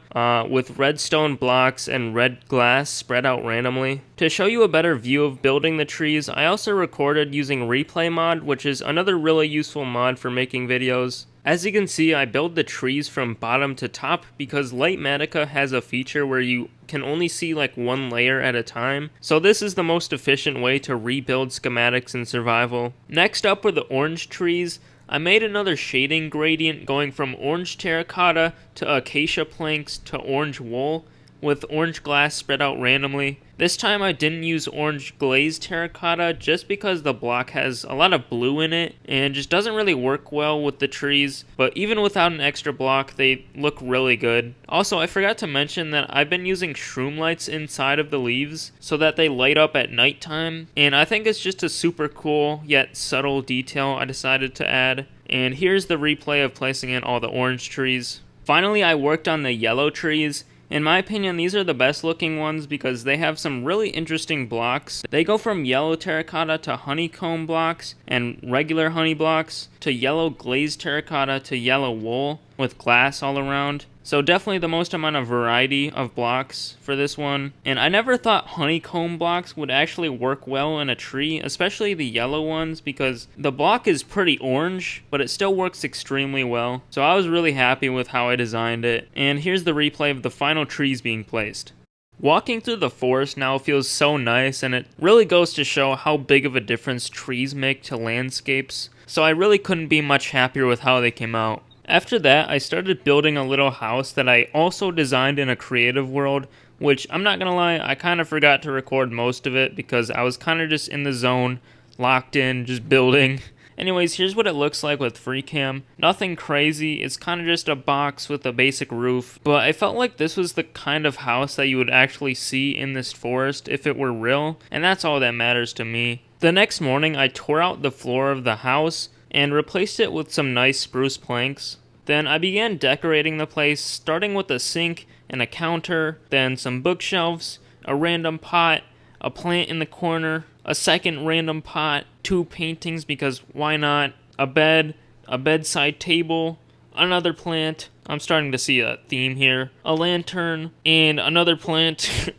with red stone blocks and red glass spread out randomly. To show you a better view of building the trees, I also recorded using Replay mod, which is another really useful mod for making videos. As you can see, I build the trees from bottom to top because Litematica has a feature where you can only see like one layer at a time, so this is the most efficient way to rebuild schematics in survival. Next up were the orange trees. I made another shading gradient going from orange terracotta to acacia planks to orange wool with orange glass spread out randomly. This time I didn't use orange glazed terracotta just because the block has a lot of blue in it and just doesn't really work well with the trees, but even without an extra block they look really good. Also, I forgot to mention that I've been using shroom lights inside of the leaves so that they light up at nighttime, and I think it's just a super cool yet subtle detail I decided to add. And here's the replay of placing in all the orange trees. Finally, I worked on the yellow trees. In my opinion, these are the best looking ones because they have some really interesting blocks. They go from yellow terracotta to honeycomb blocks and regular honey blocks to yellow glazed terracotta to yellow wool with glass all around. So definitely the most amount of variety of blocks for this one. And I never thought honeycomb blocks would actually work well in a tree, especially the yellow ones, because the block is pretty orange, but it still works extremely well. So I was really happy with how I designed it. And here's the replay of the final trees being placed. Walking through the forest now feels so nice, and it really goes to show how big of a difference trees make to landscapes. So I really couldn't be much happier with how they came out. After that, I started building a little house that I also designed in a creative world, which I'm not gonna lie, I kind of forgot to record most of it because I was kind of just in the zone, locked in, just building. Anyways, here's what it looks like with FreeCam. Nothing crazy, it's kind of just a box with a basic roof, but I felt like this was the kind of house that you would actually see in this forest if it were real, and that's all that matters to me. The next morning, I tore out the floor of the house and replaced it with some nice spruce planks. Then I began decorating the place, starting with a sink and a counter, then some bookshelves, a random pot, a plant in the corner, a second random pot, 2 paintings because why not, a bed, a bedside table, another plant, I'm starting to see a theme here, a lantern, and another plant.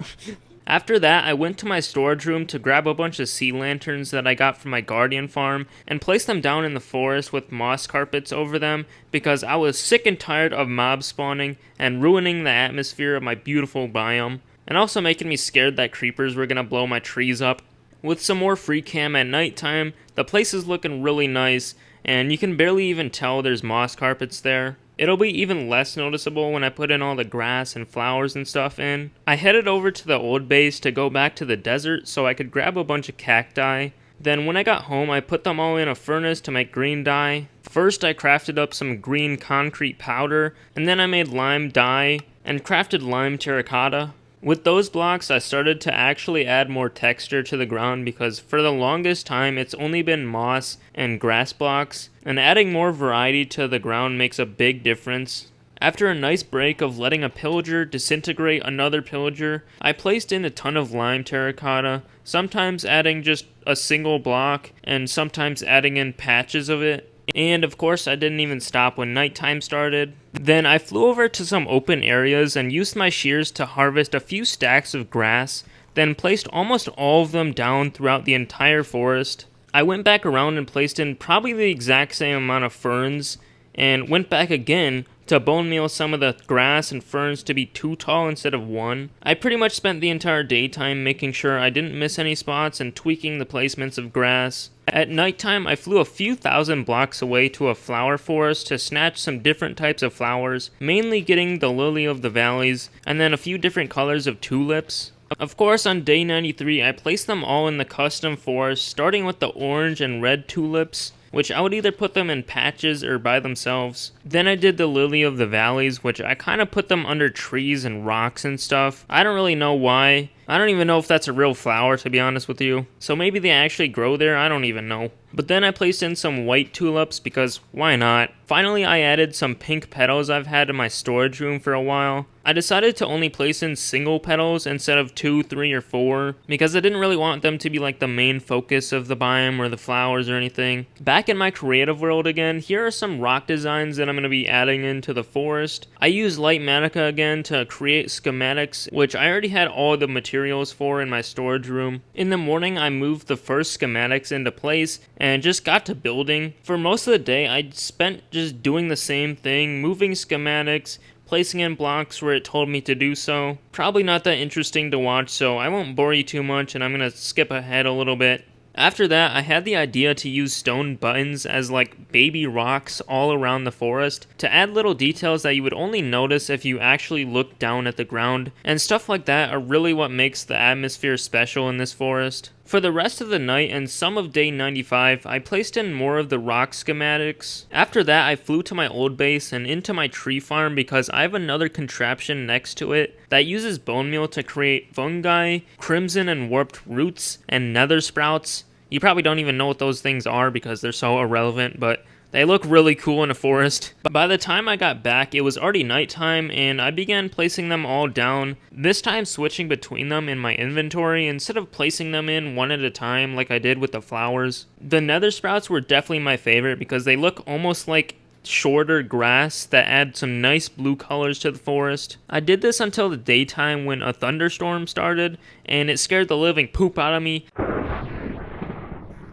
After that, I went to my storage room to grab a bunch of sea lanterns that I got from my guardian farm and place them down in the forest with moss carpets over them because I was sick and tired of mob spawning and ruining the atmosphere of my beautiful biome, and also making me scared that creepers were gonna blow my trees up. With some more free cam at nighttime, the place is looking really nice, and you can barely even tell there's moss carpets there. It'll be even less noticeable when I put in all the grass and flowers and stuff in. I headed over to the old base to go back to the desert so I could grab a bunch of cacti. Then when I got home, I put them all in a furnace to make green dye. First I crafted up some green concrete powder, and then I made lime dye and crafted lime terracotta. With those blocks, I started to actually add more texture to the ground because for the longest time it's only been moss and grass blocks, and adding more variety to the ground makes a big difference. After a nice break of letting a pillager disintegrate another pillager, I placed in a ton of lime terracotta, sometimes adding just a single block and sometimes adding in patches of it. And of course I didn't even stop when nighttime started. Then I flew over to some open areas and used my shears to harvest a few stacks of grass, then placed almost all of them down throughout the entire forest. I went back around and placed in probably the exact same amount of ferns, and went back again to bone meal some of the grass and ferns to be 2 tall instead of 1. I pretty much spent the entire daytime making sure I didn't miss any spots and tweaking the placements of grass. At nighttime, I flew a few thousand blocks away to a flower forest to snatch some different types of flowers, mainly getting the lily of the valleys, and then a few different colors of tulips. Of course, on day 93, I placed them all in the custom forest, starting with the orange and red tulips, which I would either put them in patches or by themselves. Then I did the lily of the valleys, which I kind of put them under trees and rocks and stuff. I don't really know why. I don't even know if that's a real flower, to be honest with you. So maybe they actually grow there, I don't even know. But then I placed in some white tulips because why not? Finally, I added some pink petals I've had in my storage room for a while. I decided to only place in single petals instead of 2, 3, or 4 because I didn't really want them to be like the main focus of the biome or the flowers or anything. Back in my creative world again, here are some rock designs that I'm going to be adding into the forest. I used light manica again to create schematics, which I already had all the materials for in my storage room. In the morning, I moved the first schematics into place and just got to building. For most of the day, I spent just doing the same thing, moving schematics, placing in blocks where it told me to do so. Probably not that interesting to watch, so I won't bore you too much and I'm going to skip ahead a little bit. After that, I had the idea to use stone buttons as like baby rocks all around the forest to add little details that you would only notice if you actually looked down at the ground, and stuff like that are really what makes the atmosphere special in this forest. For the rest of the night and some of day 95, I placed in more of the rock schematics. After that, I flew to my old base and into my tree farm because I have another contraption next to it that uses bone meal to create fungi, crimson and warped roots, and nether sprouts. You probably don't even know what those things are because they're so irrelevant, but they look really cool in a forest. But by the time I got back, it was already nighttime and I began placing them all down, this time switching between them in my inventory instead of placing them in one at a time like I did with the flowers. The nether sprouts were definitely my favorite because they look almost like shorter grass that add some nice blue colors to the forest. I did this until the daytime when a thunderstorm started and it scared the living poop out of me.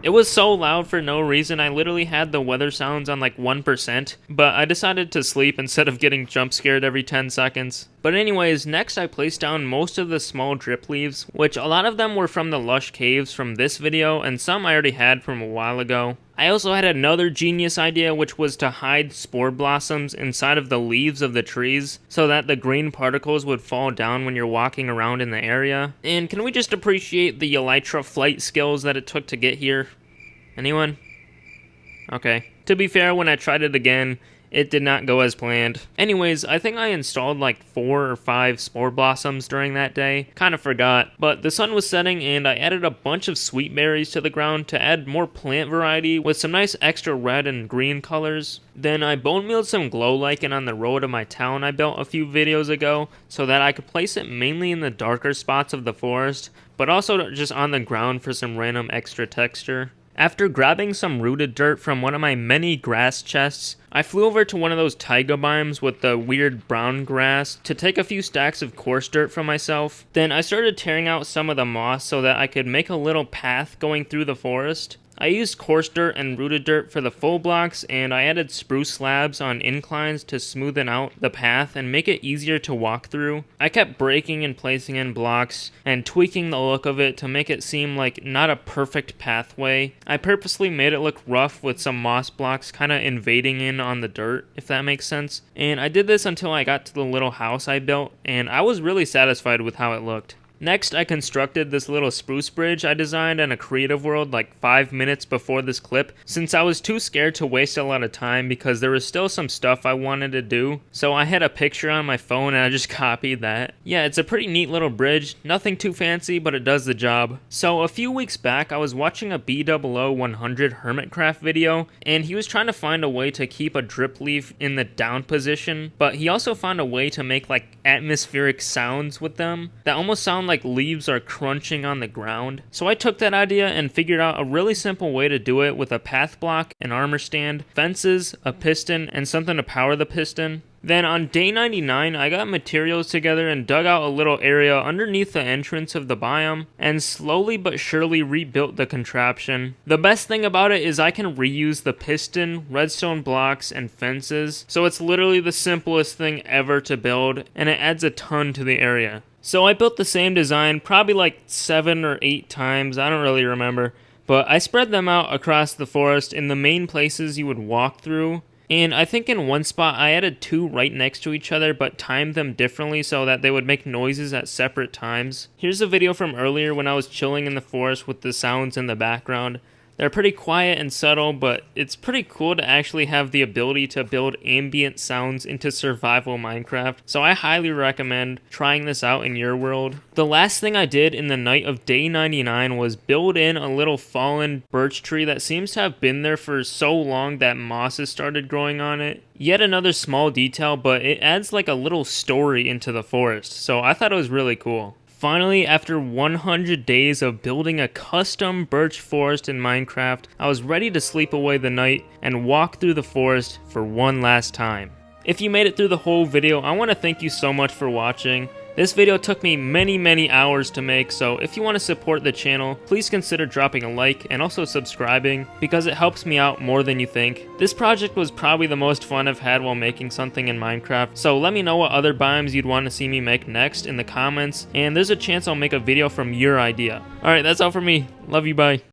It was so loud for no reason, I literally had the weather sounds on like 1%, but I decided to sleep instead of getting jump scared every 10 seconds. But anyways, next I placed down most of the small drip leaves, which a lot of them were from the lush caves from this video, and some I already had from a while ago. I also had another genius idea, which was to hide spore blossoms inside of the leaves of the trees so that the green particles would fall down when you're walking around in the area. And can we just appreciate the elytra flight skills that it took to get here? Anyone? Okay. To be fair, when I tried it again, it did not go as planned. Anyways, I think I installed like 4 or 5 spore blossoms during that day. Kind of forgot. But the sun was setting and I added a bunch of sweet berries to the ground to add more plant variety with some nice extra red and green colors. Then I bone mealed some glow lichen on the road of my town I built a few videos ago so that I could place it mainly in the darker spots of the forest, but also just on the ground for some random extra texture. After grabbing some rooted dirt from one of my many grass chests, I flew over to one of those taiga biomes with the weird brown grass to take a few stacks of coarse dirt from myself. Then I started tearing out some of the moss so that I could make a little path going through the forest. I used coarse dirt and rooted dirt for the full blocks, and I added spruce slabs on inclines to smoothen out the path and make it easier to walk through. I kept breaking and placing in blocks and tweaking the look of it to make it seem like not a perfect pathway. I purposely made it look rough with some moss blocks kind of invading in on the dirt, if that makes sense. And I did this until I got to the little house I built, and I was really satisfied with how it looked. Next, I constructed this little spruce bridge I designed in a creative world like 5 minutes before this clip, since I was too scared to waste a lot of time because there was still some stuff I wanted to do. So I had a picture on my phone and I just copied that. Yeah, it's a pretty neat little bridge, nothing too fancy, but it does the job. So a few weeks back, I was watching a B00-100 Hermitcraft video, and he was trying to find a way to keep a drip leaf in the down position, but he also found a way to make like atmospheric sounds with them that almost sound like leaves are crunching on the ground. So I took that idea and figured out a really simple way to do it with a path block, an armor stand, fences, a piston, and something to power the piston. Then on day 99, I got materials together and dug out a little area underneath the entrance of the biome and slowly but surely rebuilt the contraption. The best thing about it is I can reuse the piston, redstone blocks, and fences, so it's literally the simplest thing ever to build, and it adds a ton to the area. So I built the same design probably like 7 or 8 times, I don't really remember, but I spread them out across the forest in the main places you would walk through. And I think in one spot I added 2 right next to each other but timed them differently so that they would make noises at separate times. Here's a video from earlier when I was chilling in the forest with the sounds in the background. They're pretty quiet and subtle, but it's pretty cool to actually have the ability to build ambient sounds into survival Minecraft, so I highly recommend trying this out in your world. The last thing I did in the night of day 99 was build in a little fallen birch tree that seems to have been there for so long that moss has started growing on it. Yet another small detail, but it adds like a little story into the forest, so I thought it was really cool. Finally, after 100 days of building a custom birch forest in Minecraft, I was ready to sleep away the night and walk through the forest for one last time. If you made it through the whole video, I want to thank you so much for watching. This video took me many hours to make, so if you want to support the channel, please consider dropping a like and also subscribing, because it helps me out more than you think. This project was probably the most fun I've had while making something in Minecraft, so let me know what other biomes you'd want to see me make next in the comments, and there's a chance I'll make a video from your idea. Alright, that's all for me. Love you, bye.